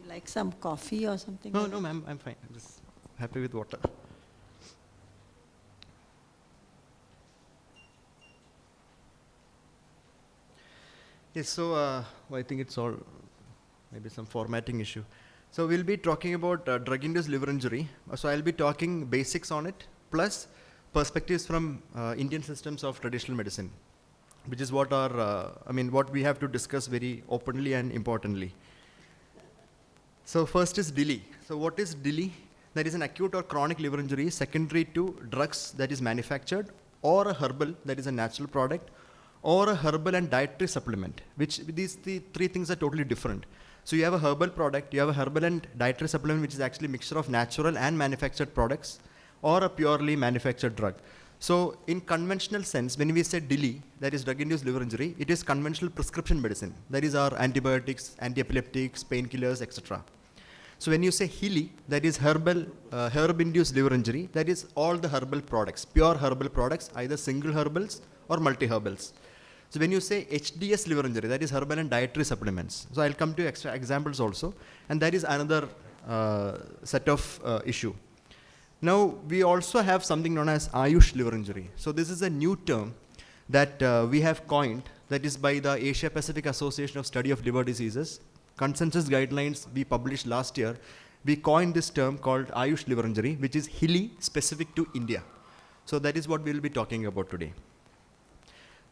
you like some coffee or something? No, ma'am, I'm fine. I'm just happy with water. Yes, so I think it's all maybe some formatting issue. So we'll be talking about drug-induced liver injury. So I'll be talking basics on it, plus perspectives from Indian systems of traditional medicine, which is what our, what we have to discuss very openly and importantly. So first is DILI. So what is DILI? That is an acute or chronic liver injury secondary to drugs that is manufactured, or a herbal that is a natural product, or a herbal and dietary supplement, which these three things are totally different. So you have a herbal product, you have a herbal and dietary supplement, which is actually a mixture of natural and manufactured products, or a purely manufactured drug. So in conventional sense, when we say DILI, that is drug-induced liver injury, it is conventional prescription medicine. That is our antibiotics, anti-epileptics, painkillers, etc. So when you say HILI, that is herb-induced liver injury, that is all the herbal products, pure herbal products, either single herbals or multi-herbals. So when you say HDS liver injury, that is herbal and dietary supplements. So I'll come to extra examples also, and that is another set of issue. Now we also have something known as Ayush liver injury. So this is a new term that we have coined, that is by the Asia Pacific Association of Study of Liver Diseases. Consensus guidelines we published last year, we coined this term called Ayush liver injury, which is HILI specific to India. So that is what we will be talking about today.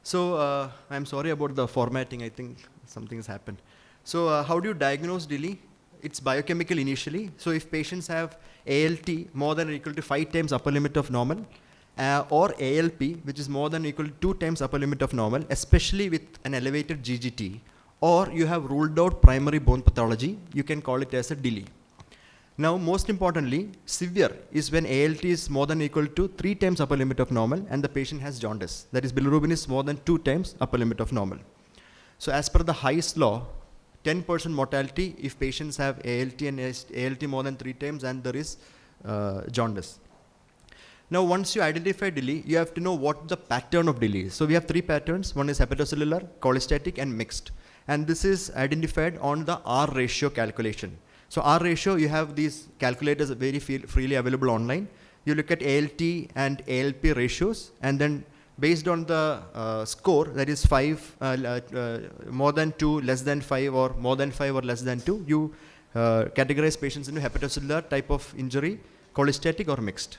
So I'm sorry about the formatting, I think something has happened. So how do you diagnose DILI? It's biochemical initially. So if patients have ALT more than or equal to 5 times upper limit of normal, or ALP, which is more than or equal to 2 times upper limit of normal, especially with an elevated GGT, or you have ruled out primary bone pathology, you can call it as a DILI. Now, most importantly, severe is when ALT is more than or equal to 3 times upper limit of normal and the patient has jaundice. That is, bilirubin is more than 2 times upper limit of normal. So as per the Hayes law, 10% mortality if patients have ALT and ALT more than 3 times and there is jaundice. Now, once you identify DILI, you have to know what the pattern of DILI is. So we have 3 patterns. One is hepatocellular, cholestatic, and mixed. And this is identified on the R ratio calculation. So R ratio, you have these calculators very freely available online. You look at ALT and ALP ratios, and then based on the score, that is 5, more than 2, less than 5, or more than 5 or less than 2, you categorize patients into hepatocellular type of injury, cholestatic or mixed.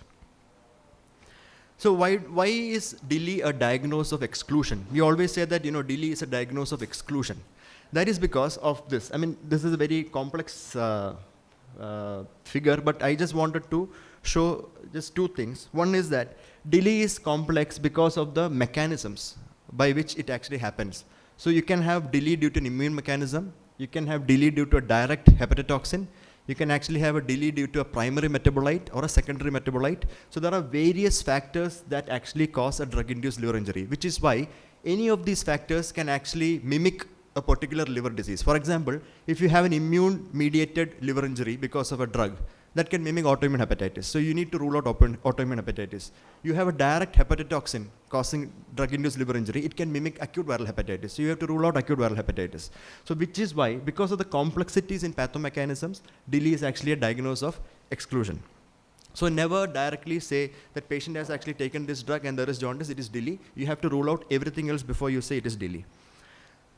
So why is DILI a diagnosis of exclusion? We always say that DILI is a diagnosis of exclusion. That is because of this. I mean, this is a very complex figure, but I just wanted to show just 2 things. One is that DILI is complex because of the mechanisms by which it actually happens. So you can have DILI due to an immune mechanism. You can have DILI due to a direct hepatotoxin. You can actually have a DILI due to a primary metabolite or a secondary metabolite. So there are various factors that actually cause a drug-induced liver injury, which is why any of these factors can actually mimic a particular liver disease. For example, if you have an immune-mediated liver injury because of a drug, that can mimic autoimmune hepatitis. So you need to rule out autoimmune hepatitis. You have a direct hepatotoxin causing drug-induced liver injury, it can mimic acute viral hepatitis. So you have to rule out acute viral hepatitis. So which is why, because of the complexities in pathomechanisms, DILI is actually a diagnosis of exclusion. So never directly say that patient has actually taken this drug and there is jaundice, it is DILI. You have to rule out everything else before you say it is DILI.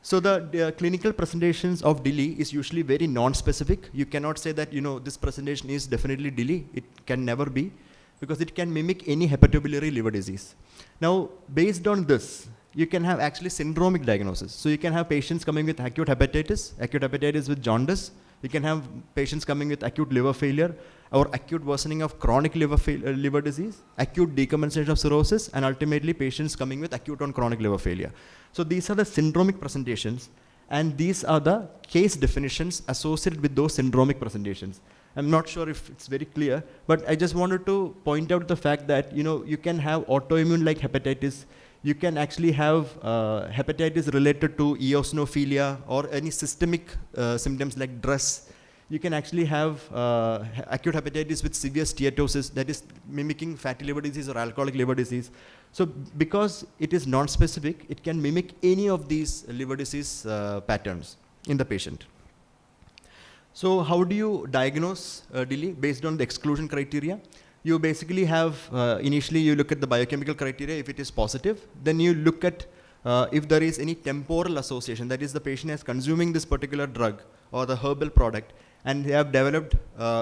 So the clinical presentations of DILI is usually very non-specific. You cannot say that, this presentation is definitely DILI. It can never be, because it can mimic any hepatobiliary liver disease. Now, based on this, you can have actually syndromic diagnosis. So you can have patients coming with acute hepatitis with jaundice. You can have patients coming with acute liver failure or acute worsening of chronic liver disease, acute decompensation of cirrhosis, and ultimately patients coming with acute on chronic liver failure. So these are the syndromic presentations, and these are the case definitions associated with those syndromic presentations. I'm not sure if it's very clear, but I just wanted to point out the fact that, you can have autoimmune like hepatitis. You can actually have hepatitis related to eosinophilia or any systemic symptoms like DRESS. You can actually have acute hepatitis with severe steatosis, that is mimicking fatty liver disease or alcoholic liver disease. So because it is non-specific, it can mimic any of these liver disease patterns in the patient. So how do you diagnose DILI based on the exclusion criteria? You basically have, initially you look at the biochemical criteria. If it is positive, then you look at if there is any temporal association, that is the patient is consuming this particular drug or the herbal product, and they have developed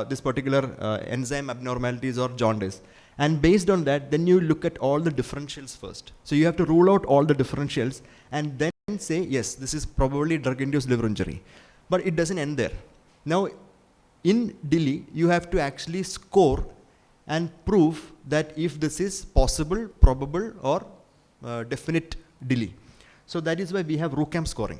this particular enzyme abnormalities or jaundice. And based on that, then you look at all the differentials first. So you have to rule out all the differentials and then say, yes, this is probably drug-induced liver injury. But it doesn't end there. Now, in DILI, you have to actually score and prove that if this is possible, probable, or definite DILI. So that is why we have RUCAM scoring.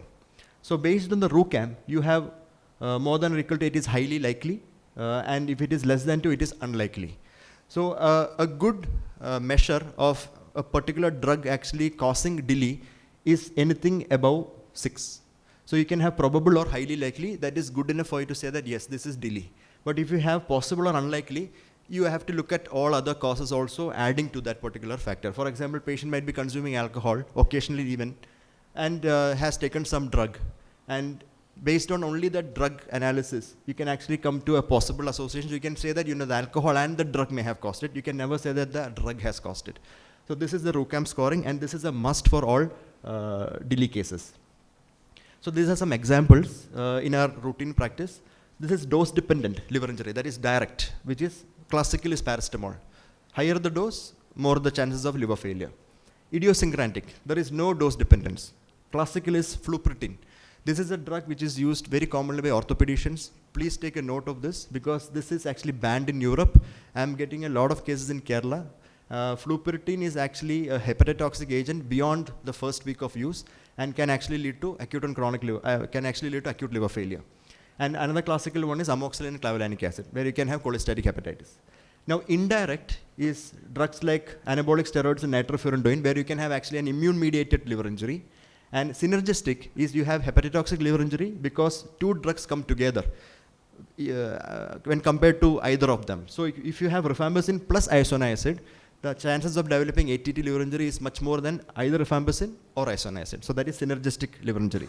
So based on the RUCAM, you have more than or equal to it is highly likely, and if it is less than 2, it is unlikely. So a good measure of a particular drug actually causing DILI is anything above 6. So you can have probable or highly likely. That is good enough for you to say that yes, this is DILI. But if you have possible or unlikely, you have to look at all other causes also adding to that particular factor. For example, patient might be consuming alcohol, occasionally even, and has taken some drug. And based on only that drug analysis, you can actually come to a possible association. So you can say that the alcohol and the drug may have caused it. You can never say that the drug has caused it. So this is the RUCAM scoring, and this is a must for all DILI cases. So these are some examples in our routine practice. This is dose-dependent liver injury, that is direct, which is classical is paracetamol. Higher the dose, more the chances of liver failure. Idiosyncratic, there is no dose dependence. Classical is flupirtine. This is a drug which is used very commonly by orthopedicians. Please take a note of this because this is actually banned in Europe. I'm getting a lot of cases in Kerala. Flupirtine is actually a hepatotoxic agent beyond the first week of use and can actually lead to acute and chronic acute liver failure. And another classical one is amoxicillin and clavulanic acid, where you can have cholestatic hepatitis. Now, indirect is drugs like anabolic steroids and nitrofurantoin, where you can have actually an immune-mediated liver injury. And synergistic is you have hepatotoxic liver injury because two drugs come together when compared to either of them. So if you have rifampicin plus isoniazid, the chances of developing ATT liver injury is much more than either rifampicin or isoniazid. So that is synergistic liver injury.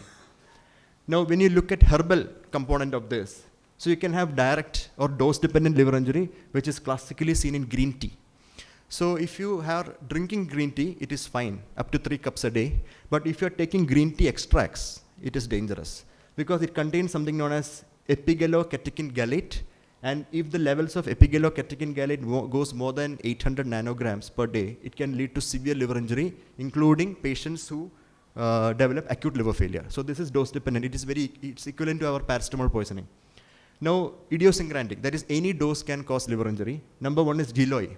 Now, when you look at herbal component of this, so you can have direct or dose-dependent liver injury, which is classically seen in green tea. So if you are drinking green tea, it is fine, up to 3 cups a day. But if you are taking green tea extracts, it is dangerous because it contains something known as epigallocatechin gallate. And if the levels of epigallocatechin gallate goes more than 800 nanograms per day, it can lead to severe liver injury, including patients who develop acute liver failure. So this is dose dependent. It's equivalent to our paracetamol poisoning. Now, idiosyncratic, that is any dose can cause liver injury. Number 1 is Giloy.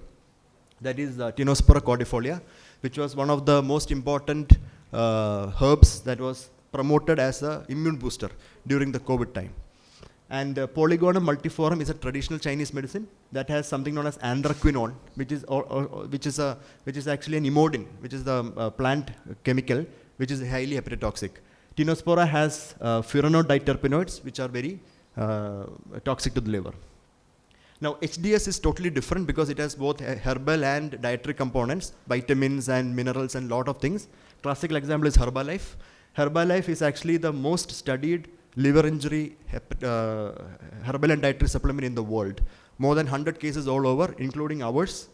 That is Tinospora cordifolia, which was one of the most important herbs that was promoted as an immune booster during the COVID time. And Polygonum multiforum is a traditional Chinese medicine that has something known as anthraquinone, which is actually an imodin, which is the plant chemical, which is highly hepatotoxic. Tinospora has furanoditerpenoids, which are very toxic to the liver. Now, HDS is totally different because it has both herbal and dietary components, vitamins and minerals and lot of things. Classical example is Herbalife. Herbalife is actually the most studied liver injury herbal and dietary supplement in the world. More than 100 cases all over, including ours,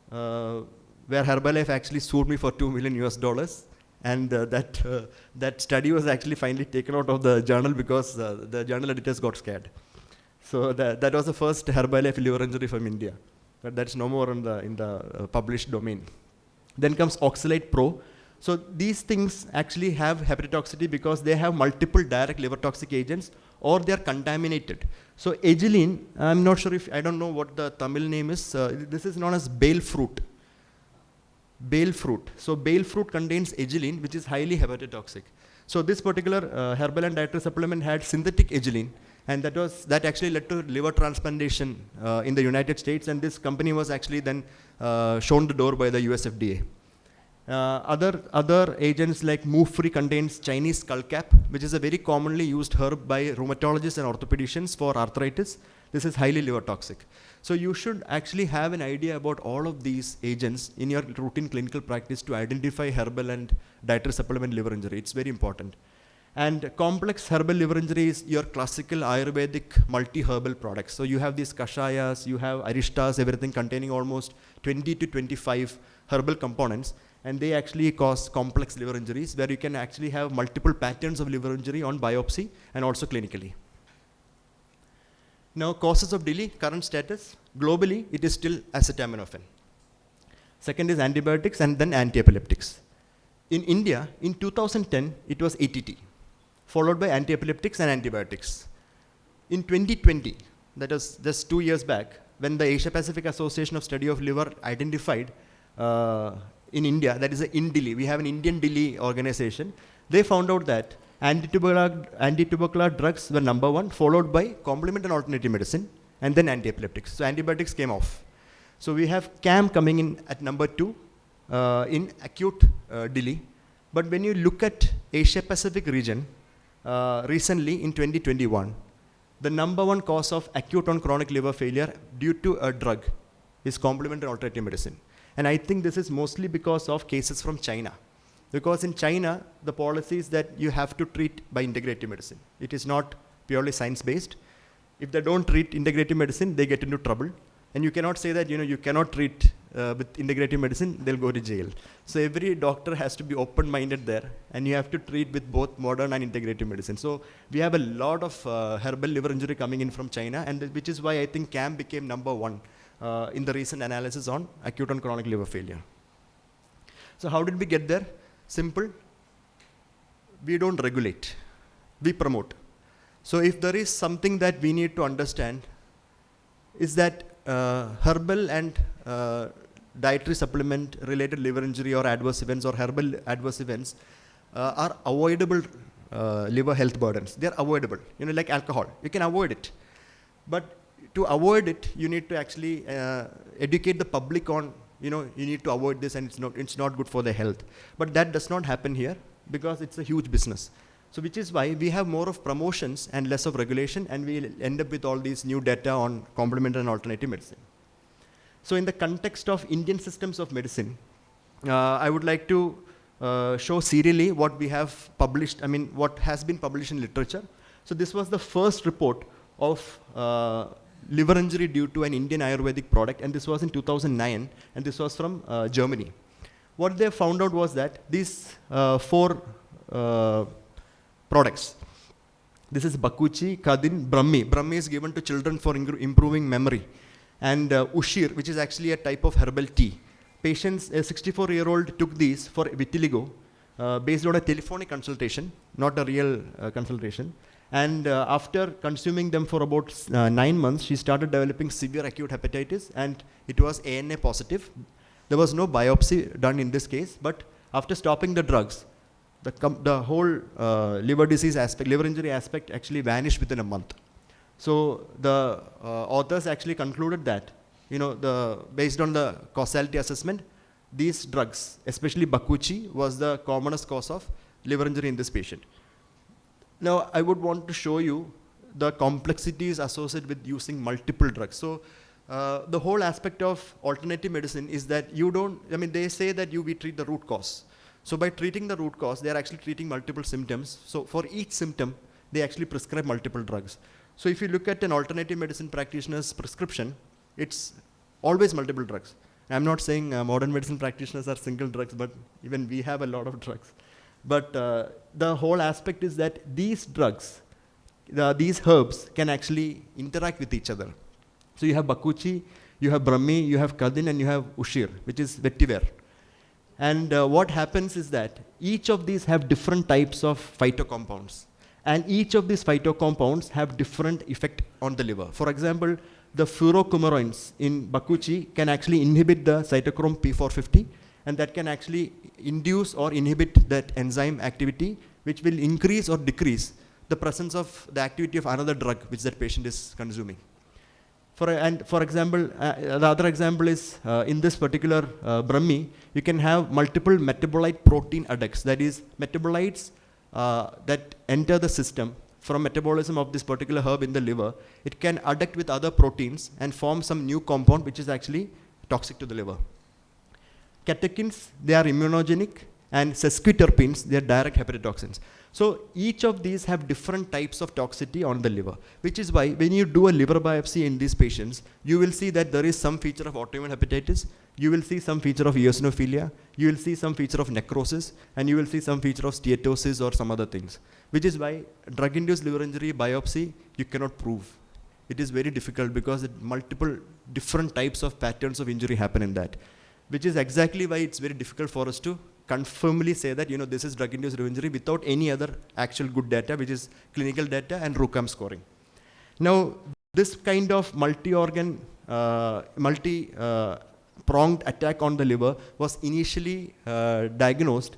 where Herbalife actually sued me for $2 million. And that study was actually finally taken out of the journal because the journal editors got scared. So that was the first Herbalife liver injury from India. But that's no more in the published domain. Then comes Oxalate Pro. So these things actually have hepatotoxicity because they have multiple direct liver toxic agents or they are contaminated. So Agiline, I'm not sure if, I don't know what the Tamil name is. This is known as bale fruit. Bale fruit. So bale fruit contains Agiline, which is highly hepatotoxic. So this particular herbal and dietary supplement had synthetic Agiline, and that actually led to liver transplantation in the United States, and this company was actually then shown the door by the US FDA. Other agents like Mufri contains Chinese skullcap, which is a very commonly used herb by rheumatologists and orthopedicians for arthritis. This is highly liver toxic. So you should actually have an idea about all of these agents in your routine clinical practice to identify herbal and dietary supplement liver injury. It's very important. And complex herbal liver injury is your classical Ayurvedic multi-herbal products. So you have these kashayas, you have aristas, everything containing almost 20 to 25 herbal components, and they actually cause complex liver injuries where you can actually have multiple patterns of liver injury on biopsy and also clinically. Now, causes of DILI, current status, globally it is still acetaminophen. Second is antibiotics and then anti-epileptics. In India, in 2010, it was ATT, followed by anti-epileptics and antibiotics. In 2020, that was just 2 years back, when the Asia Pacific Association of Study of Liver identified in India, that is an INDILI, we have an Indian DILI organization, they found out that anti-tubercular drugs were number one, followed by complement and alternative medicine, and then anti-epileptics. So antibiotics came off. So we have CAM coming in at number 2 in acute DILI. But when you look at Asia Pacific region, recently in 2021, the number one cause of acute on chronic liver failure due to a drug is complement and alternative medicine. And I think this is mostly because of cases from China. Because in China, the policy is that you have to treat by integrative medicine. It is not purely science-based. If they don't treat integrative medicine, they get into trouble. And you cannot say that you cannot treat with integrative medicine, they'll go to jail. So every doctor has to be open-minded there, and you have to treat with both modern and integrative medicine. So we have a lot of herbal liver injury coming in from China, and which is why I think CAM became number one in the recent analysis on acute and chronic liver failure. So how did we get there? Simple. We don't regulate. We promote. So if there is something that we need to understand is that herbal and dietary supplement related liver injury or adverse events or herbal adverse events are avoidable liver health burdens. They are avoidable. Like alcohol, you can avoid it. But to avoid it, you need to actually educate the public on, you need to avoid this and it's not good for their health. But that does not happen here because it's a huge business. So which is why we have more of promotions and less of regulation, and we end up with all these new data on complementary and alternative medicine. So in the context of Indian systems of medicine, I would like to show serially what we have published, what has been published in literature. So this was the first report of liver injury due to an Indian Ayurvedic product, and this was in 2009, and this was from Germany. What they found out was that these 4 products, this is Bakuchi, Kadin, Brahmi. Brahmi is given to children for improving memory, and Ushir, which is actually a type of herbal tea. Patients, a 64-year-old took these for vitiligo based on a telephonic consultation, not a real consultation. And after consuming them for about 9 months, she started developing severe acute hepatitis, and it was ANA positive. There was no biopsy done in this case, but after stopping the drugs, the whole liver disease aspect, liver injury aspect actually vanished within a month. So the authors actually concluded that, based on the causality assessment, these drugs, especially Bakuchi, was the commonest cause of liver injury in this patient. Now, I would want to show you the complexities associated with using multiple drugs. So the whole aspect of alternative medicine is that they say that we treat the root cause. So by treating the root cause, they are actually treating multiple symptoms. So for each symptom, they actually prescribe multiple drugs. So if you look at an alternative medicine practitioner's prescription, it's always multiple drugs. I'm not saying modern medicine practitioners are single drugs, but even we have a lot of drugs. But the whole aspect is that these drugs, these herbs can actually interact with each other. So you have Bakuchi, you have Brahmi, you have Kadin, and you have Ushir, which is vetiver. And what happens is that each of these have different types of phytocompounds. And each of these phytocompounds have different effect on the liver. For example, the furocomeroins in Bakuchi can actually inhibit the cytochrome P450, and that can actually induce or inhibit that enzyme activity, which will increase or decrease the presence of the activity of another drug which that patient is consuming. For example, the other example is in this particular Brahmi, you can have multiple metabolite protein adducts, that is metabolites that enter the system from metabolism of this particular herb in the liver. It can adduct with other proteins and form some new compound which is actually toxic to the liver. Catechins, they are immunogenic, and sesquiterpenes, they are direct hepatotoxins. So each of these have different types of toxicity on the liver, which is why when you do a liver biopsy in these patients, you will see that there is some feature of autoimmune hepatitis, you will see some feature of eosinophilia, you will see some feature of necrosis, and you will see some feature of steatosis or some other things, which is why drug-induced liver injury biopsy, you cannot prove. It is very difficult because multiple different types of patterns of injury happen in that, which is exactly why it's very difficult for us to confirmly say that, this is drug-induced liver injury without any other actual good data, which is clinical data and RUCAM scoring. Now, this kind of multi-organ, multi-pronged attack on the liver was initially diagnosed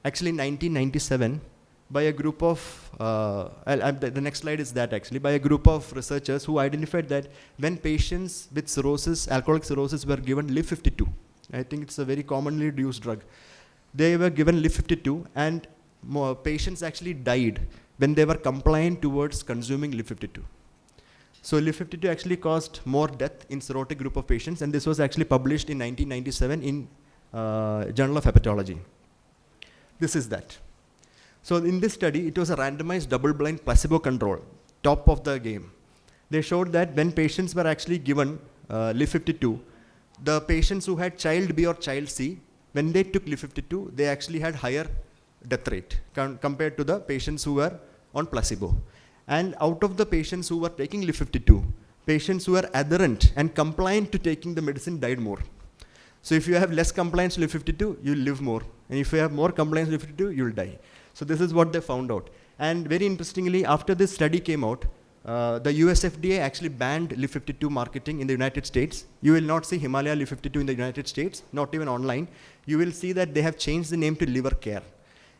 actually in 1997 by a group of, the next slide is that actually, by a group of researchers who identified that when patients with cirrhosis, alcoholic cirrhosis were given LIV52, I think it's a very commonly used drug. They were given LIV52 and patients actually died when they were compliant towards consuming LIV52. So LIV52 actually caused more death in cirrhotic group of patients, and this was actually published in 1997 in Journal of Hepatology. This is that. So in this study, it was a randomized double-blind placebo control, top of the game. They showed that when patients were actually given LIV52, the patients who had child B or child C, when they took LIV52, they actually had higher death rate compared to the patients who were on placebo. And out of the patients who were taking LIV52, patients who were adherent and compliant to taking the medicine died more. So if you have less compliance to LIV52, you'll live more. And if you have more compliance to LIV52, you'll die. So this is what they found out. And very interestingly, after this study came out, the US FDA actually banned LIV52 marketing in the United States. You will not see Himalaya LIV52 in the United States, not even online. You will see that they have changed the name to LiverCare.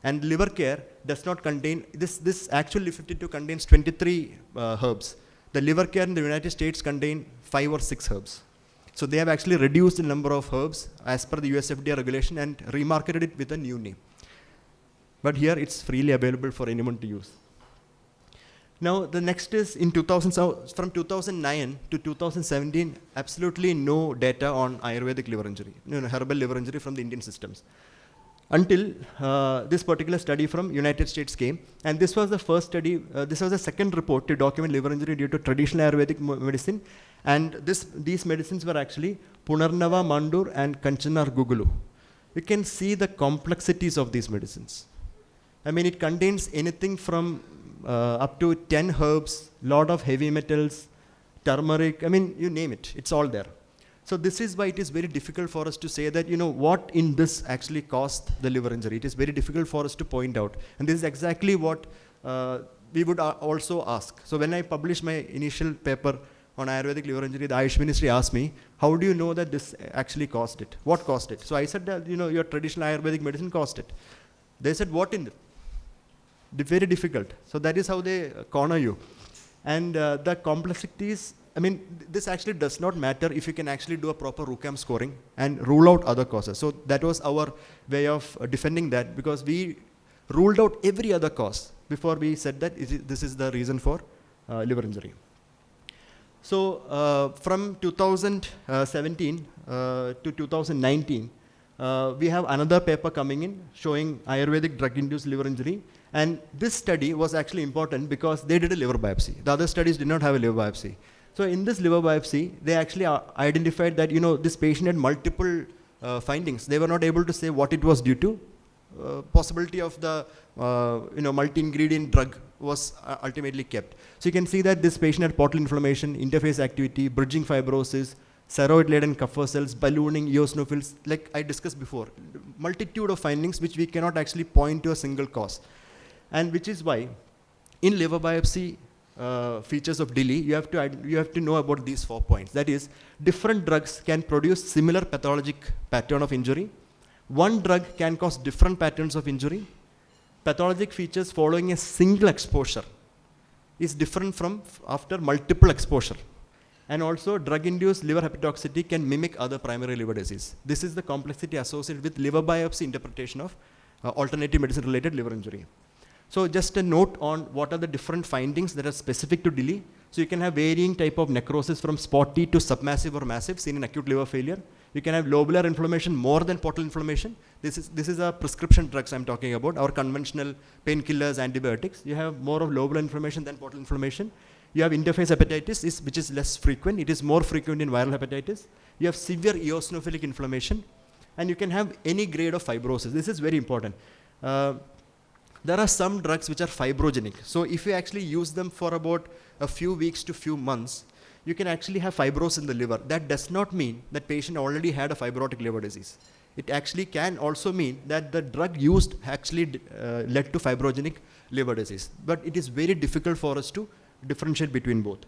And LiverCare does not contain, this actual LIV52 contains 23 herbs. The LiverCare in the United States contain 5 or 6 herbs. So they have actually reduced the number of herbs as per the US FDA regulation and remarketed it with a new name. But here it's freely available for anyone to use. Now the next is in 2000, so from 2009 to 2017, absolutely no data on Ayurvedic liver injury, herbal liver injury from the Indian systems. Until this particular study from United States came, and this was the first study, this was the second report to document liver injury due to traditional Ayurvedic medicine, and these medicines were actually Punarnava Mandur and Kanchanar Gugulu. You can see the complexities of these medicines. I mean, it contains anything from up to 10 herbs, lot of heavy metals, turmeric, I mean, you name it, it's all there. So this is why it is very difficult for us to say that, what in this actually caused the liver injury. It is very difficult for us to point out. And this is exactly what we would also ask. So when I published my initial paper on Ayurvedic liver injury, the Ayush Ministry asked me, how do you know that this actually caused it? What caused it? So I said that, your traditional Ayurvedic medicine caused it. They said, what in it? Very difficult. So that is how they corner you. And the complexities, I mean, this actually does not matter if you can actually do a proper RUCAM scoring and rule out other causes. So that was our way of defending that, because we ruled out every other cause before we said that this is the reason for liver injury. So from 2017 to 2019, we have another paper coming in showing Ayurvedic drug-induced liver injury. And this study was actually important because they did a liver biopsy. The other studies did not have a liver biopsy. So in this liver biopsy, they actually identified that, this patient had multiple findings. They were not able to say what it was due to. Possibility of the, multi-ingredient drug was ultimately kept. So you can see that this patient had portal inflammation, interface activity, bridging fibrosis, ceroid-laden Kupffer cells, ballooning, eosinophils, like I discussed before. Multitude of findings which we cannot actually point to a single cause. And which is why in liver biopsy features of DILI, you have to know about these 4 points. That is, different drugs can produce similar pathologic pattern of injury. One drug can cause different patterns of injury. Pathologic features following a single exposure is different from after multiple exposure. And also, drug-induced liver hepatotoxicity can mimic other primary liver disease. This is the complexity associated with liver biopsy interpretation of alternative medicine-related liver injury. So just a note on what are the different findings that are specific to DILI. So you can have varying type of necrosis from spotty to submassive or massive seen in acute liver failure. You can have lobular inflammation more than portal inflammation. This is a prescription drugs I'm talking about, our conventional painkillers, antibiotics. You have more of lobular inflammation than portal inflammation. You have interface hepatitis, which is less frequent. It is more frequent in viral hepatitis. You have severe eosinophilic inflammation. And you can have any grade of fibrosis. This is very important. There are some drugs which are fibrogenic. So if you actually use them for about a few weeks to few months, you can actually have fibrosis in the liver. That does not mean that patient already had a fibrotic liver disease. It actually can also mean that the drug used actually led to fibrogenic liver disease. But it is very difficult for us to differentiate between both.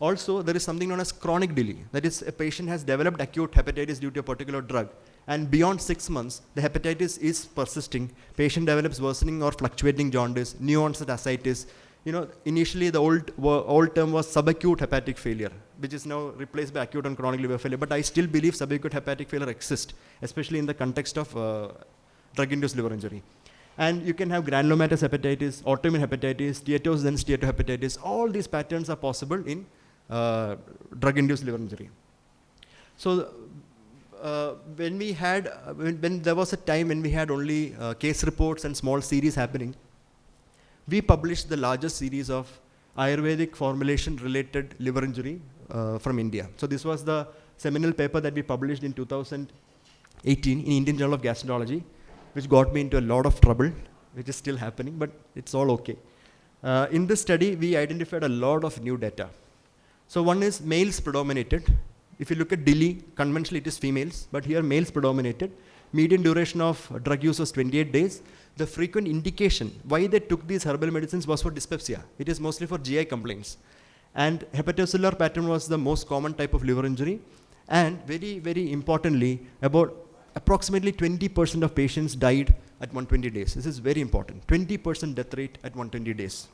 Also, there is something known as chronic DILI. That is, a patient has developed acute hepatitis due to a particular drug, and beyond 6 months, the hepatitis is persisting. Patient develops worsening or fluctuating jaundice, new onset ascites. You know, initially the old term was subacute hepatic failure, which is now replaced by acute and chronic liver failure. But I still believe subacute hepatic failure exists, especially in the context of drug-induced liver injury. And you can have granulomatous hepatitis, autoimmune hepatitis, steatose then steatohepatitis. All these patterns are possible in drug-induced liver injury. So when there was a time when we had only case reports and small series happening, we published the largest series of Ayurvedic formulation related liver injury from India. So this was the seminal paper that we published in 2018 in Indian Journal of Gastroenterology, which got me into a lot of trouble, which is still happening, but it's all okay. In this study, we identified a lot of new data. So one is males predominated. If you look at DILI, conventionally it is females, but here males predominated. Median duration of drug use was 28 days. The frequent indication why they took these herbal medicines was for dyspepsia. It is mostly for GI complaints. And hepatocellular pattern was the most common type of liver injury. And very, very importantly, about approximately 20% of patients died at 120 days. This is very important. 20% death rate at 120 days.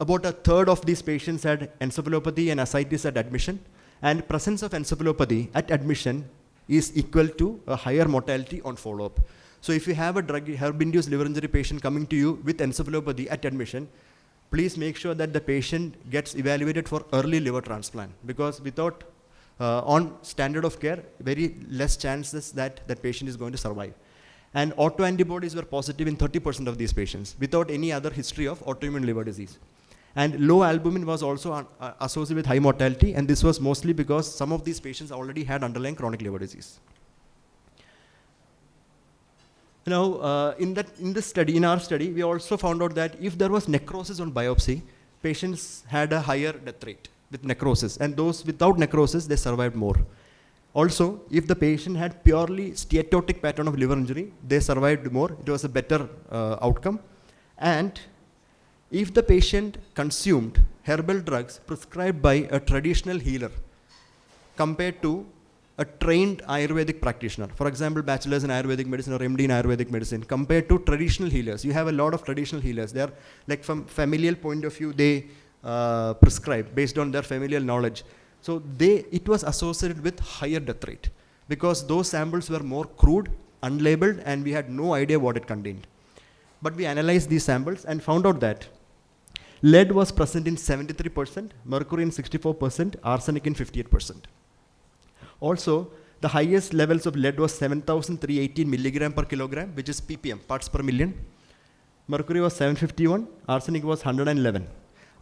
About a third of these patients had encephalopathy and ascites at admission. And presence of encephalopathy at admission is equal to a higher mortality on follow-up. So if you have a herb-induced liver injury patient coming to you with encephalopathy at admission, please make sure that the patient gets evaluated for early liver transplant, because without on standard of care, very less chances that that patient is going to survive. And autoantibodies were positive in 30% of these patients without any other history of autoimmune liver disease. And low albumin was also associated with high mortality, and this was mostly because some of these patients already had underlying chronic liver disease. Now, in our study, we also found out that if there was necrosis on biopsy, patients had a higher death rate with necrosis, and those without necrosis, they survived more. Also, if the patient had purely steatotic pattern of liver injury, they survived more. It was a better outcome. And if the patient consumed herbal drugs prescribed by a traditional healer compared to a trained Ayurvedic practitioner, for example, bachelor's in Ayurvedic medicine or MD in Ayurvedic medicine, compared to traditional healers. You have a lot of traditional healers. They are, like, from familial point of view, they prescribe based on their familial knowledge. So it was associated with higher death rate because those samples were more crude, unlabeled, and we had no idea what it contained. But we analyzed these samples and found out that lead was present in 73%, mercury in 64%, arsenic in 58%. Also, the highest levels of lead was 7,318 milligram per kilogram, which is ppm, parts per million. Mercury was 751, arsenic was 111.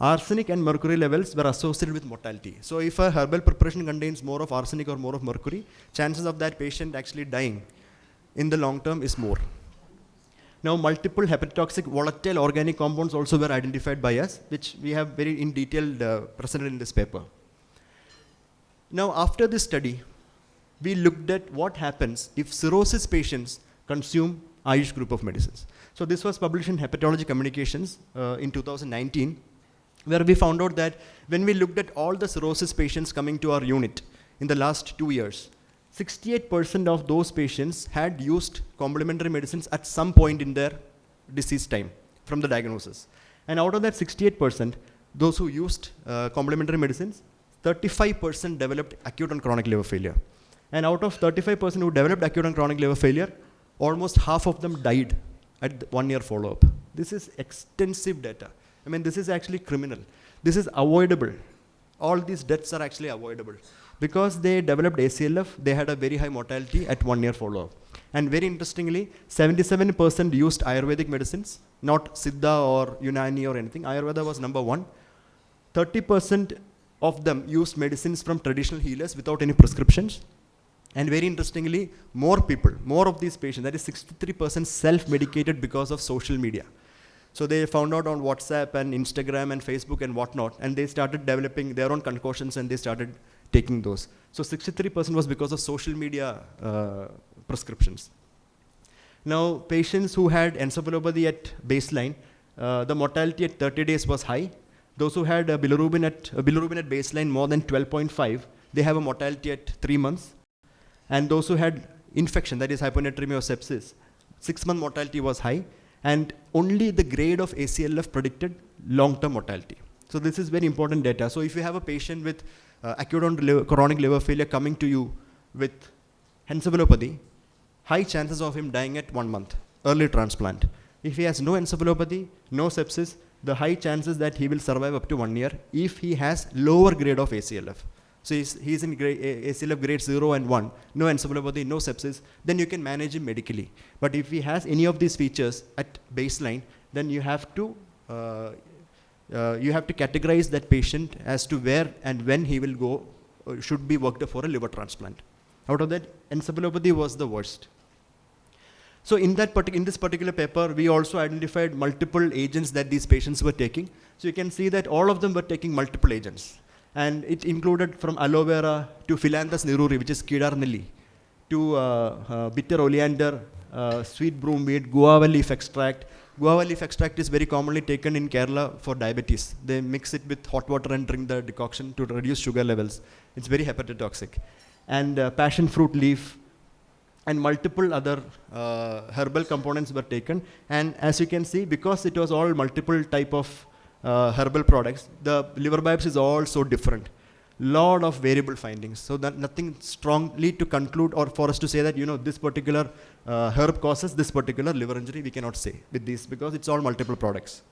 Arsenic and mercury levels were associated with mortality. So if a herbal preparation contains more of arsenic or more of mercury, chances of that patient actually dying in the long term is more. Now, multiple hepatotoxic volatile organic compounds also were identified by us, which we have very in detail presented in this paper. Now, after this study, we looked at what happens if cirrhosis patients consume Ayush group of medicines. So this was published in Hepatology Communications in 2019, where we found out that when we looked at all the cirrhosis patients coming to our unit in the last 2 years, 68% of those patients had used complementary medicines at some point in their disease time from the diagnosis. And out of that 68%, those who used complementary medicines, 35% developed acute and chronic liver failure. And out of 35% who developed acute and chronic liver failure, almost half of them died at the 1 year follow-up. This is extensive data. I mean, this is actually criminal. This is avoidable. All these deaths are actually avoidable. Because they developed ACLF, they had a very high mortality at 1 year follow-up. And very interestingly, 77% used Ayurvedic medicines, not Siddha or Unani or anything. Ayurveda was number 1. 30% of them used medicines from traditional healers without any prescriptions. And very interestingly, more of these patients, that is 63% self-medicated because of social media. So they found out on WhatsApp and Instagram and Facebook and whatnot, and they started developing their own concoctions and they started taking those. So 63% was because of social media prescriptions. Now, patients who had encephalopathy at baseline, the mortality at 30 days was high. Those who had bilirubin at baseline more than 12.5, they have a mortality at 3 months. And those who had infection, that is hyponatremia or sepsis, 6-month mortality was high. And only the grade of ACLF predicted long-term mortality. So this is very important data. So if you have a patient with acute and chronic liver failure coming to you with encephalopathy, high chances of him dying at 1 month, early transplant. If he has no encephalopathy, no sepsis, the high chances that he will survive up to 1 year if he has lower grade of ACLF. So he's in ACLF grade 0 and 1, no encephalopathy, no sepsis, then you can manage him medically. But if he has any of these features at baseline, then you have to categorize that patient as to where and when he will go, should be worked up for a liver transplant. Out of that, encephalopathy was the worst. So in this particular paper, we also identified multiple agents that these patients were taking. So you can see that all of them were taking multiple agents. And it included from aloe vera to Phyllanthus neruri, which is Kedar Nelly, to bitter oleander, sweet broomweed, guava leaf extract. Guava leaf extract is very commonly taken in Kerala for diabetes. They mix it with hot water and drink the decoction to reduce sugar levels. It's very hepatotoxic. And passion fruit leaf and multiple other herbal components were taken. And as you can see, because it was all multiple type of herbal products, the liver biopsy is all so different. Lot of variable findings. So that nothing strongly to conclude or for us to say that, you know, this particular herb causes this particular liver injury, we cannot say with these because it's all multiple products.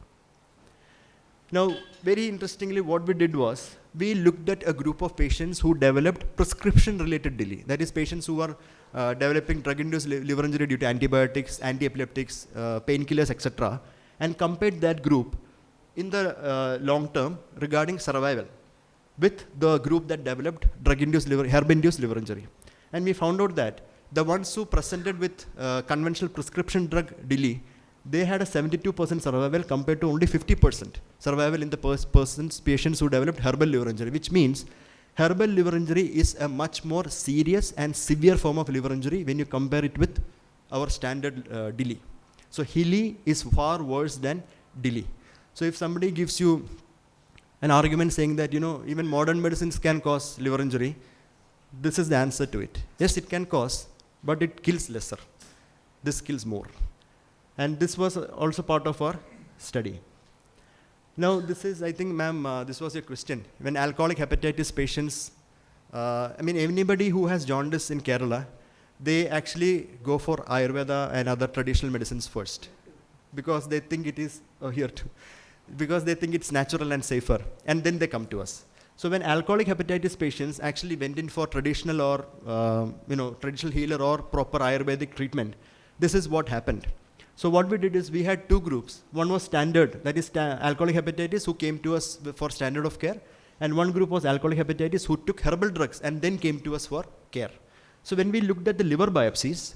Now, very interestingly, what we did was, we looked at a group of patients who developed prescription-related DILI. That is, patients who are developing drug-induced liver injury due to antibiotics, anti-epileptics, painkillers, etc., and compared that group in the long term regarding survival with the group that developed drug-induced herb-induced liver injury. And we found out that the ones who presented with conventional prescription drug DILI, they had a 72% survival compared to only 50% survival in the patients who developed herbal liver injury, which means herbal liver injury is a much more serious and severe form of liver injury when you compare it with our standard DILI. So HILI is far worse than DILI. So if somebody gives you an argument saying that, you know, even modern medicines can cause liver injury, this is the answer to it. Yes, it can cause, but it kills lesser. This kills more. And this was also part of our study. Now, this is, I think, ma'am, this was your question. When alcoholic hepatitis patients, I mean, anybody who has jaundice in Kerala, they actually go for Ayurveda and other traditional medicines first because they think it is, because they think it's natural and safer, and then they come to us. So when alcoholic hepatitis patients actually went in for traditional or, traditional healer or proper Ayurvedic treatment, this is what happened. So what we did is we had two groups. One was standard, that is alcoholic hepatitis who came to us for standard of care, and one group was alcoholic hepatitis who took herbal drugs and then came to us for care. So when we looked at the liver biopsies,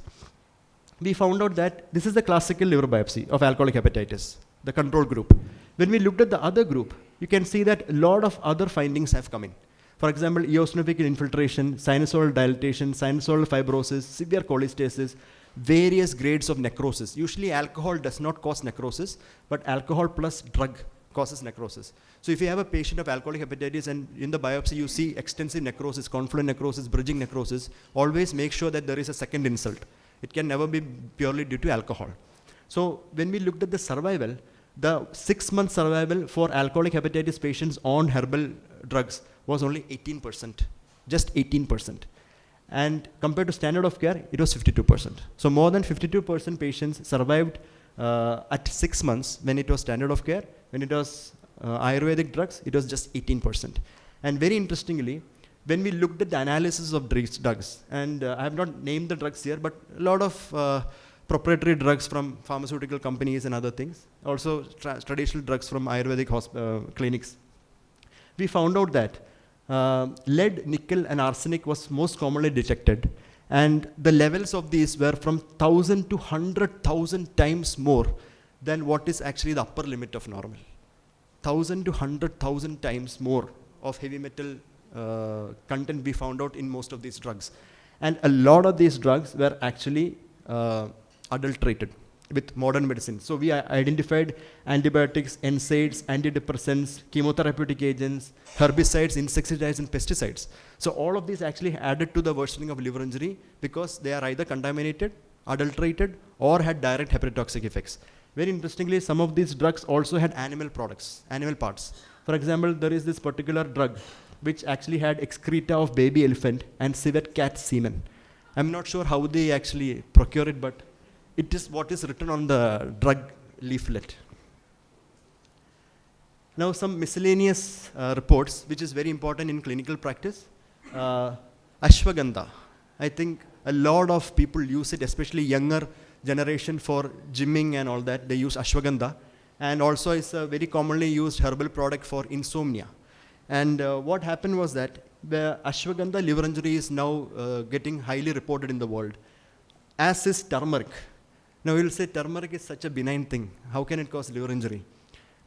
we found out that this is the classical liver biopsy of alcoholic hepatitis, the control group. When we looked at the other group, you can see that a lot of other findings have come in. For example, eosinophilic infiltration, sinusoidal dilatation, sinusoidal fibrosis, severe cholestasis, various grades of necrosis. Usually alcohol does not cause necrosis, but alcohol plus drug causes necrosis. So if you have a patient of alcoholic hepatitis and in the biopsy you see extensive necrosis, confluent necrosis, bridging necrosis, always make sure that there is a second insult. It can never be purely due to alcohol. So when we looked at the survival, the 6-month survival for alcoholic hepatitis patients on herbal drugs was only 18%, just 18%. And compared to standard of care, it was 52%. So more than 52% patients survived at 6 months when it was standard of care. When it was Ayurvedic drugs, it was just 18%. And very interestingly, when we looked at the analysis of drugs, and I have not named the drugs here, but a lot of proprietary drugs from pharmaceutical companies and other things, also traditional drugs from Ayurvedic clinics, we found out that lead, nickel, and arsenic was most commonly detected. And the levels of these were from 1,000 to 100,000 times more than what is actually the upper limit of normal. 1,000 to 100,000 times more of heavy metal content we found out in most of these drugs. And a lot of these drugs were actually adulterated with modern medicine. So we identified antibiotics, NSAIDs, antidepressants, chemotherapeutic agents, herbicides, insecticides, and pesticides. So all of these actually added to the worsening of liver injury because they are either contaminated, adulterated, or had direct hepatotoxic effects. Very interestingly, some of these drugs also had animal products, animal parts. For example, there is this particular drug which actually had excreta of baby elephant and civet cat semen. I'm not sure how they actually procure it, but it is what is written on the drug leaflet. Now some miscellaneous reports, which is very important in clinical practice. Ashwagandha. I think a lot of people use it, especially younger generation, for gymming and all that. They use ashwagandha. And also it's a very commonly used herbal product for insomnia. And what happened was that the ashwagandha liver injury is now getting highly reported in the world, as is turmeric. Now you'll say turmeric is such a benign thing. How can it cause liver injury?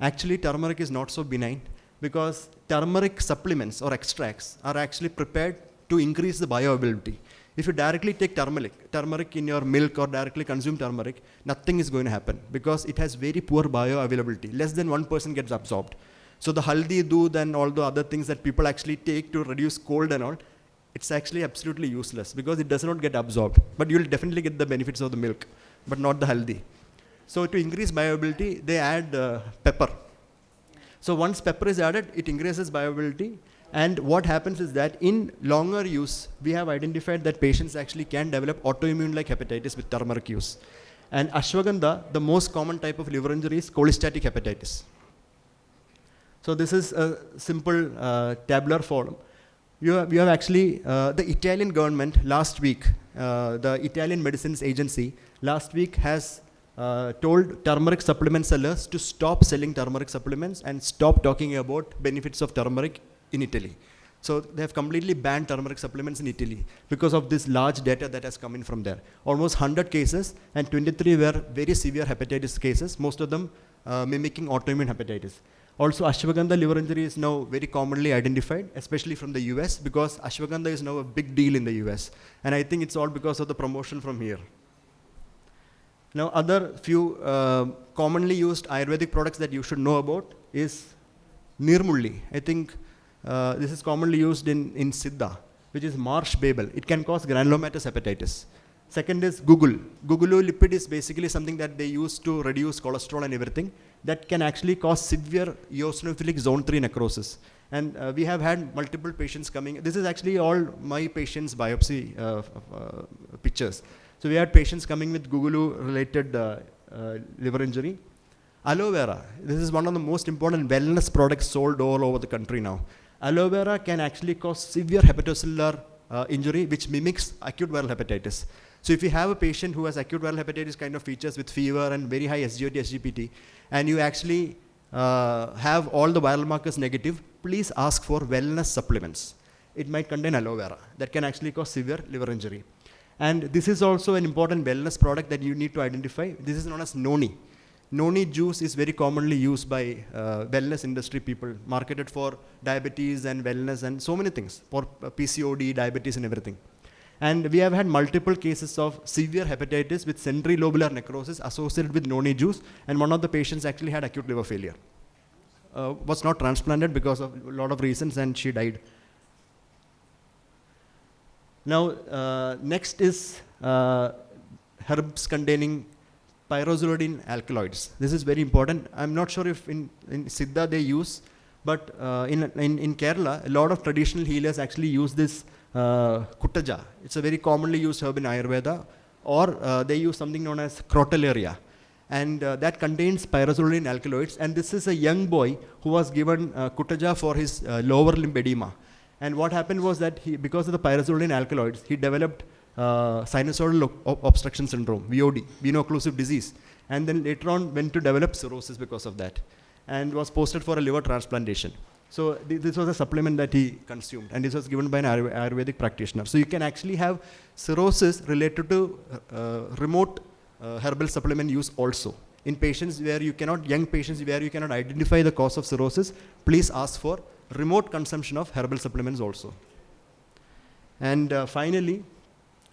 Actually, turmeric is not so benign because turmeric supplements or extracts are actually prepared to increase the bioavailability. If you directly take turmeric in your milk or directly consume turmeric, nothing is going to happen because it has very poor bioavailability. Less than 1% gets absorbed. So the haldi, doodh, and all the other things that people actually take to reduce cold and all, it's actually absolutely useless because it does not get absorbed. But you'll definitely get the benefits of the milk, but not the haldi. So to increase bioavailability, they add pepper. So once pepper is added, it increases bioavailability. And what happens is that in longer use, we have identified that patients actually can develop autoimmune-like hepatitis with turmeric use. And ashwagandha, the most common type of liver injury is cholestatic hepatitis. So this is a simple tabular form. You have actually, the Italian government last week, the Italian Medicines Agency last week has told turmeric supplement sellers to stop selling turmeric supplements and stop talking about benefits of turmeric in Italy. So they have completely banned turmeric supplements in Italy because of this large data that has come in from there. Almost 100 cases and 23 were very severe hepatitis cases, most of them mimicking autoimmune hepatitis. Also, ashwagandha liver injury is now very commonly identified, especially from the US, because ashwagandha is now a big deal in the US. And I think it's all because of the promotion from here. Now, other few commonly used Ayurvedic products that you should know about is Nirmulli. I think this is commonly used in Siddha, which is marsh babel. It can cause granulomatous hepatitis. Second is Gugul. Gugulu lipid is basically something that they use to reduce cholesterol and everything. That can actually cause severe eosinophilic zone 3 necrosis. And we have had multiple patients coming. This is actually all my patients' biopsy pictures. So we had patients coming with Gugulu-related liver injury. Aloe vera. This is one of the most important wellness products sold all over the country now. Aloe vera can actually cause severe hepatocellular injury, which mimics acute viral hepatitis. So if you have a patient who has acute viral hepatitis kind of features with fever and very high SGOT, SGPT, and you actually have all the viral markers negative, please ask for wellness supplements. It might contain aloe vera. That can actually cause severe liver injury. And this is also an important wellness product that you need to identify. This is known as Noni. Noni juice is very commonly used by wellness industry people, marketed for diabetes and wellness and so many things, for PCOD, diabetes and everything. And we have had multiple cases of severe hepatitis with centrilobular necrosis associated with noni juice, and one of the patients actually had acute liver failure. Was not transplanted because of a lot of reasons, and she died. Now, next is herbs containing pyrazolidine alkaloids. This is very important. I'm not sure if in Siddha they use, but in Kerala, a lot of traditional healers actually use this Kuttaja. It's a very commonly used herb in Ayurveda, or they use something known as crotalaria. And that contains pyrazolidine alkaloids. And this is a young boy who was given Kuttaja for his lower limb edema. And what happened was that because of the pyrazolidine alkaloids, he developed sinusoidal obstruction syndrome, VOD, veno-occlusive disease. And then later on went to develop cirrhosis because of that, and was posted for a liver transplantation. So this was a supplement that he consumed, and this was given by an Ayurvedic practitioner. So you can actually have cirrhosis related to remote herbal supplement use also. In patients where you cannot, young patients where you cannot identify the cause of cirrhosis, please ask for remote consumption of herbal supplements also. And finally,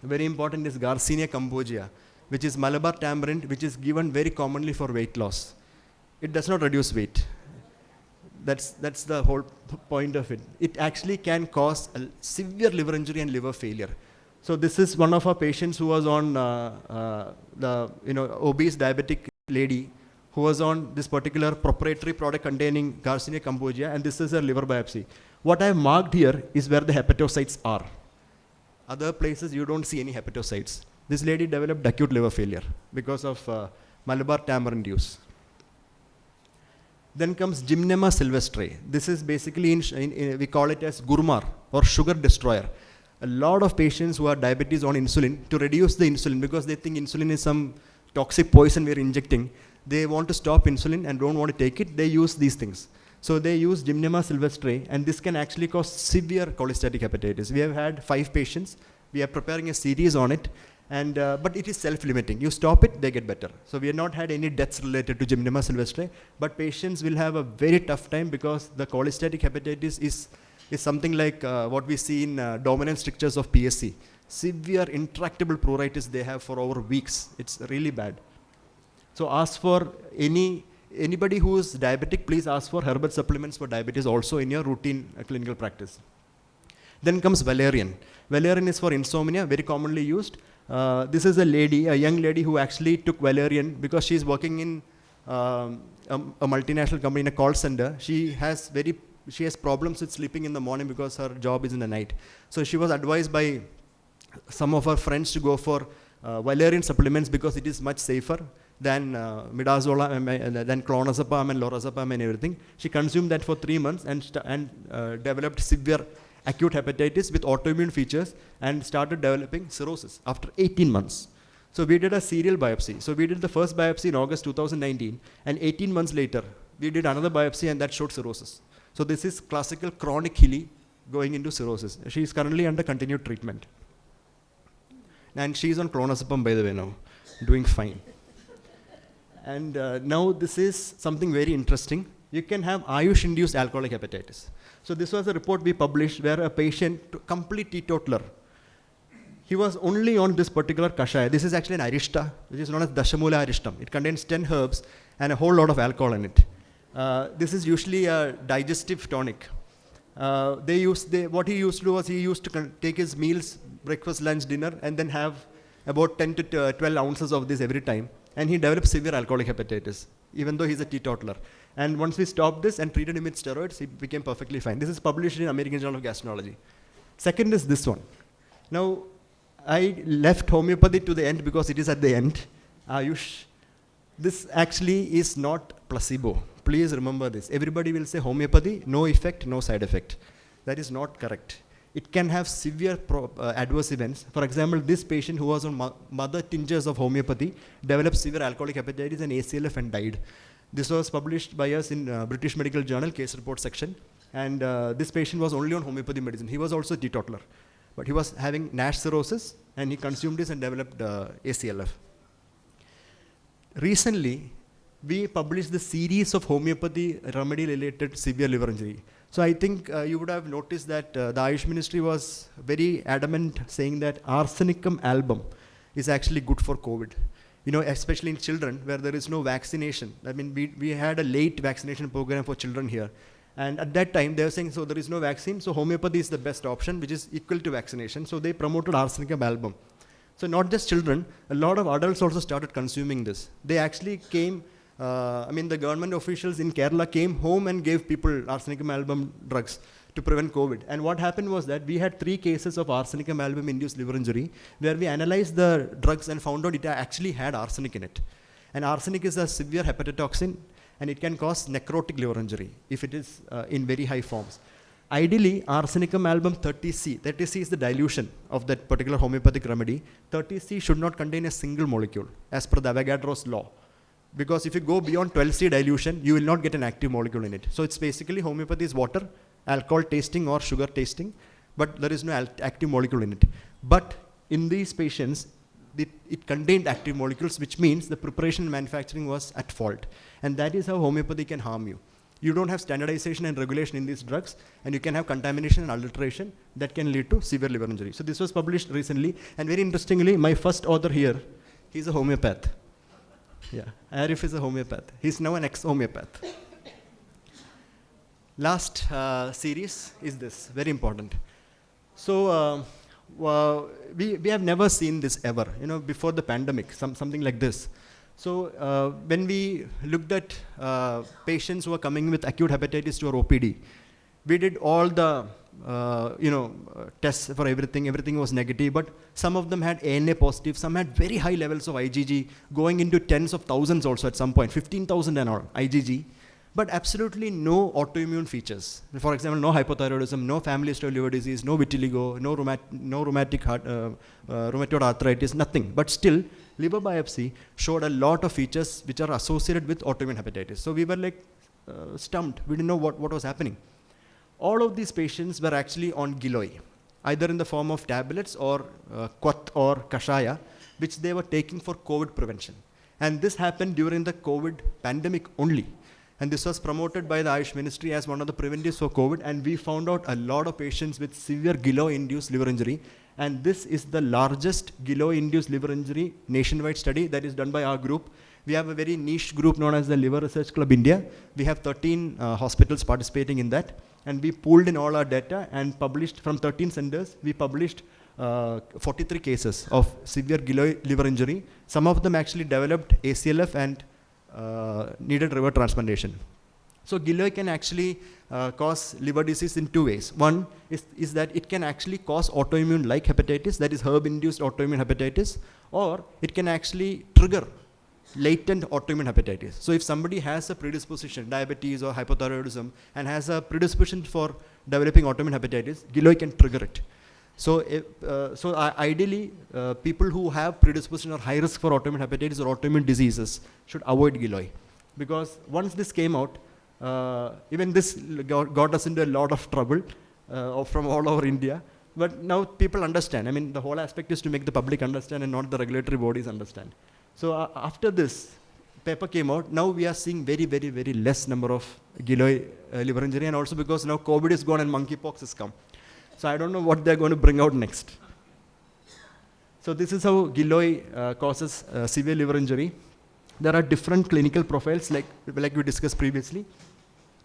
very important is Garcinia cambogia, which is Malabar tamarind, which is given very commonly for weight loss. It does not reduce weight. That's the whole point of it. It actually can cause a severe liver injury and liver failure. So this is one of our patients who was on the obese diabetic lady who was on this particular proprietary product containing Garcinia cambogia, and this is her liver biopsy. What I have marked here is where the hepatocytes are. Other places you don't see any hepatocytes. This lady developed acute liver failure because of Malabar tamarind use. Then comes Gymnema sylvestre. This is basically, we call it as Gurmar or sugar destroyer. A lot of patients who have diabetes on insulin, to reduce the insulin because they think insulin is some toxic poison we're injecting, they want to stop insulin and don't want to take it, they use these things. So they use Gymnema sylvestre, and this can actually cause severe cholestatic hepatitis. We have had 5 patients. We are preparing a series on it. And, but it is self-limiting. You stop it, they get better. So we have not had any deaths related to Gymnema sylvestre, but patients will have a very tough time because the cholestatic hepatitis is something like what we see in dominant strictures of PSC. Severe intractable pruritus they have for over weeks. It's really bad. So ask for anybody who is diabetic, please ask for herbal supplements for diabetes also in your routine clinical practice. Then comes valerian. Valerian is for insomnia, very commonly used. This is a young lady who actually took valerian because she's working in a multinational company in a call center. She has problems with sleeping in the morning because her job is in the night. So she was advised by some of her friends to go for valerian supplements because it is much safer than midazolam, than clonazepam and lorazepam and everything. She consumed that for 3 months and developed severe acute hepatitis with autoimmune features and started developing cirrhosis after 18 months. So we did a serial biopsy. So we did the first biopsy in August 2019, and 18 months later, we did another biopsy and that showed cirrhosis. So this is classical chronic HILI going into cirrhosis. She is currently under continued treatment. And she is on clonazepam, by the way, now, doing fine. And now this is something very interesting. You can have Ayush-induced alcoholic hepatitis. So this was a report we published where a patient, complete teetotaler, he was only on this particular kashaya. This is actually an arishta, which is known as Dashamula arishtam. It contains 10 herbs and a whole lot of alcohol in it. This is usually a digestive tonic. What he used to do was he used to take his meals, breakfast, lunch, dinner, and then have about 10 to 12 ounces of this every time. And he developed severe alcoholic hepatitis, even though he's a teetotaler. And once we stopped this and treated him with steroids, he became perfectly fine. This is published in American Journal of Gastroenterology. Second is this one. Now, I left homeopathy to the end because it is at the end. Ayush. This actually is not placebo. Please remember this. Everybody will say homeopathy, no effect, no side effect. That is not correct. It can have severe adverse events. For example, this patient who was on mother tinctures of homeopathy developed severe alcoholic hepatitis and ACLF and died. This was published by us in British Medical Journal case report section. And this patient was only on homeopathy medicine. He was also a teetotaler. But he was having NASH cirrhosis, and he consumed this and developed ACLF. Recently, we published the series of homeopathy remedy-related severe liver injury. So I think you would have noticed that the Ayush Ministry was very adamant saying that arsenicum album is actually good for COVID. You know, especially in children where there is no vaccination. I mean, we had a late vaccination program for children here. And at that time, they were saying, so there is no vaccine, so homeopathy is the best option, which is equal to vaccination. So they promoted arsenicum album. So not just children, a lot of adults also started consuming this. They actually came, the government officials in Kerala came home and gave people arsenicum album drugs to prevent COVID. And what happened was that we had 3 cases of arsenicum album induced liver injury where we analyzed the drugs and found out it actually had arsenic in it. And arsenic is a severe hepatotoxin and it can cause necrotic liver injury if it is in very high forms. Ideally, arsenicum album 30C, 30C is the dilution of that particular homeopathic remedy. 30C should not contain a single molecule as per the Avogadro's law. Because if you go beyond 12C dilution, you will not get an active molecule in it. So it's basically homeopathy is water, alcohol tasting or sugar tasting, but there is no active molecule in it. But in these patients, it contained active molecules, which means the preparation and manufacturing was at fault. And that is how homeopathy can harm you. You don't have standardization and regulation in these drugs, and you can have contamination and adulteration that can lead to severe liver injury. So this was published recently, and very interestingly, my first author here, he's a homeopath. Yeah, Arif is a homeopath. He's now an ex-homeopath. Last series is this, very important. So we have never seen this ever, you know, before the pandemic, something like this. So when we looked at patients who are coming with acute hepatitis to our OPD, we did all the tests for everything was negative, but some of them had ANA positive, some had very high levels of IgG, going into tens of thousands also at some point, 15,000 and all IgG, but absolutely no autoimmune features. For example, no hypothyroidism, no family history of liver disease, no vitiligo, no rheumatoid arthritis, nothing. But still, liver biopsy showed a lot of features which are associated with autoimmune hepatitis. So we were like stumped. We didn't know what was happening. All of these patients were actually on Giloy, either in the form of tablets or Quat or Kashaya, which they were taking for COVID prevention. And this happened during the COVID pandemic only. And this was promoted by the Ayush Ministry as one of the preventives for COVID. And we found out a lot of patients with severe Giloy-induced liver injury. And this is the largest Giloy-induced liver injury nationwide study that is done by our group. We have a very niche group known as the Liver Research Club India. We have 13 hospitals participating in that. And we pooled in all our data and published from 13 centers. We published 43 cases of severe Giloy liver injury. Some of them actually developed ACLF and needed liver transplantation. So Giloy can actually cause liver disease in 2 ways. One is that it can actually cause autoimmune-like hepatitis, that is herb-induced autoimmune hepatitis, or it can actually trigger latent autoimmune hepatitis. So if somebody has a predisposition, diabetes or hypothyroidism, and has a predisposition for developing autoimmune hepatitis, Giloy can trigger it. So, ideally, people who have predisposition or high risk for autoimmune hepatitis or autoimmune diseases should avoid Giloy. Because once this came out, even this got us into a lot of trouble from all over India. But now people understand. I mean, the whole aspect is to make the public understand and not the regulatory bodies understand. So after this paper came out, now we are seeing very, very, very less number of Giloy liver injury, and also because now COVID is gone and monkeypox has come. So I don't know what they're going to bring out next. So this is how Giloy causes severe liver injury. There are different clinical profiles like we discussed previously,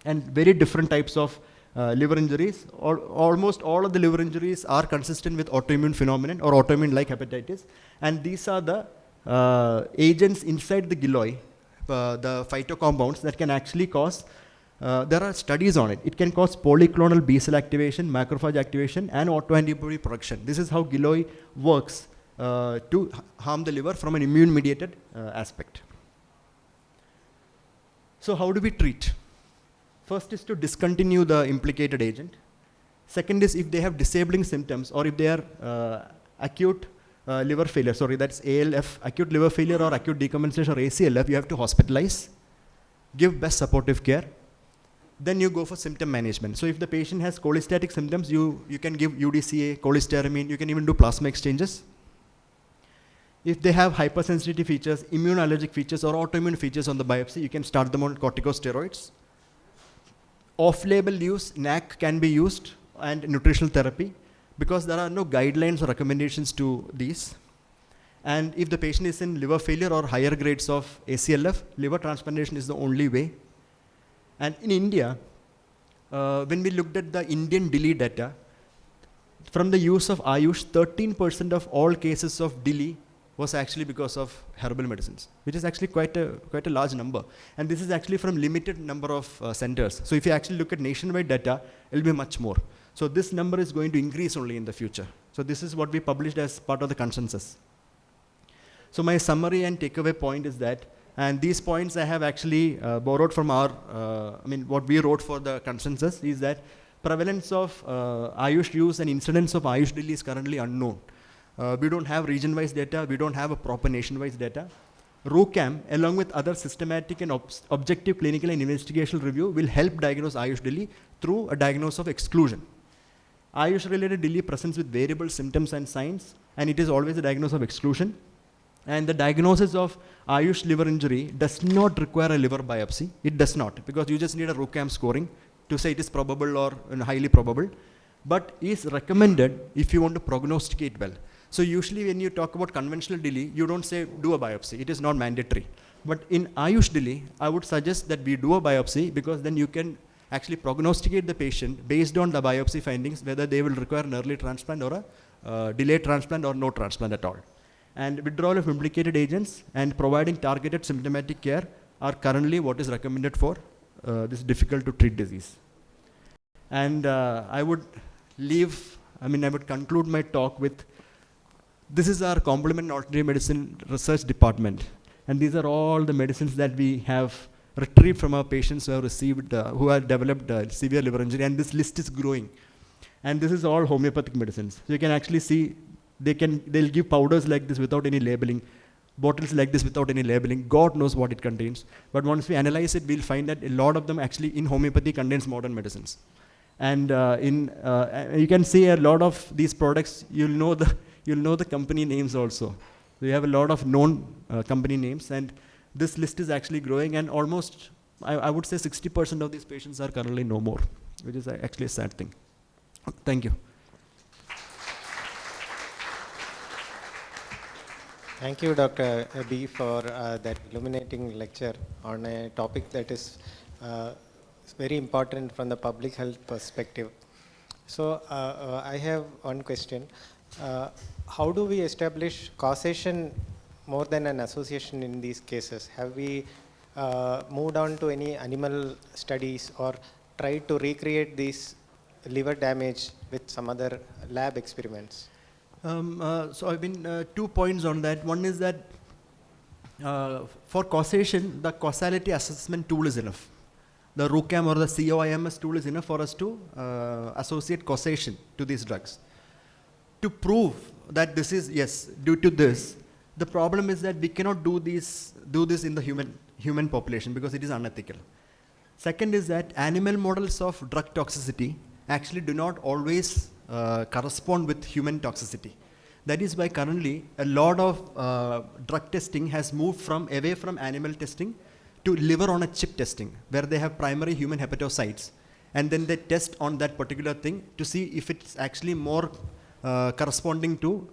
and very different types of liver injuries. Almost all of the liver injuries are consistent with autoimmune phenomenon or autoimmune-like hepatitis. And these are the agents inside the Giloy, the phytocompounds that can actually cause, there are studies on it. It can cause polyclonal B cell activation, macrophage activation, and autoantibody production. This is how Giloy works to harm the liver from an immune-mediated aspect. So how do we treat? First is to discontinue the implicated agent. Second is if they have disabling symptoms or if they are acute liver failure, that's ALF, acute liver failure or acute decompensation or ACLF, you have to hospitalize, give best supportive care. Then you go for symptom management. So if the patient has cholestatic symptoms, you can give UDCA, cholestyramine, you can even do plasma exchanges. If they have hypersensitivity features, immunoallergic features, or autoimmune features on the biopsy, you can start them on corticosteroids. Off-label use, NAC can be used, and nutritional therapy, because there are no guidelines or recommendations to these. And if the patient is in liver failure or higher grades of ACLF, liver transplantation is the only way. And in India, when we looked at the Indian DILI data, from the use of Ayush, 13% of all cases of DILI was actually because of herbal medicines, which is actually quite a large number. And this is actually from limited number of centers. So if you actually look at nationwide data, it will be much more. So this number is going to increase only in the future. So this is what we published as part of the consensus. So my summary and takeaway point is that, and these points I have actually borrowed from our, what we wrote for the consensus is that prevalence of Ayush use and incidence of Ayush DILI is currently unknown. We don't have region-wise data, we don't have a proper nation-wise data. ROCAM, along with other systematic and objective clinical and investigational review, will help diagnose Ayush DILI through a diagnosis of exclusion. Ayush-related DILI presents with variable symptoms and signs, and it is always a diagnosis of exclusion. And the diagnosis of Ayush liver injury does not require a liver biopsy. It does not, because you just need a ROCAM scoring to say it is probable or highly probable, but is recommended if you want to prognosticate well. So usually when you talk about conventional DILI, you don't say do a biopsy. It is not mandatory. But in Ayush DILI, I would suggest that we do a biopsy, because then you can actually prognosticate the patient based on the biopsy findings, whether they will require an early transplant or a delayed transplant or no transplant at all. And withdrawal of implicated agents and providing targeted symptomatic care are currently what is recommended for this difficult to treat disease. And I would conclude my talk with, this is our complement and alternative medicine research department. And these are all the medicines that we have retrieved from our patients who have received, who have developed severe liver injury, and this list is growing. And this is all homeopathic medicines. So you can actually see, they'll give powders like this without any labeling, bottles like this without any labeling. God knows what it contains. But once we analyze it, we'll find that a lot of them actually in homeopathy contains modern medicines. And you can see a lot of these products, you'll know the company names also. We have a lot of known company names, and this list is actually growing, and almost, I would say 60% of these patients are currently no more, which is actually a sad thing. Thank you. Thank you, Dr. Abhi, for that illuminating lecture on a topic that is very important from the public health perspective. So I have one question. How do we establish causation more than an association in these cases? Have we moved on to any animal studies or tried to recreate this liver damage with some other lab experiments? So I've been 2 points on that. One is that for causation, the causality assessment tool is enough. The ROCAM or the COIMS tool is enough for us to associate causation to these drugs. To prove that this is, yes, due to this, the problem is that we cannot do this in the human population because it is unethical. Second is that animal models of drug toxicity actually do not always correspond with human toxicity. That is why currently a lot of drug testing has moved away from animal testing to liver on a chip testing, where they have primary human hepatocytes, and then they test on that particular thing to see if it's actually more corresponding to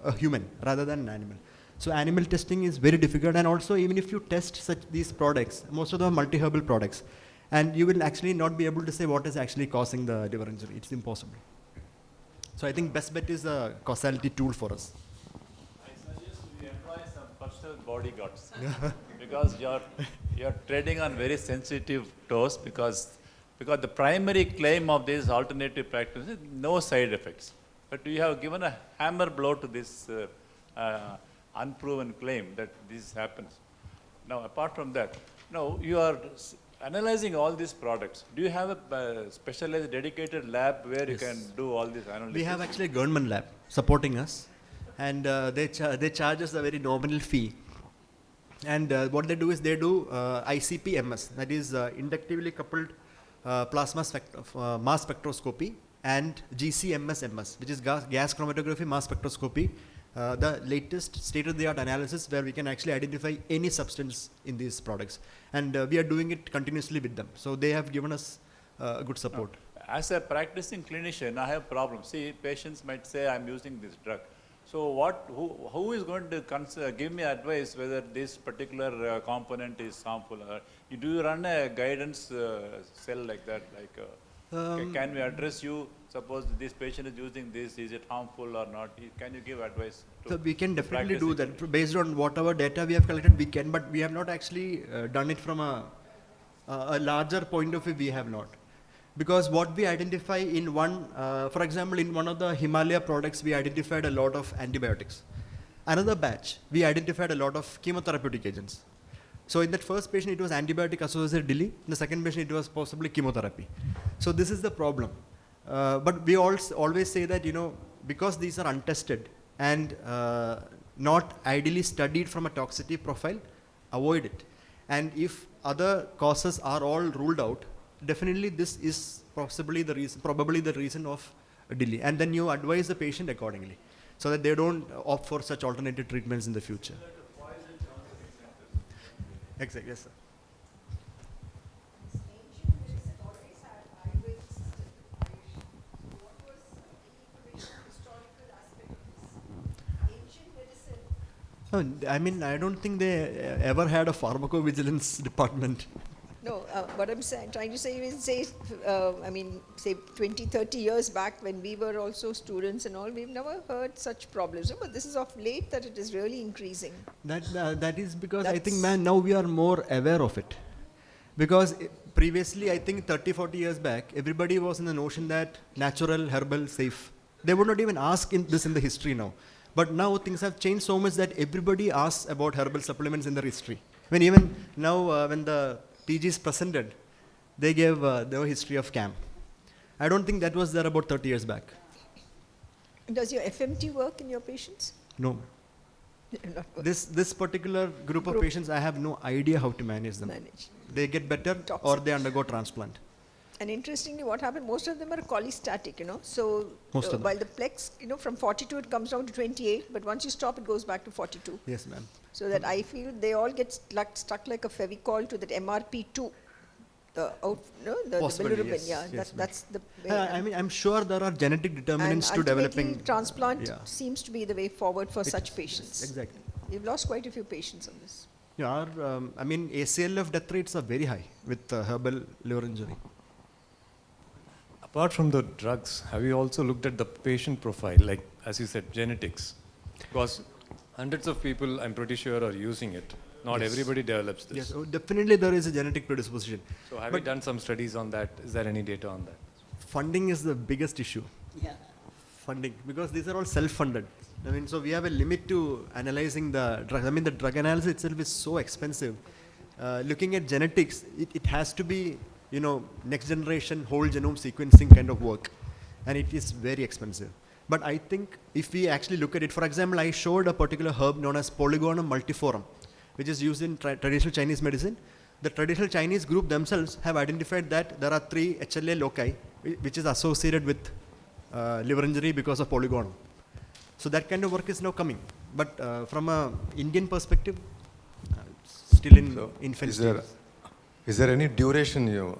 a human rather than an animal. So animal testing is very difficult, and also even if you test these products, most of them are multi-herbal products, and you will actually not be able to say what is actually causing the liver injury. It's impossible. So I think best bet is a causality tool for us. I suggest we employ some personal bodyguards because you're treading on very sensitive toes, because the primary claim of this alternative practice is no side effects. But we have given a hammer blow to this unproven claim that this happens. Now, apart from that, now you are analyzing all these products. Do you have a specialized, dedicated lab where you can do all this analysis? We have actually a government lab supporting us, and they charge us a very nominal fee. And what they do is they do ICP-MS, that is inductively coupled plasma mass spectroscopy, and GC-MS-MS, which is gas chromatography mass spectroscopy the latest state-of-the-art analysis where we can actually identify any substance in these products. And we are doing it continuously with them. So they have given us good support. As a practicing clinician, I have problems. See, patients might say, I'm using this drug. So who is going to give me advice whether this particular component is harmful? Do you run a guidance cell like that? Can we address you? Suppose this patient is using this, is it harmful or not? Can you give advice? So we can definitely do that. Based on whatever data we have collected, we can, but we have not actually done it from a larger point of view, we have not. Because what we identify in one, for example, in one of the Himalaya products, we identified a lot of antibiotics. Another batch, we identified a lot of chemotherapeutic agents. So in that first patient, it was antibiotic associated DILI. In the second patient, it was possibly chemotherapy. So this is the problem. But we always say that, because these are untested and not ideally studied from a toxicity profile, avoid it. And if other causes are all ruled out, definitely this is probably the reason of delay. And then you advise the patient accordingly so that they don't opt for such alternative treatments in the future. Exactly, yes, sir. I mean, I don't think they ever had a pharmacovigilance department. No, what I'm trying to say is, say 20, 30 years back when we were also students and all, we've never heard such problems. But this is of late that it is really increasing. That is because I think, now we are more aware of it. Because previously, I think 30, 40 years back, everybody was in the notion that natural, herbal, safe. They would not even ask this in the history now. But now things have changed so much that everybody asks about herbal supplements in their history. When even now, when the PGs presented, they gave their history of CAM. I don't think that was there about 30 years back. Does your FMT work in your patients? No. This particular group of patients, I have no idea how to manage them. They get better or they undergo transplant. And interestingly, what happened, most of them are cholestatic, So while the plex, from 42 it comes down to 28, but once you stop, it goes back to 42. Yes, ma'am. So that I feel they all get stuck like a Fevicol to that MRP2, the bilirubin. Yes, yeah, yes, that's the way. I mean, I'm sure there are genetic determinants to developing. Transplant seems to be the way forward for such patients. Exactly. We've lost quite a few patients on this. Yeah, I mean, ACLF death rates are very high with herbal liver injury. Apart from the drugs, have you also looked at the patient profile, like, as you said, genetics? Because hundreds of people, I'm pretty sure, are using it. Not everybody develops this. Yes, definitely there is a genetic predisposition. So have you done some studies on that? Is there any data on that? Funding is the biggest issue. Yeah. Funding, because these are all self-funded. I mean, so we have a limit to analyzing the drug. I mean, the drug analysis itself is so expensive. Looking at genetics, it has to be, next generation whole genome sequencing kind of work. And it is very expensive. But I think if we actually look at it, for example, I showed a particular herb known as Polygonum multiforum, which is used in traditional Chinese medicine. The traditional Chinese group themselves have identified that there are 3 HLA loci, which is associated with liver injury because of polygonum. So that kind of work is now coming. But from an Indian perspective, still in infant stage. Is there any duration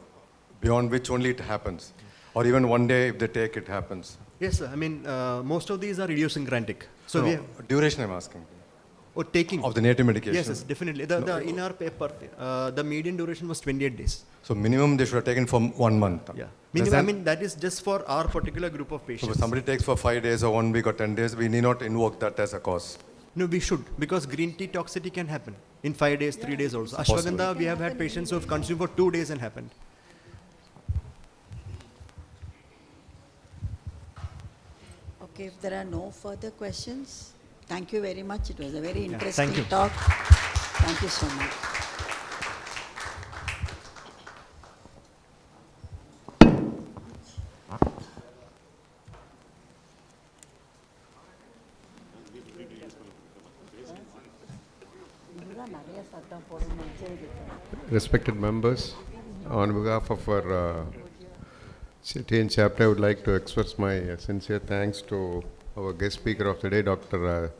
beyond which only it happens? Or even one day if they take it happens? Yes, sir. I mean, most of these are idiosyncratic. So no, duration I'm asking. Or taking. Of the native medication? Yes, definitely. In our paper, the median duration was 28 days. So minimum they should have taken for 1 month? Yeah. Minimum, I mean, that is just for our particular group of patients. So if somebody takes for 5 days or 1 week or 10 days, we need not invoke that as a cause? No, we should, because green tea toxicity can happen in 5 days, 3 days also. Ashwagandha, we have had patients who have consumed for 2 days and happened. Okay, if there are no further questions, thank you very much. It was a very interesting thank you. talk. Thank you so much. Respected members, on behalf of our TN chapter, I would like to express my sincere thanks to our guest speaker of the day, Dr.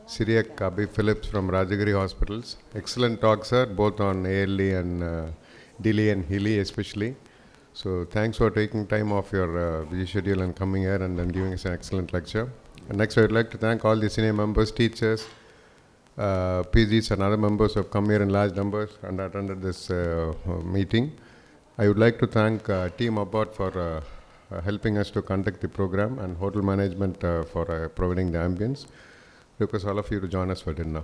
Syriac Abi Phillips from Rajagiri Hospitals. Excellent talk, sir, both on ALD and Dilly and Healy especially. So thanks for taking time off your busy schedule and coming here and then giving us an excellent lecture. And next, I would like to thank all the senior members, teachers, PGs and other members who have come here in large numbers and attended this meeting. I would like to thank Team Abbott for helping us to conduct the program and hotel management for providing the ambience. Request all of you to join us for dinner.